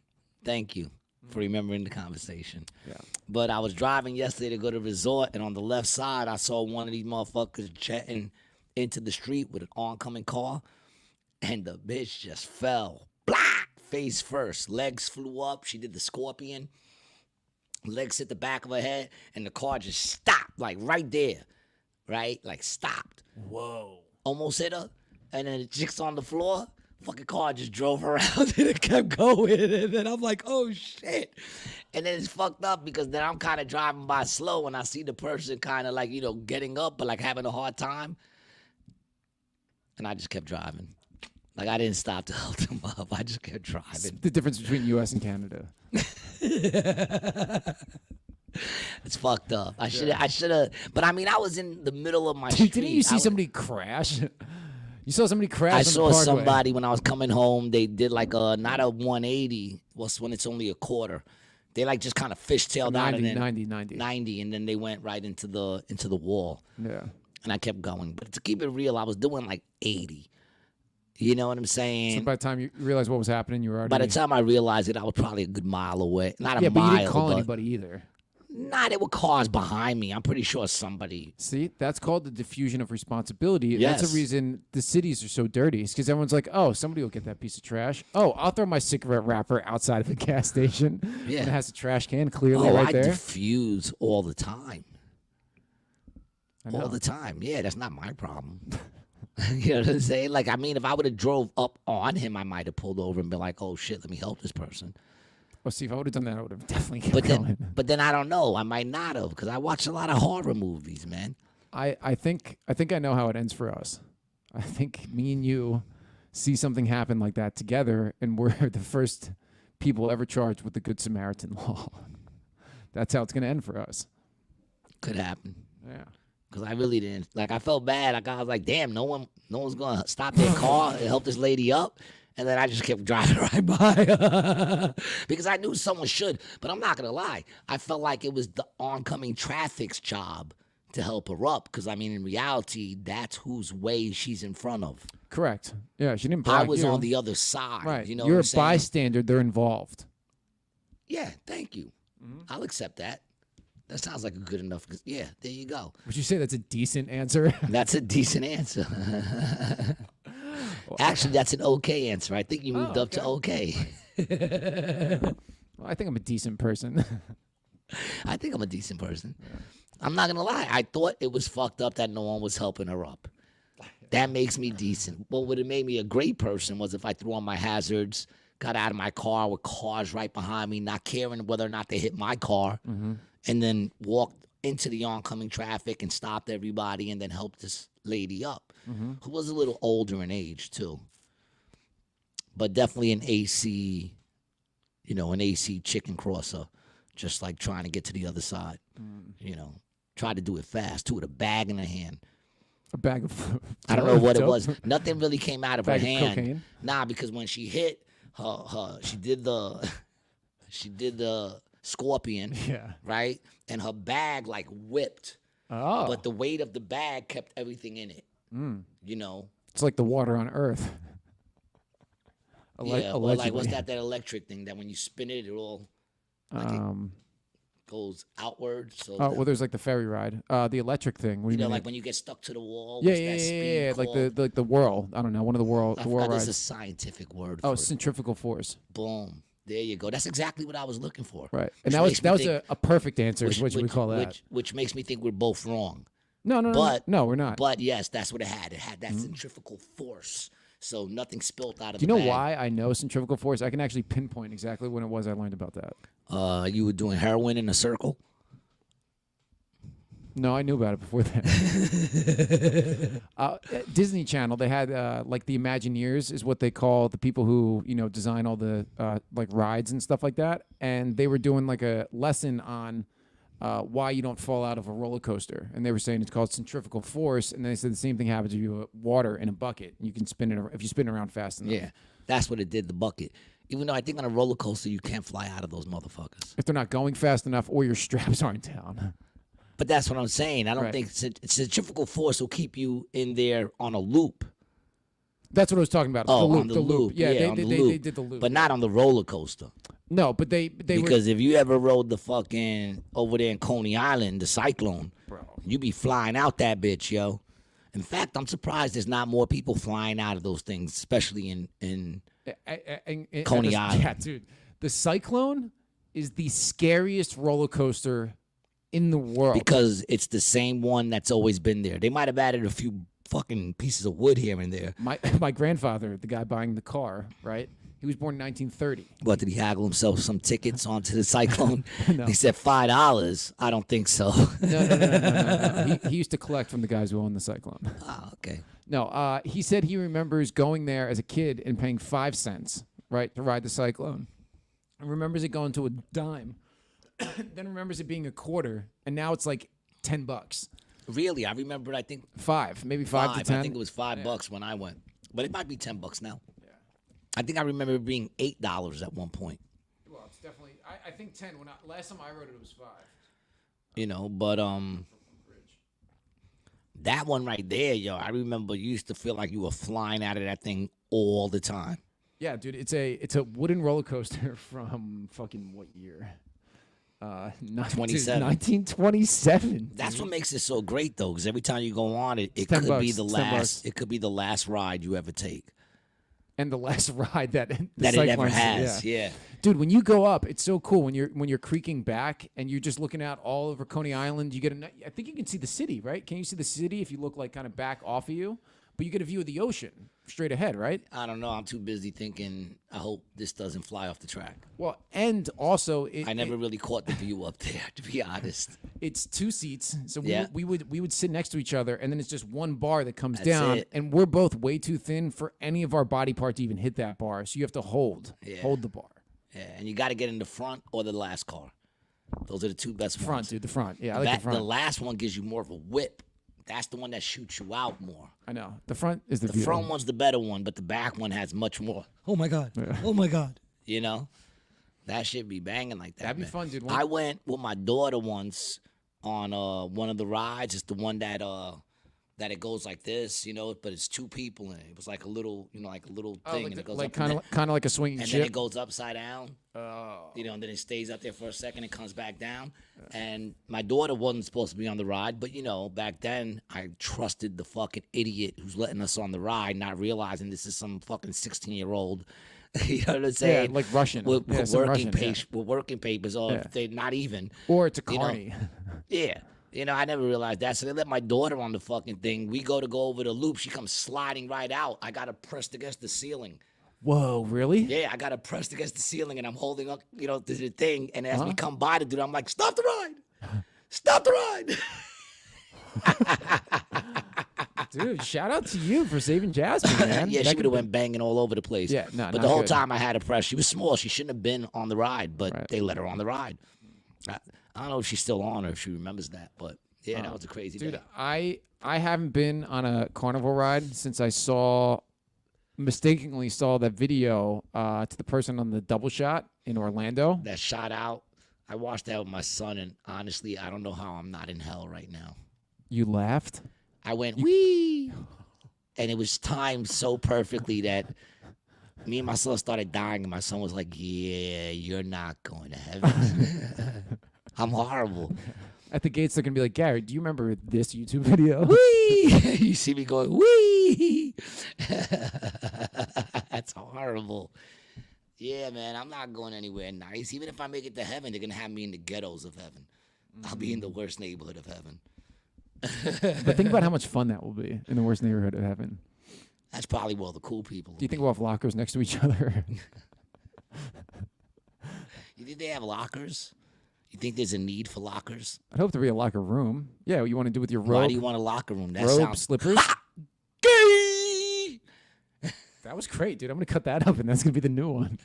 Thank you for remembering the conversation. Yeah. But I was driving yesterday to go to the resort, and on the left side, I saw one of these motherfuckers jetting into the street with an oncoming car, and the bitch just fell. Blah! Face first. Legs flew up. She did the scorpion. Legs hit the back of her head, and the car just stopped, like right there, right? Like stopped. Whoa. Almost hit her, and then the chick's on the floor. Fucking car just drove around and it kept going, and then I'm like, oh shit. And then it's fucked up because then I'm kind of driving by slow, and I see the person kind of like, you know, getting up, but like having a hard time. And I just kept driving. Like, I didn't stop to help them up. I just kept driving. It's the difference between U.S. and Canada. It's fucked up. I should have. But I mean, I was in the middle of my street. Didn't you see somebody crash? You saw somebody crash. I on saw the Parkway. somebody when I was coming home. They did like not a 180. Was when it's only a quarter. They like just kind of fishtailed out and then 90, and then they went right into the wall. Yeah. And I kept going. But to keep it real, I was doing like 80. You know what I'm saying? So by the time you realized what was happening, you were already... By the time I realized it, I was probably a good mile away. Not a mile. Yeah, but you didn't call anybody either. Nah, there were cars behind me. I'm pretty sure somebody... See, that's called the diffusion of responsibility. Yes. That's the reason the cities are so dirty. It's because everyone's like, oh, somebody will get that piece of trash. Oh, I'll throw my cigarette wrapper outside of the gas station. Yeah. And it has a trash can clearly right there. I diffuse all the time. I know. All the time. Yeah, that's not my problem. You know what I'm saying? Like, I mean, if I would have drove up on him, I might have pulled over and been like, oh, shit, let me help this person. Well, see, if I would have done that, I would have definitely kept going. But then I don't know. I might not have, because I watch a lot of horror movies, man. I think I know how it ends for us. I think me and you see something happen like that together, and we're the first people ever charged with the Good Samaritan law. That's how it's going to end for us. Could happen. Yeah. Because I really didn't. Like, I felt bad. I was like, damn, no one's going to stop their car and help this lady up. And then I just kept driving right by because I knew someone should. But I'm not going to lie. I felt like it was the oncoming traffic's job to help her up. Because, I mean, in reality, that's whose way she's in front of. Correct. Yeah, she didn't block I was you. on the other side. Right. You know You're what I'm a saying? bystander. They're involved. Yeah, thank you. I'll accept that. That sounds like a good enough. Yeah, there you go. Would you say that's a decent answer? That's a decent answer. Actually, that's an okay answer. I think you moved up to okay. Well, I think I'm a decent person. I think I'm a decent person. I'm not going to lie. I thought it was fucked up that no one was helping her up. That makes me decent. What would have made me a great person was if I threw on my hazards, got out of my car with cars right behind me, not caring whether or not they hit my car, and then walked into the oncoming traffic and stopped everybody and then helped this lady up, who was a little older in age too. But definitely an AC, an AC chicken crosser, just like trying to get to the other side. Tried to do it fast too, with a bag in her hand. A bag of I don't know what dope? it was. Nothing really came out of her Bag of hand. cocaine? Nah, because when she hit she did the scorpion, right? And her bag like whipped. Oh. But the weight of the bag kept everything in it. It's like the water on Earth. Yeah, or like what's that electric thing that when you spin it, it all it goes outward. So well, there's like the ferry ride, the electric thing. What do you mean? like when you get stuck to the wall. Yeah, what's that speed called? like the whirl. I don't know, one of the whirl. I The whirl forgot there's rides. a scientific word. Oh, for it. centrifugal force. Boom. There you go. That's exactly what I was looking for. Right, Which and that makes was me think- a perfect answer. Is what we call that. Which makes me think we're both wrong. No, we're not. But yes, that's what it had. It had that centrifugal force. So nothing spilled out of Do you the know bag. why I know centrifugal force? I can actually pinpoint exactly when it was I learned about that. You were doing heroin in a circle? No, I knew about it before that. Disney Channel, they had like the Imagineers is what they call the people who design all the like rides and stuff like that, and they were doing like a lesson on why you don't fall out of a roller coaster, and they were saying it's called centrifugal force, and they said the same thing happens if you put water in a bucket. You can spin it if you spin it around fast enough. Yeah, that's what it did. The bucket. Even though I think on a roller coaster you can't fly out of those motherfuckers. If they're not going fast enough or your straps aren't down. But that's what I'm saying. I don't Right. think centrifugal force will keep you in there on a loop. That's what I was talking about. Oh, the loop, on the loop. Yeah, they, on they, the they, loop. they did the loop. But not on the roller coaster. No, but they Because if you ever rode the fucking over there in Coney Island, the Cyclone, you be flying out that bitch, yo. In fact, I'm surprised there's not more people flying out of those things, especially in Coney Island. Yeah, dude. The Cyclone is the scariest roller coaster in the world. Because it's the same one that's always been there. They might have added a few fucking pieces of wood here and there. My grandfather, the guy buying the car, right? He was born in 1930. What, did he haggle himself some tickets onto the Cyclone? No. He said $5. I don't think so. No. He used to collect from the guys who owned the Cyclone. Oh, okay. No, he said he remembers going there as a kid and paying 5 cents, right, to ride the Cyclone. And remembers it going to a dime. Then remembers it being a quarter, and now it's like $10. Really? I remember, I think maybe 5 to 10. I think it was $5 when I went. But it might be $10 now. Yeah. I think I remember it being $8 at one point. Well, it's definitely, I think 10. Last time I rode it was 5. You know, but that one right there, yo, I remember you used to feel like you were flying out of that thing all the time. Yeah, dude, it's a wooden roller coaster from fucking what year? 27. 1927. That's what makes it so great, though, because every time you go on it, it $10 could be the $10. last. It could be the last ride you ever take. And the last ride that it ever has. Yeah. Dude, when you go up, it's so cool when you're creaking back and you're just looking out all over Coney Island. You get I think you can see the city, right? Can you see the city if you look like kind of back off of you? But you get a view of the ocean straight ahead, right? I don't know. I'm too busy thinking, I hope this doesn't fly off the track. Well, and also... I never really caught the view up there, to be honest. It's 2 seats, so Yeah. we would sit next to each other, and then it's just one bar that comes That's down, it. and we're both way too thin for any of our body part to even hit that bar, so you have to hold the bar. Yeah, and you got to get in the front or the last car. Those are the two best ones. Front, dude, the front. Yeah, I like the front. The last one gives you more of a whip. That's the one that shoots you out more. I know. The front is the front one's the better one, but the back one has much more. Oh my God. Yeah. Oh my God. You know? That shit be banging like that. That'd be man. fun, dude. I went with my daughter once on one of the rides. It's the one that it goes like this, you know, but it's 2 people in it. It was like a little, you know, like a little thing, and it goes up kind of like a swinging and ship. then it goes upside down. Oh. You know, and then it stays up there for a second and comes back down. And my daughter wasn't supposed to be on the ride, but, you know, back then I trusted the fucking idiot who's letting us on the ride, not realizing this is some fucking 16-year-old. You know what I'm saying? Yeah, like Russian. With working Russian, with working papers, or if they're not even. Or it's a you know? carny. Yeah. You know, I never realized that. So they let my daughter on the fucking thing. We go over the loop. She comes sliding right out. I got her pressed against the ceiling. Whoa, really? Yeah, I got her pressed against the ceiling, and I'm holding up, you know, the thing. And as we come by to do it, I'm like, stop the ride. Stop the ride. Dude, shout out to you for saving Jasmine, man. Yeah, she would have went banging all over the place. Yeah, no, but not the whole good. time I had her pressed. She was small. She shouldn't have been on the ride, but they let her on the ride. I don't know if she's still on or if she remembers that, but yeah, that was a crazy Dude, day. I haven't been on a carnival ride since I mistakenly saw that video to the person on the double shot in Orlando. That shot out. I watched that with my son, and honestly, I don't know how I'm not in hell right now. You laughed? I went, wee! And it was timed so perfectly that me and my son started dying, and my son was like, yeah, you're not going to heaven. I'm horrible. At the gates, they're going to be like, Gary, do you remember this YouTube video? Wee! You see me going, wee! That's horrible. Yeah, man, I'm not going anywhere nice. Even if I make it to heaven, they're going to have me in the ghettos of heaven. I'll be in the worst neighborhood of heaven. But think about how much fun that will be in the worst neighborhood of heaven. That's probably where all the cool people. Do you think we'll have lockers next to each other? You think they have lockers? You think there's a need for lockers? I'd hope there be a locker room. Yeah, what you want to do with your robe? Why do you want a locker room? That robe, sounds slippers. gay. That was great, dude. I'm gonna cut that up, and that's gonna be the new one.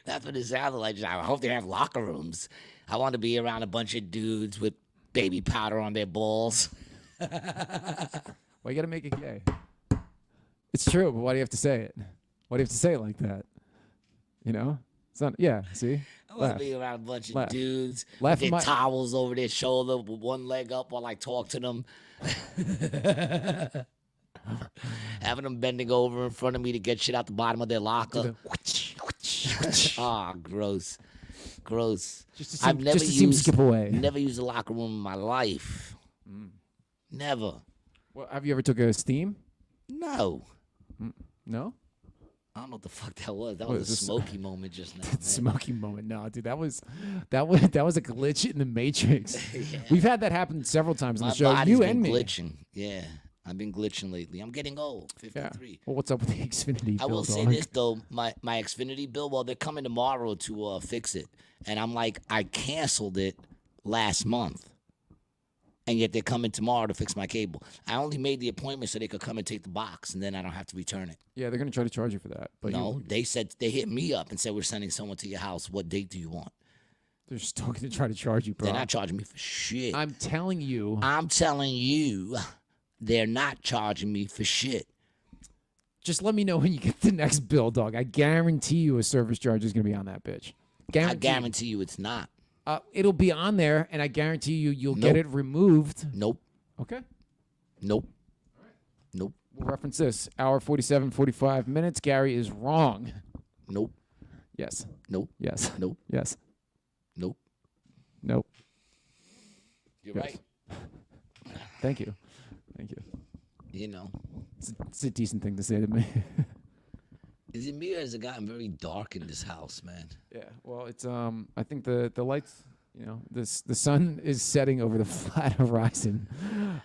That's what it sounded like. I hope they have locker rooms. I want to be around a bunch of dudes with baby powder on their balls. Why you gotta make it gay? It's true, but why do you have to say it? Why do you have to say it like that? You know? Yeah, see? I want Laugh. to be around a bunch of Laugh. dudes Laugh with in their my- towels over their shoulder with one leg up while I talk to them. Having them bending over in front of me to get shit out the bottom of their locker. Ah, gross. Gross. Just to seem, I've never just to seem skip away. Never used a locker room in my life. Never. Well, have you ever took a steam? No. No? I don't know what the fuck that was. That What was a is this? smoky moment just now. man. Smoky moment. No, dude, that was a glitch in the Matrix. We've had that happen several times on My the show. body's You been and me. glitching. Yeah. I've been glitching lately. I'm getting old. 53. Well, what's up with the Xfinity I bill, will say dog? this though, my Xfinity bill. Well, they're coming tomorrow to fix it, and I'm like, I canceled it last month, and yet they're coming tomorrow to fix my cable. I only made the appointment so they could come and take the box, and then I don't have to return it. Yeah, they're gonna try to charge you for that. But No, they said they hit me up and said we're sending someone to your house. What date do you want? they're still gonna try to charge you, bro. They're not charging me for shit. I'm telling you. I'm telling you, they're not charging me for shit. Just let me know when you get the next bill, dog. I guarantee you a service charge is gonna be on that bitch. I guarantee you it's not. It'll be on there, and I guarantee you'll Nope. get it removed. Nope. Okay. Nope. Nope. We'll reference this. Hour 47, 45 minutes. Gary is wrong. Nope. Yes. Nope. Yes. Nope. Yes. Nope. Nope. You're Yes. right. Thank you. Thank you. You know. It's a decent thing to say to me. Is it me or has it gotten very dark in this house, man? Yeah. Well, it's I think the lights, the sun is setting over the flat horizon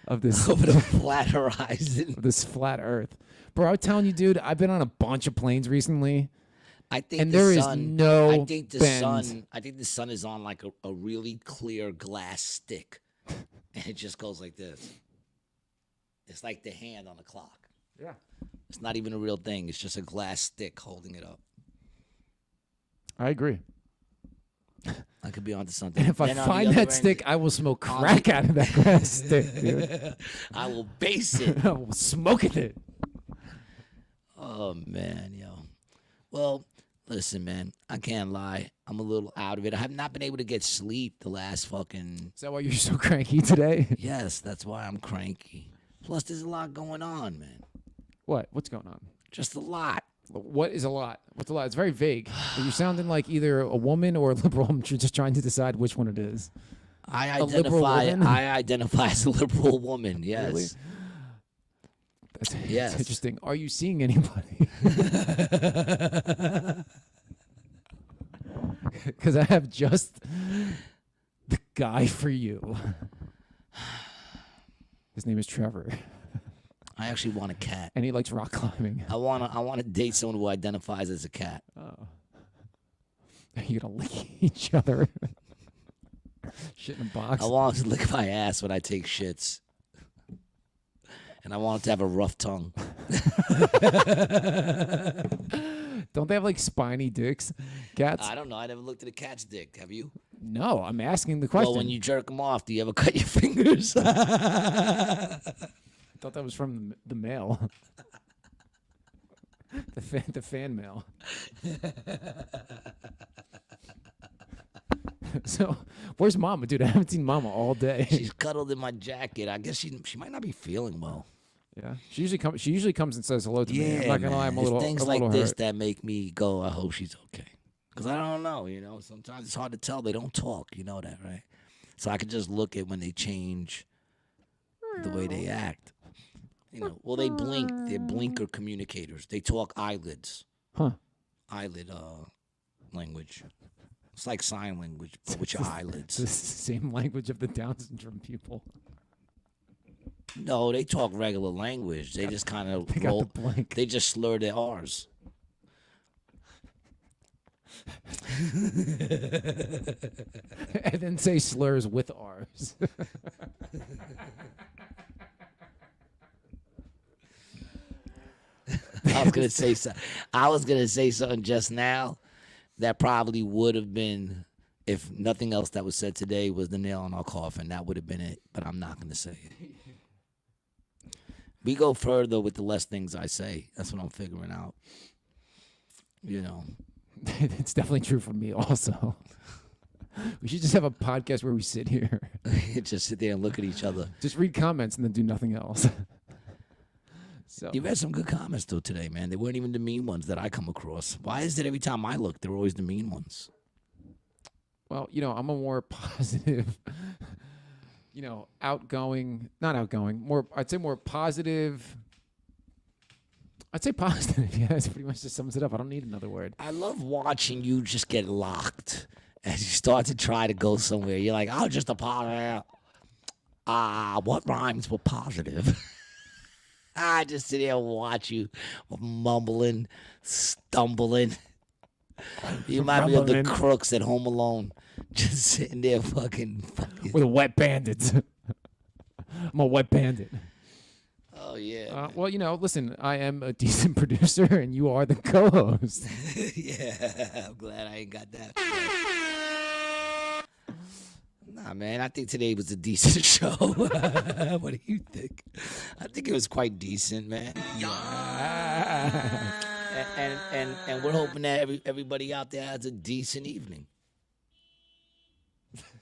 of this Over the flat horizon. of this flat Earth. Bro, I'm telling you, dude, I've been on a bunch of planes recently. I think And the there is sun, no I think the bend. sun. I think the sun is on like a really clear glass stick, and it just goes like this. It's like the hand on the clock. Yeah. It's not even a real thing. It's just a glass stick holding it up. I agree. I could be onto something. And if I Then on the find other that end, stick, I will smoke crack out of that glass stick, dude. I will base it. I will smoke it. Oh man, yo. Well, listen, man. I can't lie. I'm a little out of it. I have not been able to get sleep the last fucking. Is that why you're so cranky today? Yes, that's why I'm cranky. Plus, there's a lot going on, man. What? What's going on? Just a lot. What is a lot? What's a lot? It's very vague. You're sounding like either a woman or a liberal. I'm just trying to decide which one it is. I A liberal identify. woman? I identify as a liberal woman. Yes. Really? That's Yes. interesting. Are you seeing anybody? Because I have just the guy for you. His name is Trevor, I actually want a cat. and he likes rock climbing. I wanna date someone who identifies as a cat. Are you gonna lick each other? Shit in a box. I want to lick my ass when I take shits. And I want it to have a rough tongue. Don't they have like spiny dicks? Cats? I don't know. I never looked at a cat's dick. Have you? No, I'm asking the question. Well, when you jerk them off, do you ever cut your fingers? I thought that was from the mail. the fan mail. So, where's Mama, dude? I haven't seen Mama all day. She's cuddled in my jacket. I guess she might not be feeling well. Yeah, she usually comes and says hello to me. Yeah, I'm not gonna lie, I'm a It's little things a little like this hurt. that make me go, I hope she's okay. Because I don't know, sometimes it's hard to tell. They don't talk, you know that, right? So I could just look at when they change the way they act. Well, they blink. They're blinker communicators. They talk eyelids. Huh? Eyelid language. It's like sign language, but with your It's eyelids. the same language of the Down syndrome people. No, they talk regular language. They just kind of They got roll. the blink. They just slur their R's. And then say slurs with R's. I was gonna say something. I was gonna say something just now that probably would have been, if nothing else that was said today was the nail in our coffin. That would have been it. But I'm not gonna say it. We go further with the less things I say. That's what I'm figuring out. It's definitely true for me also. We should just have a podcast where we sit here. Just sit there and look at each other. Just read comments and then do nothing else. So You read some good comments, though, today, man. They weren't even the mean ones that I come across. Why is it every time I look, they're always the mean ones? Well, I'm a more positive, not outgoing, I'd say more positive. I'd say positive. Yeah, that's pretty much just sums it up. I don't need another word. I love watching you just get locked as you start to try to go somewhere. You're like, oh, just a positive. What rhymes with positive? I just sit here and watch you mumbling, stumbling. You might be of the crooks at Home Alone, just sitting there fucking. With a wet bandit. I'm a wet bandit. Oh, yeah. Well, listen, I am a decent producer, and you are the co-host. Yeah, I'm glad I ain't got that. Nah, man, I think today was a decent show. What do you think? I think it was quite decent, man. And we're hoping that everybody out there has a decent evening.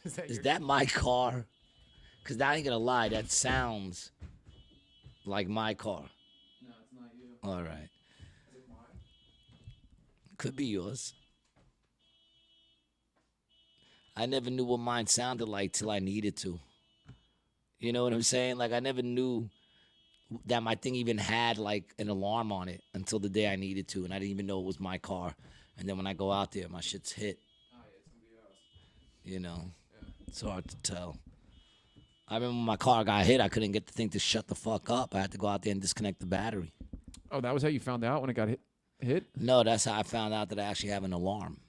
Is that my car? Because I ain't gonna lie, that sounds like my car. No, it's not you. All right. Is it mine? Could be yours. I never knew what mine sounded like till I needed to. You know what I'm saying? Like, I never knew that my thing even had, like, an alarm on it until the day I needed to, and I didn't even know it was my car. And then when I go out there, my shit's hit. Oh, yeah, it's somebody else. Yeah. It's hard to tell. I remember when my car got hit, I couldn't get the thing to shut the fuck up. I had to go out there and disconnect the battery. Oh, that was how you found out when it got hit? No, that's how I found out that I actually have an alarm.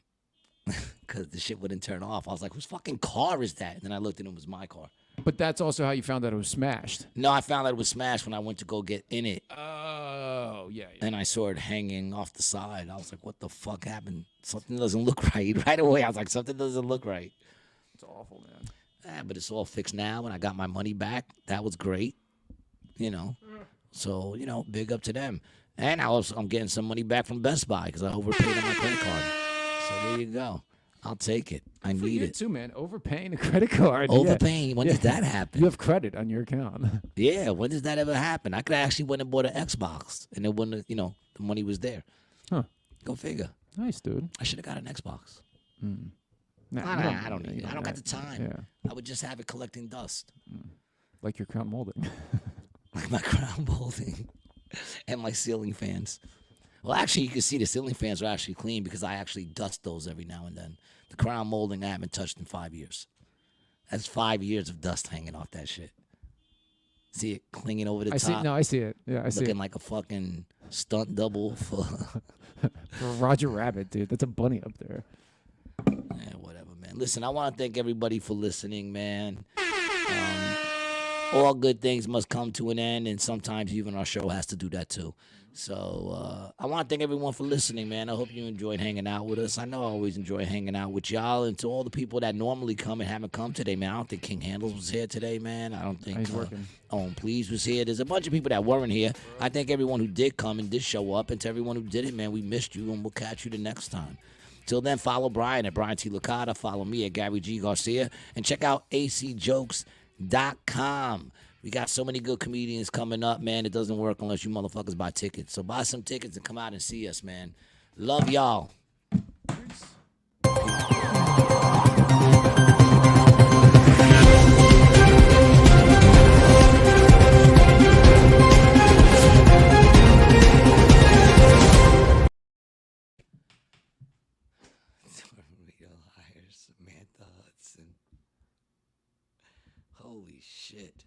Because the shit wouldn't turn off. I was like, whose fucking car is that? And then I looked and it was my car. But that's also how you found out it was smashed. No, I found out it was smashed when I went to go get in it. Oh, yeah. And I saw it hanging off the side. I was like, what the fuck happened? Something doesn't look right. Right away, I was like, something doesn't look right. It's awful, man. But it's all fixed now, and I got my money back. That was great. So, big up to them. And I'm getting some money back from Best Buy because I overpaid on my credit card. So there you go. I'll take it. I need it too, man. Overpaying a credit card. Overpaying. When did that happen? You have credit on your account. Yeah. When does that ever happen? I could actually went and bought an Xbox, and it wouldn't. The money was there. Huh? Go figure. Nice, dude. I should have got an Xbox. Nah, I don't need it. I don't got the time. Yeah. I would just have it collecting dust. Like your crown molding. Like my crown molding and my ceiling fans. Well, actually, you can see the ceiling fans are actually clean because I actually dust those every now and then. The crown molding I haven't touched in 5 years. That's 5 years of dust hanging off that shit. See it clinging over the top? I see it. Yeah, I see it. Looking like a fucking stunt double for... for Roger Rabbit, dude. That's a bunny up there. Yeah, whatever, man. Listen, I want to thank everybody for listening, man. All good things must come to an end, and sometimes even our show has to do that too. So I want to thank everyone for listening, man. I hope you enjoyed hanging out with us. I know I always enjoy hanging out with y'all, and to all the people that normally come and haven't come today, man. I don't think King Handles was here today, man. I don't think he's working. Owen Please was here. There's a bunch of people that weren't here. I thank everyone who did come and did show up, and to everyone who didn't, man, we missed you, and we'll catch you the next time. Till then, follow Brian at Brian T. Licata. Follow me at Gary G. Garcia. And check out acjokes.com. We got so many good comedians coming up, man. It doesn't work unless you motherfuckers buy tickets. So buy some tickets and come out and see us, man. Love y'all. Samantha Hudson. Holy shit.